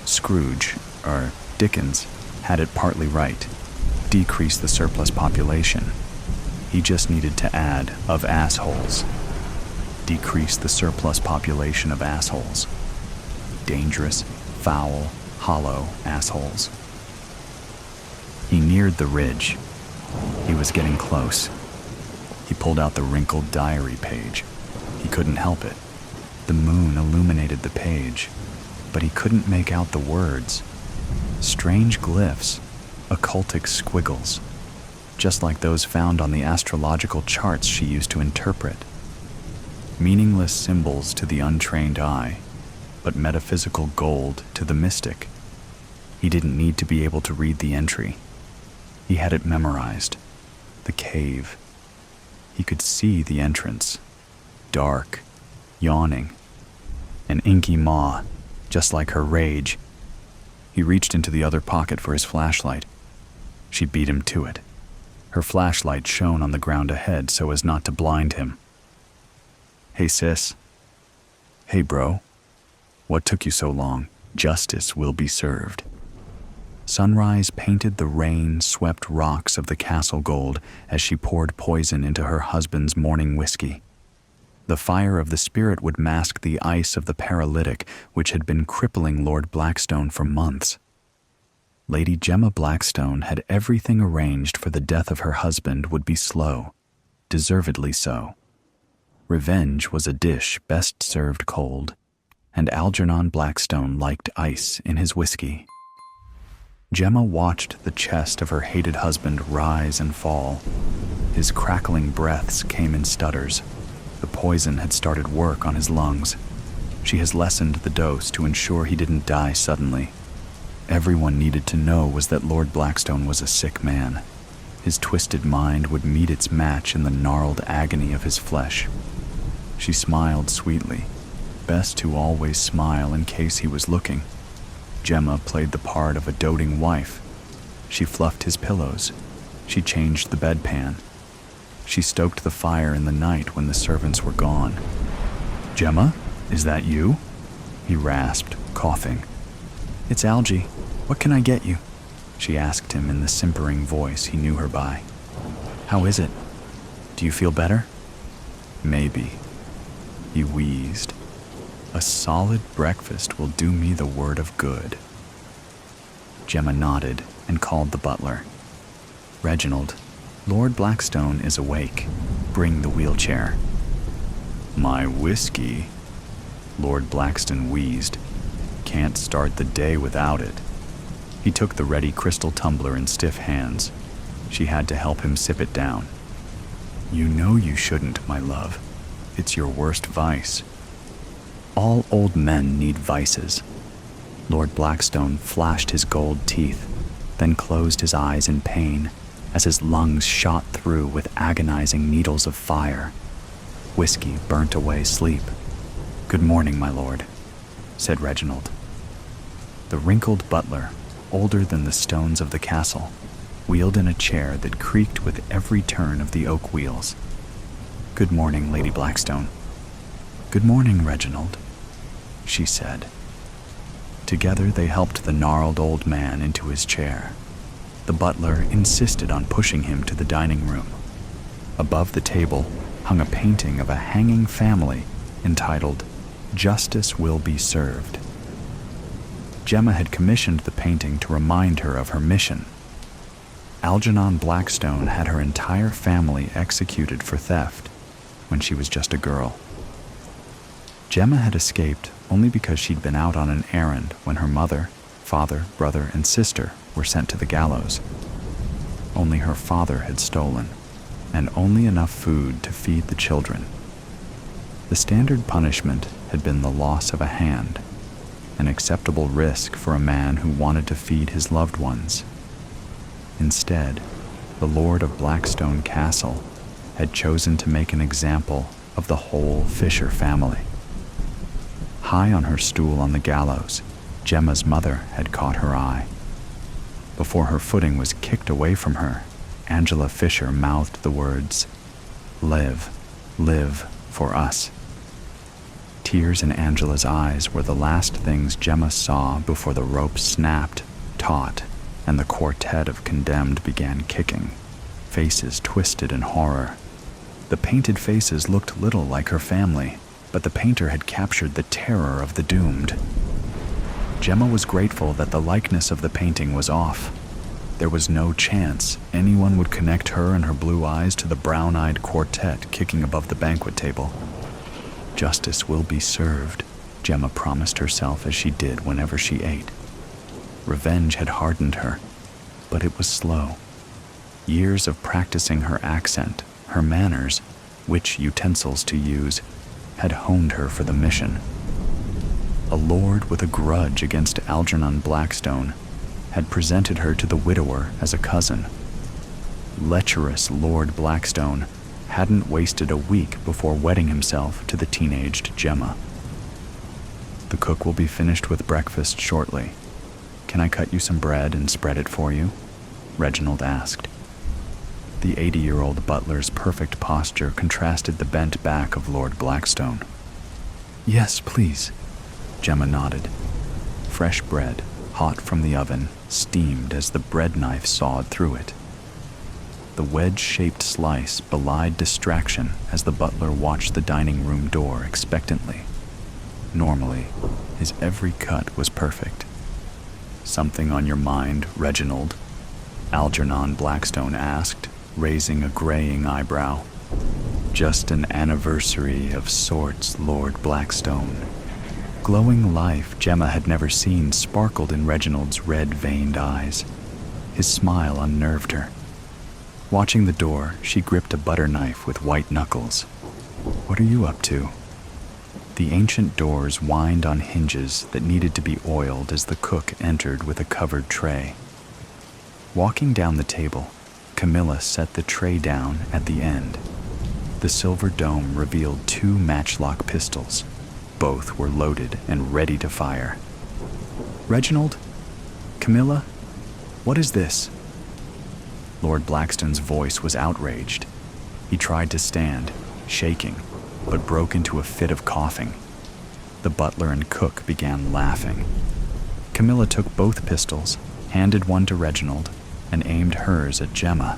Scrooge, or Dickens, had it partly right. Decrease the surplus population. He just needed to add of assholes. Decrease the surplus population of assholes. Dangerous, foul, hollow assholes. He neared the ridge. He was getting close. He pulled out the wrinkled diary page. He couldn't help it. The moon illuminated the page, but he couldn't make out the words. Strange glyphs, occultic squiggles, just like those found on the astrological charts she used to interpret. Meaningless symbols to the untrained eye, but metaphysical gold to the mystic. He didn't need to be able to read the entry. He had it memorized. The cave. He could see the entrance. Dark, yawning. An inky maw, just like her rage. He reached into the other pocket for his flashlight. She beat him to it. Her flashlight shone on the ground ahead so as not to blind him. Hey, sis. Hey, bro. What took you so long? Justice will be served. Sunrise painted the rain-swept rocks of the castle gold as she poured poison into her husband's morning whiskey. The fire of the spirit would mask the ice of the paralytic, which had been crippling Lord Blackstone for months. Lady Gemma Blackstone had everything arranged for the death of her husband would be slow, deservedly so. Revenge was a dish best served cold, and Algernon Blackstone liked ice in his whiskey. Gemma watched the chest of her hated husband rise and fall. His crackling breaths came in stutters. The poison had started work on his lungs. She has lessened the dose to ensure he didn't die suddenly. Everyone needed to know was that Lord Blackstone was a sick man. His twisted mind would meet its match in the gnarled agony of his flesh. She smiled sweetly. Best to always smile in case he was looking. Gemma played the part of a doting wife. She fluffed his pillows. She changed the bedpan. She stoked the fire in the night when the servants were gone. Gemma, is that you? He rasped, coughing. It's Algie. What can I get you? She asked him in the simpering voice he knew her by. How is it? Do you feel better? Maybe. He wheezed. A solid breakfast will do me the word of good. Gemma nodded and called the butler. Reginald, Lord Blackstone is awake. Bring the wheelchair. My whiskey? Lord Blackstone wheezed. Can't start the day without it. He took the ready crystal tumbler in stiff hands. She had to help him sip it down. You know you shouldn't, my love. It's your worst vice. All old men need vices. Lord Blackstone flashed his gold teeth, then closed his eyes in pain as his lungs shot through with agonizing needles of fire. Whiskey burnt away sleep. "Good morning, my lord," said Reginald. The wrinkled butler, older than the stones of the castle, wheeled in a chair that creaked with every turn of the oak wheels. "Good morning, Lady Blackstone." "Good morning, Reginald," she said. Together they helped the gnarled old man into his chair. The butler insisted on pushing him to the dining room. Above the table hung a painting of a hanging family entitled "Justice Will Be Served." Gemma had commissioned the painting to remind her of her mission. Algernon Blackstone had her entire family executed for theft when she was just a girl. Gemma had escaped only because she'd been out on an errand when her mother, father, brother, and sister were sent to the gallows. Only her father had stolen, and only enough food to feed the children. The standard punishment had been the loss of a hand, an acceptable risk for a man who wanted to feed his loved ones. Instead, the Lord of Blackstone Castle had chosen to make an example of the whole Fisher family. High on her stool on the gallows, Gemma's mother had caught her eye. Before her footing was kicked away from her, Angela Fisher mouthed the words, "Live, live for us." Tears in Angela's eyes were the last things Gemma saw before the rope snapped, taut, and the quartet of condemned began kicking, faces twisted in horror. The painted faces looked little like her family, but the painter had captured the terror of the doomed. Gemma was grateful that the likeness of the painting was off. There was no chance anyone would connect her and her blue eyes to the brown-eyed quartet kicking above the banquet table. Justice will be served, Gemma promised herself as she did whenever she ate. Revenge had hardened her, but it was slow. Years of practicing her accent, her manners, which utensils to use, had honed her for the mission. A lord with a grudge against Algernon Blackstone had presented her to the widower as a cousin. Lecherous Lord Blackstone hadn't wasted a week before wedding himself to the teenaged Gemma. "The cook will be finished with breakfast shortly. Can I cut you some bread and spread it for you?" Reginald asked. The 80-year-old butler's perfect posture contrasted the bent back of Lord Blackstone. "Yes, please," Gemma nodded. Fresh bread, hot from the oven, steamed as the bread knife sawed through it. The wedge-shaped slice belied distraction as the butler watched the dining room door expectantly. Normally, his every cut was perfect. "Something on your mind, Reginald?" Algernon Blackstone asked, raising a graying eyebrow. "Just an anniversary of sorts, Lord Blackstone." Glowing life Gemma had never seen sparkled in Reginald's red-veined eyes. His smile unnerved her. Watching the door, she gripped a butter knife with white knuckles. "What are you up to?" The ancient doors whined on hinges that needed to be oiled as the cook entered with a covered tray. Walking down the table, Camilla set the tray down at the end. The silver dome revealed 2 matchlock pistols. Both were loaded and ready to fire. "Reginald? Camilla? What is this?" Lord Blackstone's voice was outraged. He tried to stand, shaking, but broke into a fit of coughing. The butler and cook began laughing. Camilla took both pistols, handed one to Reginald, and aimed hers at Gemma.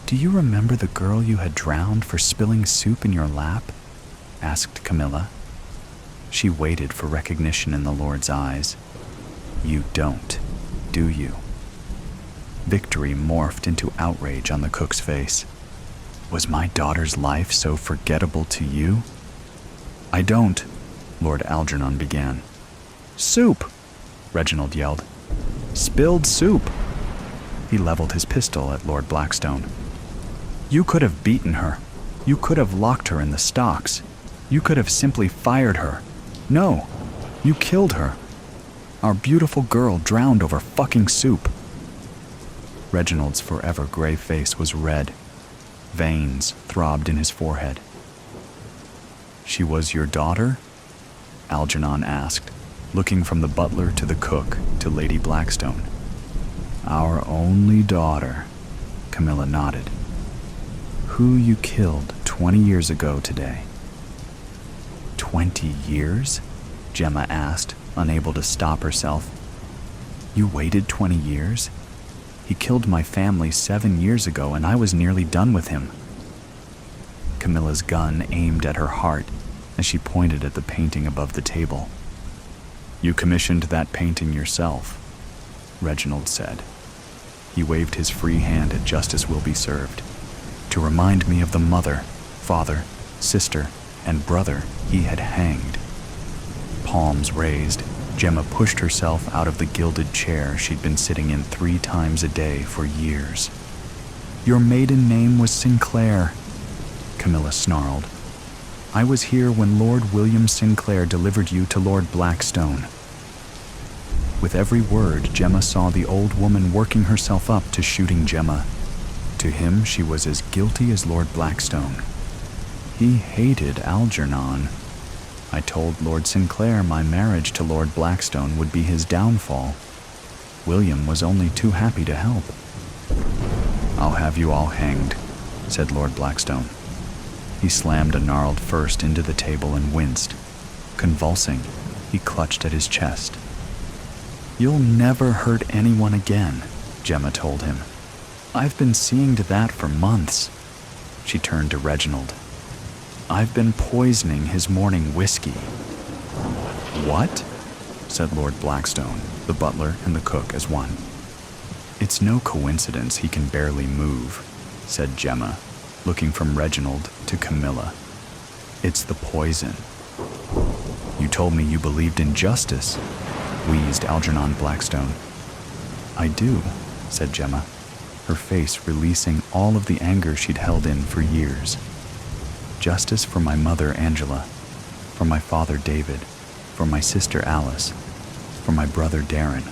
"Do you remember the girl you had drowned for spilling soup in your lap?" asked Camilla. She waited for recognition in the Lord's eyes. "You don't, do you?" Victory morphed into outrage on the cook's face. "Was my daughter's life so forgettable to you?" "I don't," Lord Algernon began. "Soup!" Reginald yelled. "Spilled soup!" He leveled his pistol at Lord Blackstone. "You could have beaten her. You could have locked her in the stocks. You could have simply fired her. No, you killed her. Our beautiful girl drowned over fucking soup." Reginald's forever gray face was red. Veins throbbed in his forehead. She was your daughter? Algernon asked, looking from the butler to the cook to Lady Blackstone. Our only daughter, Camilla nodded. Who you killed 20 years ago today. 20 years? Gemma asked, unable to stop herself. You waited 20 years? He killed my family 7 years ago, and I was nearly done with him. Camilla's gun aimed at her heart as she pointed at the painting above the table. You commissioned that painting yourself, Reginald said. He waved his free hand at justice will be served, to remind me of the mother, father, sister, and brother he had hanged. Palms raised, Gemma pushed herself out of the gilded chair she'd been sitting in 3 times a day for years. Your maiden name was Sinclair, Camilla snarled. I was here when Lord William Sinclair delivered you to Lord Blackstone. With every word, Gemma saw the old woman working herself up to shooting Gemma. To him, she was as guilty as Lord Blackstone. He hated Algernon. I told Lord Sinclair my marriage to Lord Blackstone would be his downfall. William was only too happy to help. I'll have you all hanged, said Lord Blackstone. He slammed a gnarled fist into the table and winced. Convulsing, he clutched at his chest. You'll never hurt anyone again, Gemma told him. I've been seeing to that for months. She turned to Reginald. I've been poisoning his morning whiskey. What? Said Lord Blackstone, the butler and the cook as one. It's no coincidence he can barely move, said Gemma, looking from Reginald to Camilla. It's the poison. You told me you believed in justice, wheezed Algernon Blackstone. I do, said Gemma, her face releasing all of the anger she'd held in for years. Justice for my mother Angela, for my father David, for my sister Alice, for my brother Darren,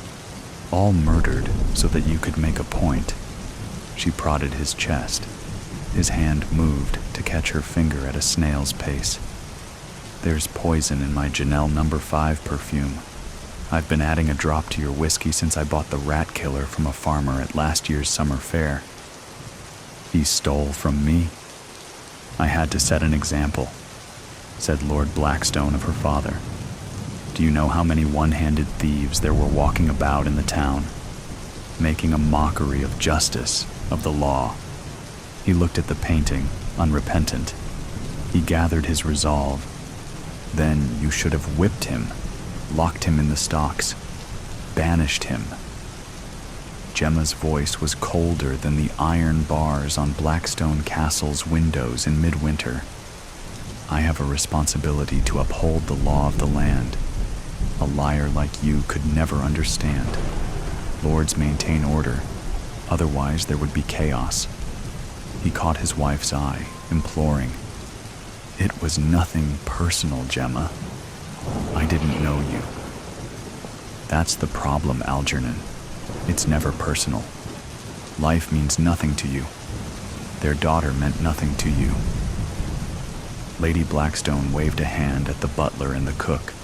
all murdered so that you could make a point. She prodded his chest. His hand moved to catch her finger at a snail's pace. There's poison in my Janelle No. 5 perfume. I've been adding a drop to your whiskey since I bought the rat killer from a farmer at last year's summer fair. He stole from me. I had to set an example, said Lord Blackstone of her father. Do you know how many one-handed thieves there were walking about in the town, making a mockery of justice, of the law? He looked at the painting, unrepentant. He gathered his resolve. Then you should have whipped him, locked him in the stocks, banished him. Gemma's voice was colder than the iron bars on Blackstone Castle's windows in midwinter. I have a responsibility to uphold the law of the land. A liar like you could never understand. Lords maintain order, otherwise there would be chaos. He caught his wife's eye, imploring. It was nothing personal, Gemma. I didn't know you. That's the problem, Algernon. It's never personal. Life means nothing to you. Their daughter meant nothing to you. Lady Blackstone waved a hand at the butler and the cook.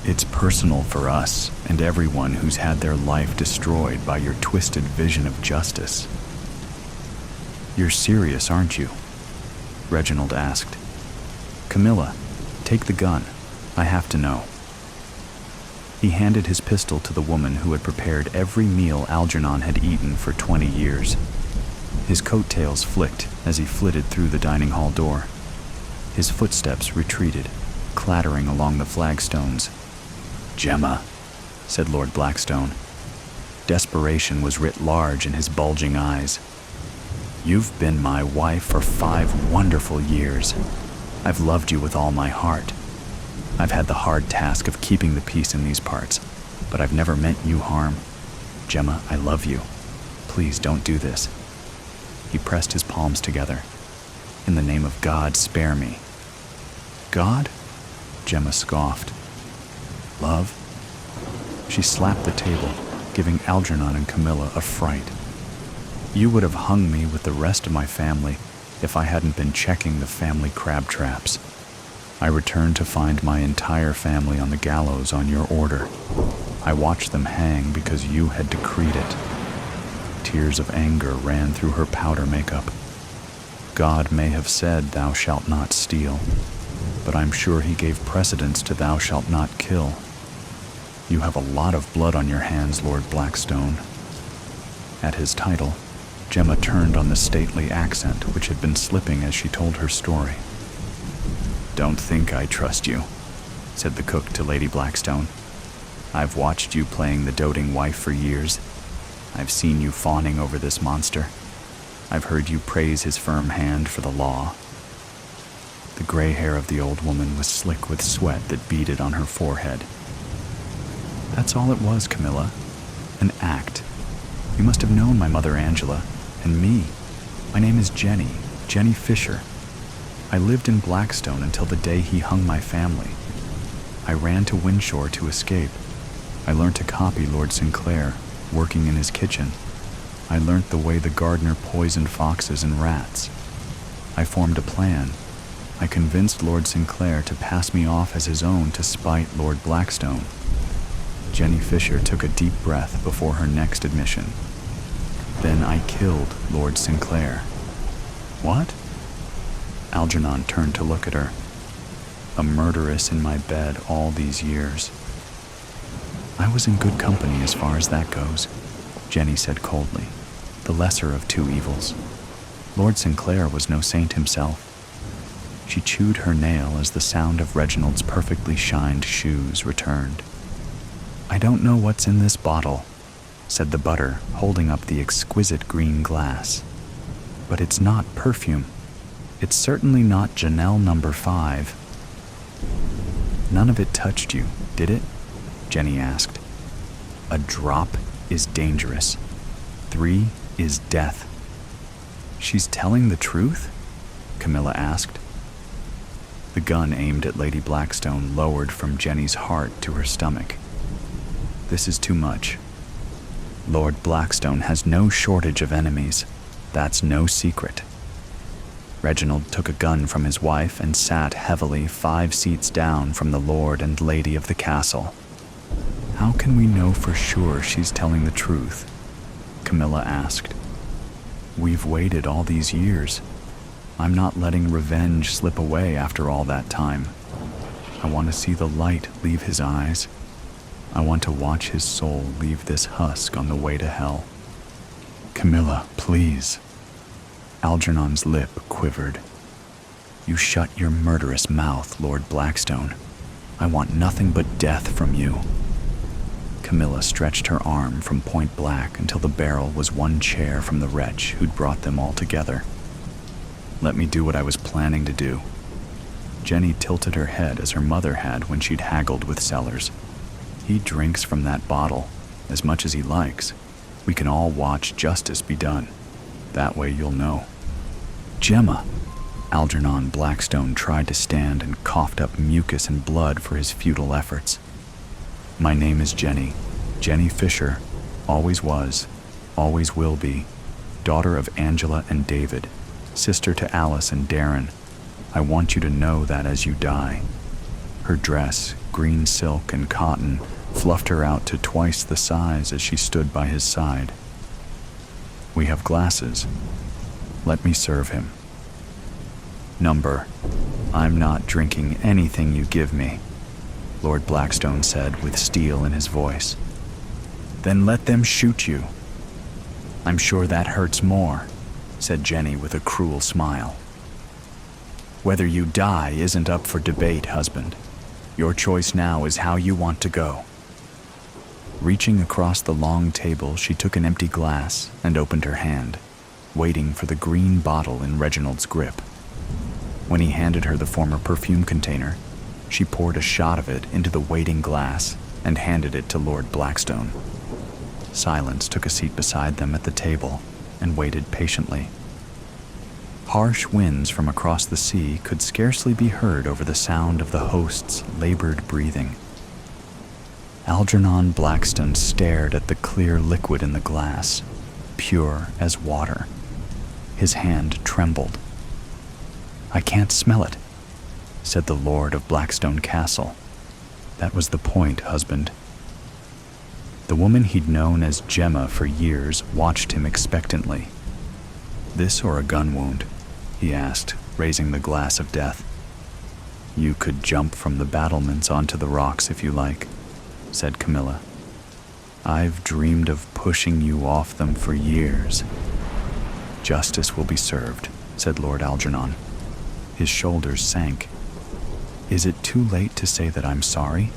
It's personal for us and everyone who's had their life destroyed by your twisted vision of justice. You're serious, aren't you? Reginald asked. Camilla, take the gun. I have to know. He handed his pistol to the woman who had prepared every meal Algernon had eaten for 20 years. His coattails flicked as he flitted through the dining hall door. His footsteps retreated, clattering along the flagstones. Gemma, said Lord Blackstone. Desperation was writ large in his bulging eyes. You've been my wife for 5 wonderful years. I've loved you with all my heart. I've had the hard task of keeping the peace in these parts, but I've never meant you harm. Gemma, I love you. Please don't do this. He pressed his palms together. In the name of God, spare me. God? Gemma scoffed. Love? She slapped the table, giving Algernon and Camilla a fright. You would have hung me with the rest of my family if I hadn't been checking the family crab traps. I returned to find my entire family on the gallows on your order. I watched them hang because you had decreed it. Tears of anger ran through her powder makeup. God may have said, "Thou shalt not steal," but I'm sure he gave precedence to "Thou shalt not kill." You have a lot of blood on your hands, Lord Blackstone. At his title, Gemma turned on the stately accent which had been slipping as she told her story. "Don't think I trust you," said the cook to Lady Blackstone. "I've watched you playing the doting wife for years. I've seen you fawning over this monster. I've heard you praise his firm hand for the law." The gray hair of the old woman was slick with sweat that beaded on her forehead. "That's all it was, Camilla. An act. You must have known my mother Angela, and me. My name is Jenny Fisher. I lived in Blackstone until the day he hung my family. I ran to Winshore to escape. I learned to copy Lord Sinclair, working in his kitchen. I learned the way the gardener poisoned foxes and rats. I formed a plan. I convinced Lord Sinclair to pass me off as his own to spite Lord Blackstone." Jenny Fisher took a deep breath before her next admission. "Then I killed Lord Sinclair." "What?" Algernon turned to look at her. "A murderess in my bed all these years." "I was in good company as far as that goes," Jenny said coldly, the lesser of two evils. Lord Sinclair was no saint himself. She chewed her nail as the sound of Reginald's perfectly shined shoes returned. "I don't know what's in this bottle," said the butter, holding up the exquisite green glass. "But it's not perfume. It's certainly not Janelle number 5. "None of it touched you, did it?" Jenny asked. "A drop is dangerous. 3 is death." "She's telling the truth?" Camilla asked. The gun aimed at Lady Blackstone lowered from Jenny's heart to her stomach. "This is too much. Lord Blackstone has no shortage of enemies. That's no secret." Reginald took a gun from his wife and sat heavily 5 seats down from the lord and lady of the castle. "How can we know for sure she's telling the truth?" Camilla asked. "We've waited all these years. I'm not letting revenge slip away after all that time. I want to see the light leave his eyes. I want to watch his soul leave this husk on the way to hell." "Camilla, please." Algernon's lip quivered. "You shut your murderous mouth, Lord Blackstone. I want nothing but death from you." Camilla stretched her arm from point blank until the barrel was one chair from the wretch who'd brought them all together. "Let me do what I was planning to do." Jenny tilted her head as her mother had when she'd haggled with Sellers. "He drinks from that bottle, as much as he likes. We can all watch justice be done. That way you'll know." "Gemma!" Algernon Blackstone tried to stand and coughed up mucus and blood for his futile efforts. "My name is Jenny Fisher, always was, always will be, daughter of Angela and David, sister to Alice and Darren. I want you to know that as you die." Her dress, green silk and cotton, fluffed her out to twice the size as she stood by his side. "We have glasses. Let me serve him." "Number, I'm not drinking anything you give me," Lord Blackstone said with steel in his voice. "Then let them shoot you." "I'm sure that hurts more," said Jenny with a cruel smile. "Whether you die isn't up for debate, husband. Your choice now is how you want to go." Reaching across the long table, she took an empty glass and opened her hand, waiting for the green bottle in Reginald's grip. When he handed her the former perfume container, she poured a shot of it into the waiting glass and handed it to Lord Blackstone. Silence took a seat beside them at the table and waited patiently. Harsh winds from across the sea could scarcely be heard over the sound of the host's labored breathing. Algernon Blackstone stared at the clear liquid in the glass, pure as water. His hand trembled. "I can't smell it." said the Lord of Blackstone Castle. That was the point, husband. The woman he'd known as Gemma for years watched him expectantly. This or a gun wound? He asked, raising the glass of death. You could jump from the battlements onto the rocks if you like, said Camilla. I've dreamed of pushing you off them for years. Justice will be served, said Lord Algernon. His shoulders sank. Is it too late to say that I'm sorry?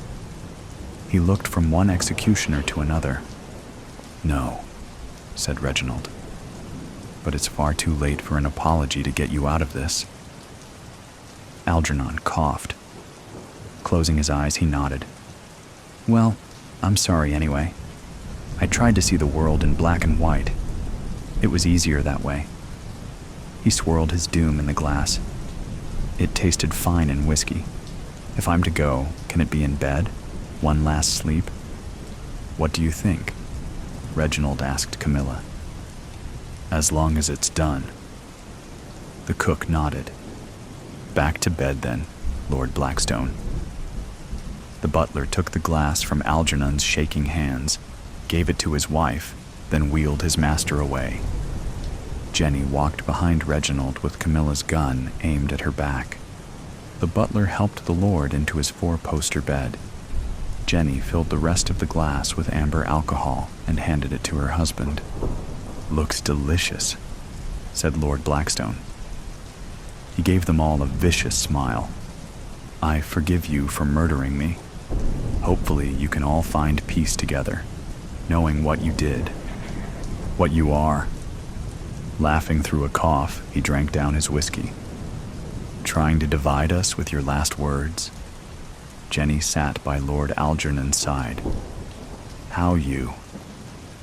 He looked from one executioner to another. No, said Reginald. But it's far too late for an apology to get you out of this. Algernon coughed. Closing his eyes, he nodded. Well, I'm sorry anyway. I tried to see the world in black and white. It was easier that way. He swirled his doom in the glass. It tasted fine in whiskey. If I'm to go, can it be in bed? One last sleep? What do you think? Reginald asked Camilla. As long as it's done. The cook nodded. Back to bed then, Lord Blackstone. The butler took the glass from Algernon's shaking hands, gave it to his wife, then wheeled his master away. Jenny walked behind Reginald with Camilla's gun aimed at her back. The butler helped the lord into his four-poster bed. Jenny filled the rest of the glass with amber alcohol and handed it to her husband. Looks delicious, said Lord Blackstone. He gave them all a vicious smile. I forgive you for murdering me. Hopefully you can all find peace together, knowing what you did, what you are. Laughing through a cough, he drank down his whiskey. Trying to divide us with your last words? Jenny sat by Lord Algernon's side. How you?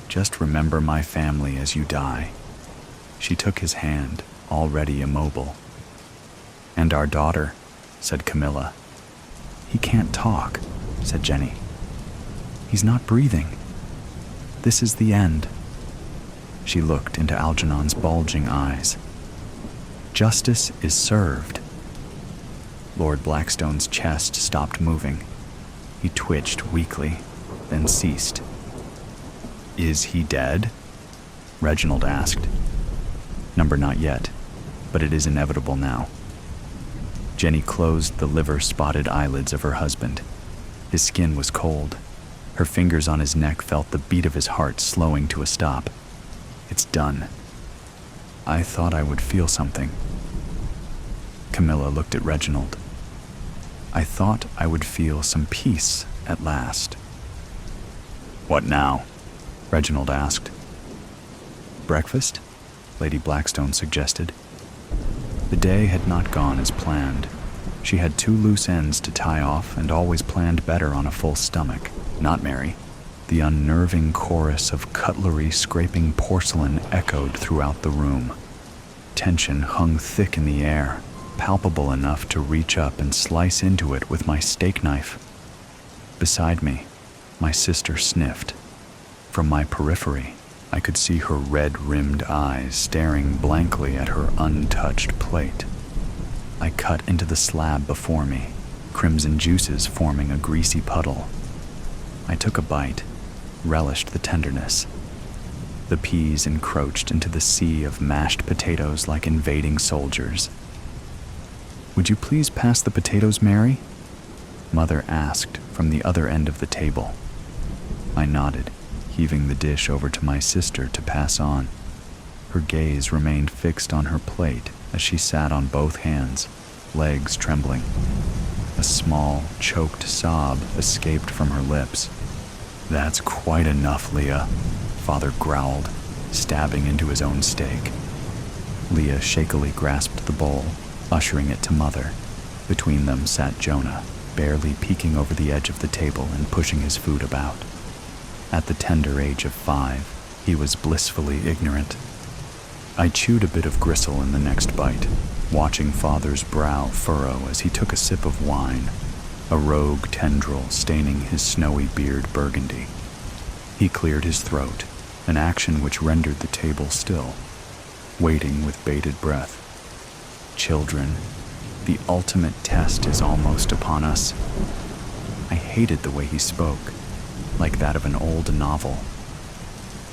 Just remember my family as you die. She took his hand, already immobile. And our daughter, said Camilla. He can't talk, said Jenny. He's not breathing. This is the end. She looked into Algernon's bulging eyes. Justice is served. Lord Blackstone's chest stopped moving. He twitched weakly, then ceased. Is he dead? Reginald asked. Number not yet, but it is inevitable now. Jenny closed the liver-spotted eyelids of her husband. His skin was cold. Her fingers on his neck felt the beat of his heart slowing to a stop. It's done. I thought I would feel something. Camilla looked at Reginald. I thought I would feel some peace at last. What now? Reginald asked. Breakfast? Lady Blackstone suggested. The day had not gone as planned. She had 2 loose ends to tie off and always planned better on a full stomach. Not Mary. The unnerving chorus of cutlery scraping porcelain echoed throughout the room. Tension hung thick in the air, palpable enough to reach up and slice into it with my steak knife. Beside me, my sister sniffed. From my periphery, I could see her red-rimmed eyes staring blankly at her untouched plate. I cut into the slab before me, crimson juices forming a greasy puddle. I took a bite, relished the tenderness. The peas encroached into the sea of mashed potatoes like invading soldiers. Would you please pass the potatoes, Mary? Mother asked from the other end of the table. I nodded, heaving the dish over to my sister to pass on. Her gaze remained fixed on her plate as she sat on both hands, legs trembling. A small, choked sob escaped from her lips. That's quite enough, Leah, Father growled, stabbing into his own steak. Leah shakily grasped the bowl, ushering it to Mother. Between them sat Jonah, barely peeking over the edge of the table and pushing his food about. At the tender age of 5, he was blissfully ignorant. I chewed a bit of gristle in the next bite, watching Father's brow furrow as he took a sip of wine, a rogue tendril staining his snowy beard burgundy. He cleared his throat, an action which rendered the table still, waiting with bated breath. Children, The ultimate test is almost upon us. I hated the way he spoke, like that of an old novel.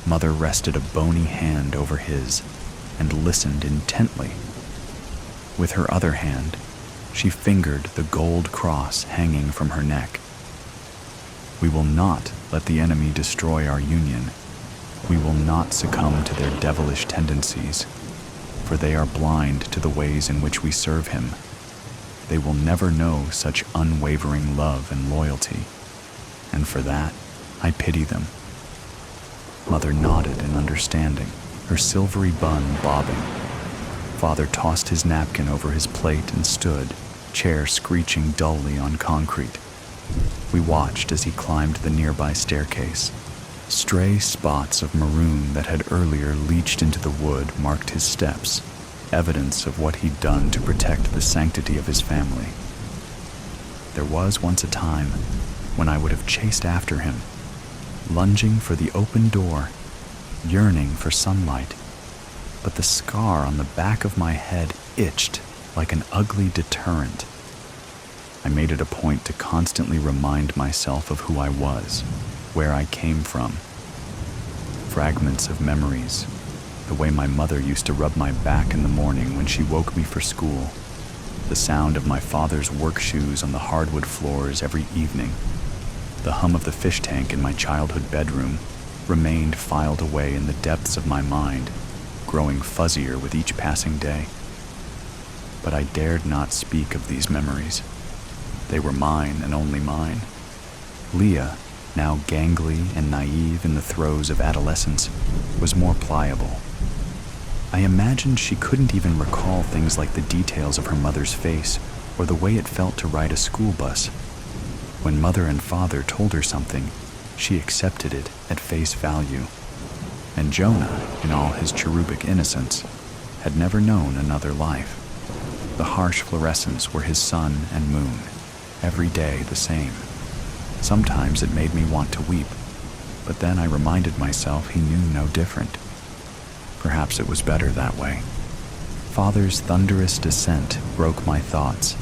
Mother rested a bony hand over his and listened intently. With her other hand, she fingered the gold cross hanging from her neck. We will not let the enemy destroy our union. We will not succumb to their devilish tendencies, for they are blind to the ways in which we serve him. They will never know such unwavering love and loyalty, and for that, I pity them. Mother nodded in understanding, her silvery bun bobbing. Father tossed his napkin over his plate and stood, chair screeching dully on concrete. We watched as he climbed the nearby staircase. Stray spots of maroon that had earlier leached into the wood marked his steps, evidence of what he'd done to protect the sanctity of his family. There was once a time when I would have chased after him, lunging for the open door, yearning for sunlight, but the scar on the back of my head itched like an ugly deterrent. I made it a point to constantly remind myself of who I was, where I came from. Fragments of memories, the way my mother used to rub my back in the morning when she woke me for school, the sound of my father's work shoes on the hardwood floors every evening, the hum of the fish tank in my childhood bedroom remained filed away in the depths of my mind, growing fuzzier with each passing day. But I dared not speak of these memories. They were mine and only mine. Leah, now gangly and naive in the throes of adolescence, was more pliable. I imagined she couldn't even recall things like the details of her mother's face or the way it felt to ride a school bus. When mother and father told her something, she accepted it at face value. And Jonah, in all his cherubic innocence, had never known another life. The harsh fluorescents were his sun and moon, every day the same. Sometimes it made me want to weep, but then I reminded myself he knew no different. Perhaps it was better that way. Father's thunderous descent broke my thoughts.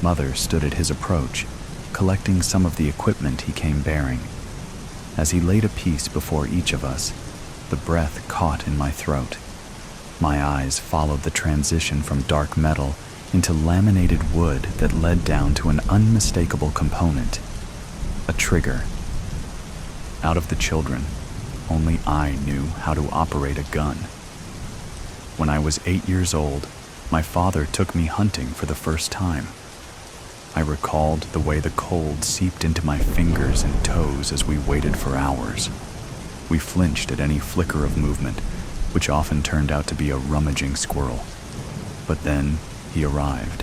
Mother stood at his approach, collecting some of the equipment he came bearing. As he laid a piece before each of us, the breath caught in my throat. My eyes followed the transition from dark metal into laminated wood that led down to an unmistakable component, a trigger. Out of the children, only I knew how to operate a gun. When I was 8 years old, my father took me hunting for the first time. I recalled the way the cold seeped into my fingers and toes as we waited for hours. We flinched at any flicker of movement, which often turned out to be a rummaging squirrel. But then he arrived.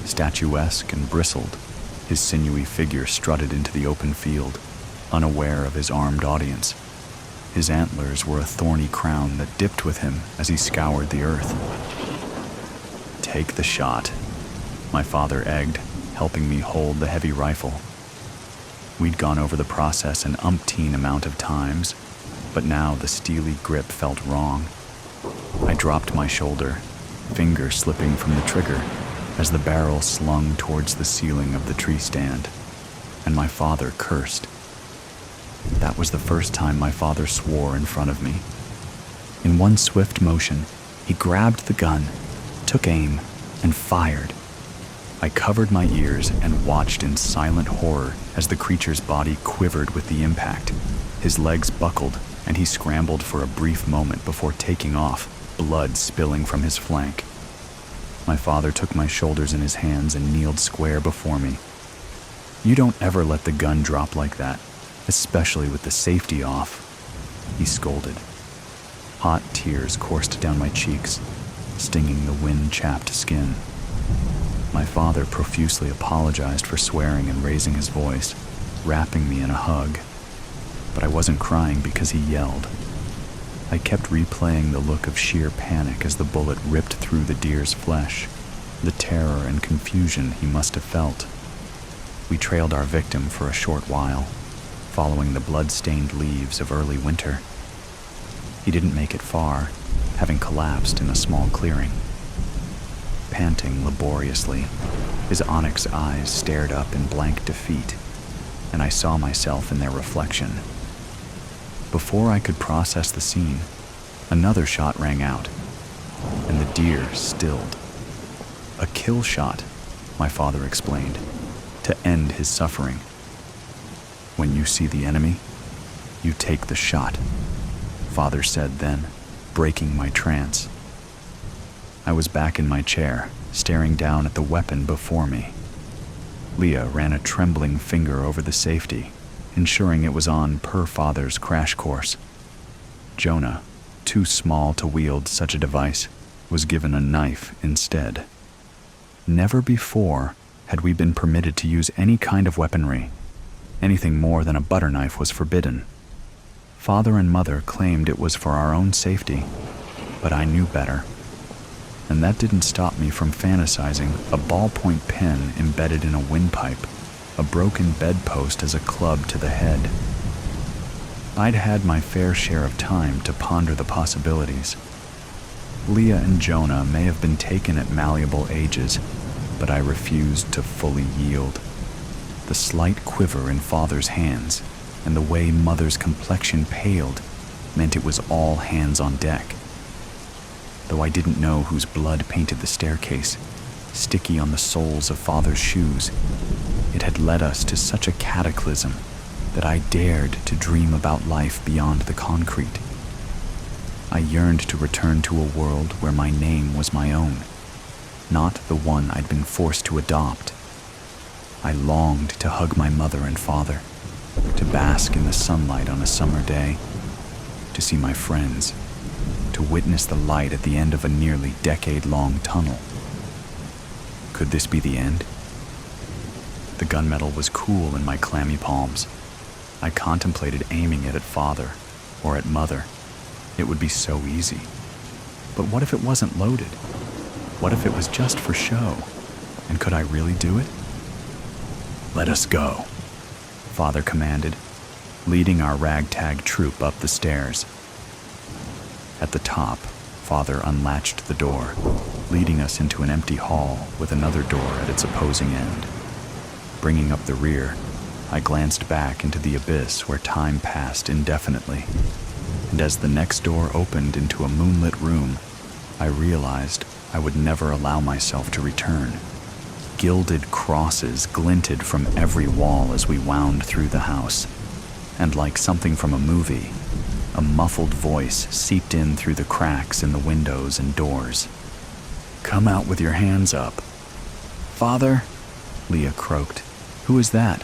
Statuesque and bristled, his sinewy figure strutted into the open field, unaware of his armed audience. His antlers were a thorny crown that dipped with him as he scoured the earth. "Take the shot," my father egged, helping me hold the heavy rifle. We'd gone over the process an umpteen amount of times, but now the steely grip felt wrong. I dropped my shoulder, finger slipping from the trigger as the barrel slung towards the ceiling of the tree stand, and my father cursed. That was the first time my father swore in front of me. In one swift motion, he grabbed the gun, took aim, and fired. I covered my ears and watched in silent horror as the creature's body quivered with the impact. His legs buckled, and he scrambled for a brief moment before taking off, blood spilling from his flank. My father took my shoulders in his hands and kneeled square before me. "You don't ever let the gun drop like that, especially with the safety off," he scolded. Hot tears coursed down my cheeks, stinging the wind-chapped skin. My father profusely apologized for swearing and raising his voice, wrapping me in a hug. But I wasn't crying because he yelled. I kept replaying the look of sheer panic as the bullet ripped through the deer's flesh, the terror and confusion he must have felt. We trailed our victim for a short while, following the blood-stained leaves of early winter. He didn't make it far, having collapsed in a small clearing. panting laboriously. His onyx eyes stared up in blank defeat, and I saw myself in their reflection. Before I could process the scene, another shot rang out, and the deer stilled. A kill shot, my father explained, to end his suffering. When you see the enemy, you take the shot, Father said then, breaking my trance. I was back in my chair, staring down at the weapon before me. Leah ran a trembling finger over the safety, ensuring it was on per Father's crash course. Jonah, too small to wield such a device, was given a knife instead. Never before had we been permitted to use any kind of weaponry. Anything more than a butter knife was forbidden. Father and Mother claimed it was for our own safety, but I knew better. And that didn't stop me from fantasizing a ballpoint pen embedded in a windpipe, a broken bedpost as a club to the head. I'd had my fair share of time to ponder the possibilities. Leah and Jonah may have been taken at malleable ages, but I refused to fully yield. The slight quiver in Father's hands and the way Mother's complexion paled meant it was all hands on deck. Though I didn't know whose blood painted the staircase, sticky on the soles of Father's shoes, it had led us to such a cataclysm that I dared to dream about life beyond the concrete. I yearned to return to a world where my name was my own, not the one I'd been forced to adopt. I longed to hug my mother and father, to bask in the sunlight on a summer day, to see my friends, to witness the light at the end of a nearly decade-long tunnel. Could this be the end? The gunmetal was cool in my clammy palms. I contemplated aiming it at Father or at Mother. It would be so easy. But what if it wasn't loaded? What if it was just for show? And could I really do it? "Let us go," Father commanded, leading our ragtag troop up the stairs. At the top, Father unlatched the door, leading us into an empty hall with another door at its opposing end. Bringing up the rear, I glanced back into the abyss where time passed indefinitely, and as the next door opened into a moonlit room, I realized I would never allow myself to return. Gilded crosses glinted from every wall as we wound through the house, and like something from a movie, a muffled voice seeped in through the cracks in the windows and doors. "Come out with your hands up." "Father?" Leah croaked. "Who is that?"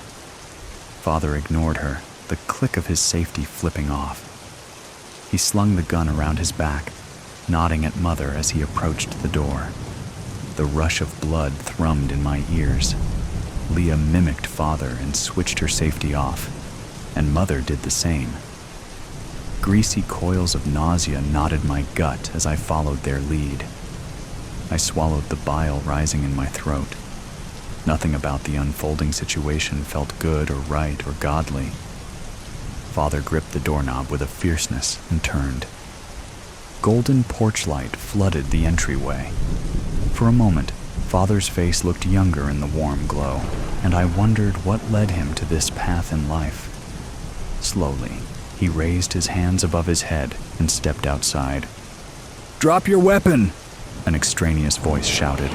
Father ignored her, the click of his safety flipping off. He slung the gun around his back, nodding at Mother as he approached the door. The rush of blood thrummed in my ears. Leah mimicked Father and switched her safety off, and Mother did the same. Greasy coils of nausea knotted my gut as I followed their lead. I swallowed the bile rising in my throat. Nothing about the unfolding situation felt good or right or godly. Father gripped the doorknob with a fierceness and turned. Golden porch light flooded the entryway. For a moment, Father's face looked younger in the warm glow, and I wondered what led him to this path in life. Slowly, he raised his hands above his head and stepped outside. "Drop your weapon!" an extraneous voice shouted.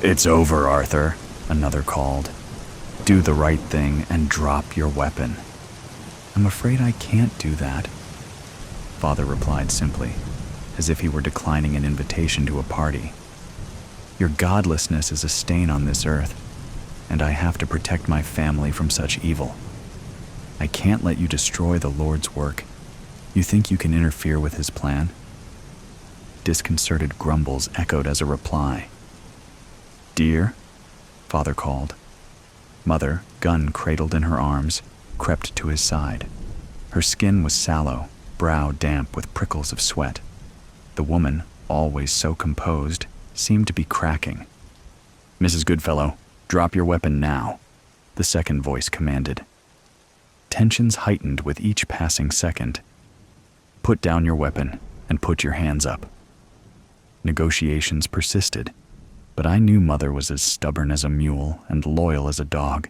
"It's over, Arthur," another called. "Do the right thing and drop your weapon." "I'm afraid I can't do that," Father replied simply, as if he were declining an invitation to a party. "Your godlessness is a stain on this earth, and I have to protect my family from such evil. I can't let you destroy the Lord's work. You think you can interfere with his plan?" Disconcerted grumbles echoed as a reply. "Dear?" Father called. Mother, gun cradled in her arms, crept to his side. Her skin was sallow, brow damp with prickles of sweat. The woman, always so composed, seemed to be cracking. "Mrs. Goodfellow, drop your weapon now," the second voice commanded. Tensions heightened with each passing second. "Put down your weapon and put your hands up." Negotiations persisted. But I knew Mother was as stubborn as a mule and loyal as a dog.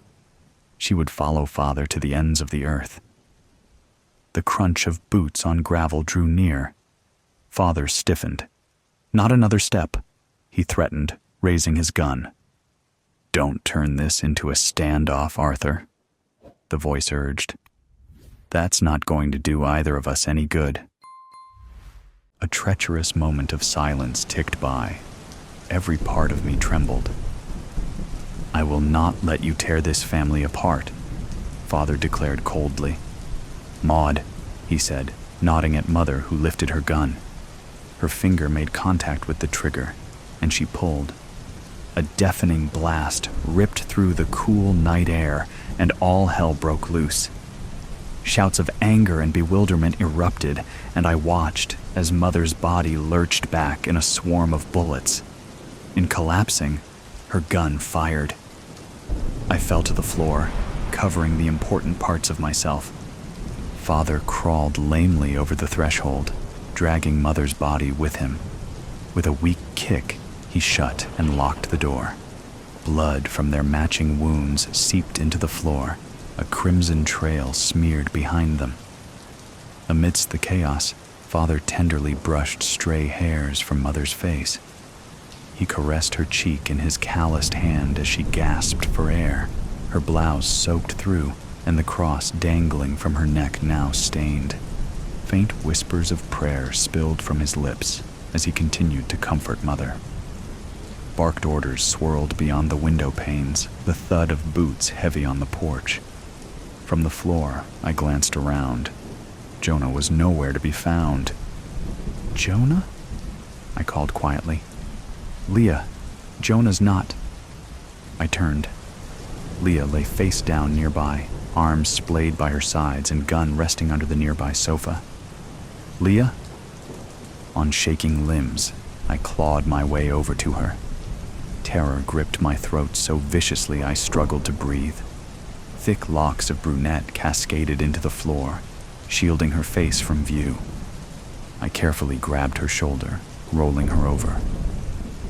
She would follow Father to the ends of the earth. The crunch of boots on gravel drew near. Father stiffened. "Not another step," he threatened, raising his gun. "Don't turn this into a standoff, Arthur," the voice urged. "That's not going to do either of us any good." A treacherous moment of silence ticked by. Every part of me trembled. "I will not let you tear this family apart," Father declared coldly. "Maud," he said, nodding at Mother, who lifted her gun. Her finger made contact with the trigger, and she pulled. A deafening blast ripped through the cool night air, and all hell broke loose. Shouts of anger and bewilderment erupted, and I watched as Mother's body lurched back in a swarm of bullets. In collapsing, her gun fired. I fell to the floor, covering the important parts of myself. Father crawled lamely over the threshold, dragging Mother's body with him. With a weak kick, he shut and locked the door. Blood from their matching wounds seeped into the floor, a crimson trail smeared behind them. Amidst the chaos, Father tenderly brushed stray hairs from Mother's face. He caressed her cheek in his calloused hand as she gasped for air, her blouse soaked through and the cross dangling from her neck now stained. Faint whispers of prayer spilled from his lips as he continued to comfort Mother. Barked orders swirled beyond the window panes, the thud of boots heavy on the porch. From the floor, I glanced around. Jonah was nowhere to be found. "Jonah?" I called quietly. "Leah, Jonah's not." I turned. Leah lay face down nearby, arms splayed by her sides and gun resting under the nearby sofa. "Leah?" On shaking limbs, I clawed my way over to her. Terror gripped my throat so viciously I struggled to breathe. Thick locks of brunette cascaded into the floor, shielding her face from view. I carefully grabbed her shoulder, rolling her over.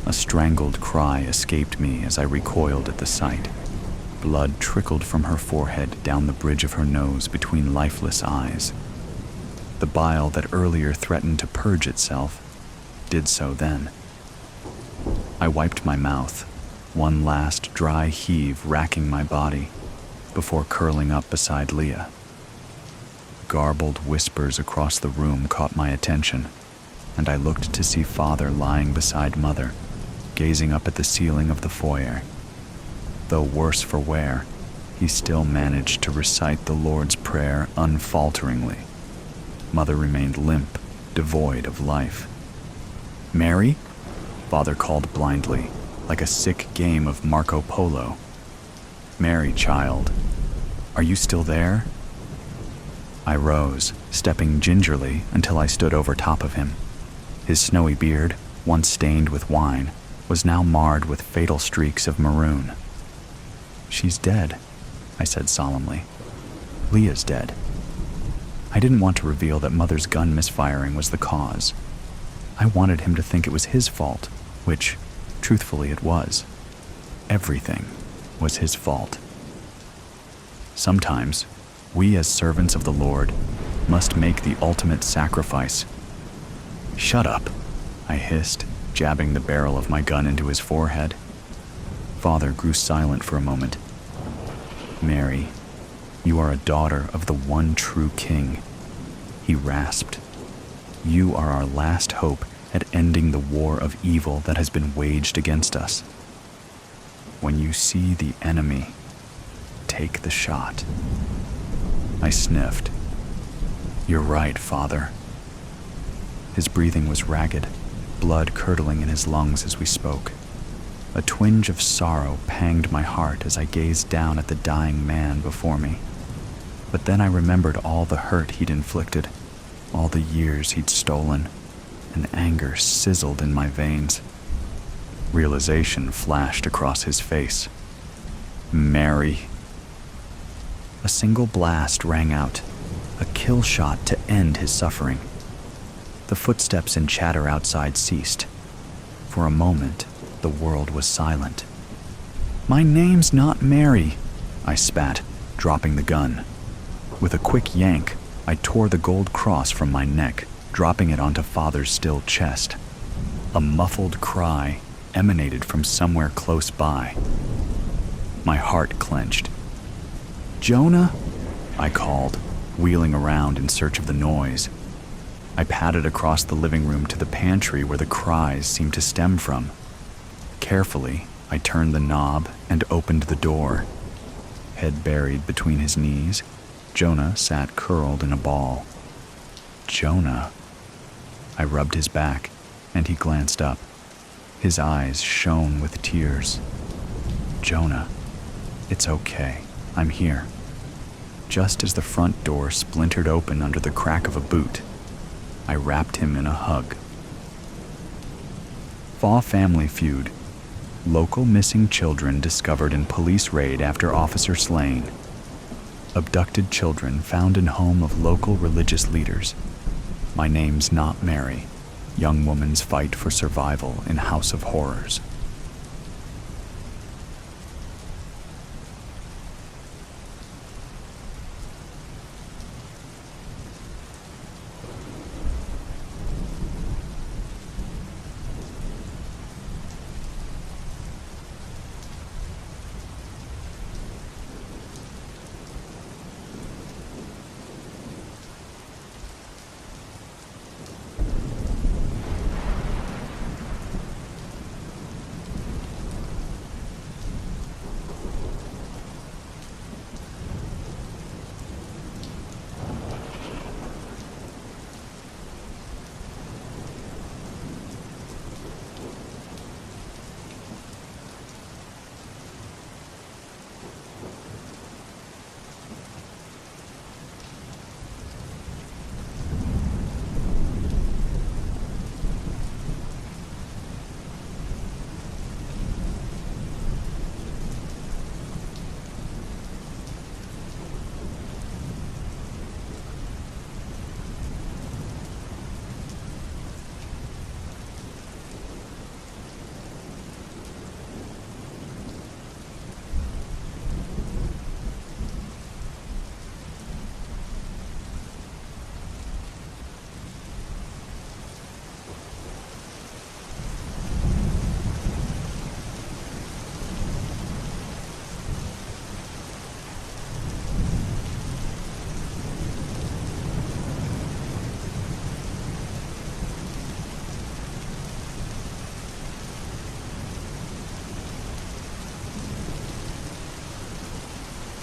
A strangled cry escaped me as I recoiled at the sight. Blood trickled from her forehead down the bridge of her nose between lifeless eyes. The bile that earlier threatened to purge itself did so then. I wiped my mouth, one last dry heave racking my body, before curling up beside Leah. Garbled whispers across the room caught my attention, and I looked to see Father lying beside Mother, gazing up at the ceiling of the foyer. Though worse for wear, he still managed to recite the Lord's Prayer unfalteringly. Mother remained limp, devoid of life. "Mary?" Father called blindly, like a sick game of Marco Polo. "Mary, child, are you still there?" I rose, stepping gingerly until I stood over top of him. His snowy beard, once stained with wine, was now marred with fatal streaks of maroon. "She's dead," I said solemnly. "Leah's dead." I didn't want to reveal that Mother's gun misfiring was the cause. I wanted him to think it was his fault, which, truthfully, it was. Everything was his fault. Sometimes, we as servants of the Lord must make the ultimate sacrifice. "Shut up," I hissed, jabbing the barrel of my gun into his forehead. Father grew silent for a moment. "Mary, you are a daughter of the one true King," he rasped. "You are our last hope at ending the war of evil that has been waged against us. When you see the enemy, take the shot." I sniffed. "You're right, Father." His breathing was ragged, blood curdling in his lungs as we spoke. A twinge of sorrow panged my heart as I gazed down at the dying man before me. But then I remembered all the hurt he'd inflicted, all the years he'd stolen, and anger sizzled in my veins. Realization flashed across his face. "Mary." A single blast rang out, a kill shot to end his suffering. The footsteps and chatter outside ceased. For a moment, The world was silent. "My name's not Mary," I spat, dropping the gun. With a quick yank, I tore the gold cross from my neck, dropping it onto Father's still chest. A muffled cry emanated from somewhere close by. My heart clenched. "Jonah?" I called, wheeling around in search of the noise. I padded across the living room to the pantry where the cries seemed to stem from. Carefully, I turned the knob and opened the door. Head buried between his knees, Jonah sat curled in a ball. Jonah. I rubbed his back, and he glanced up. His eyes shone with tears. "Jonah, it's okay. I'm here." Just as the front door splintered open under the crack of a boot, I wrapped him in a hug. Fall family feud. Local missing children discovered in police raid after officer slain. Abducted children found in home of local religious leaders. My name's not Mary. Young woman's fight for survival in House of Horrors.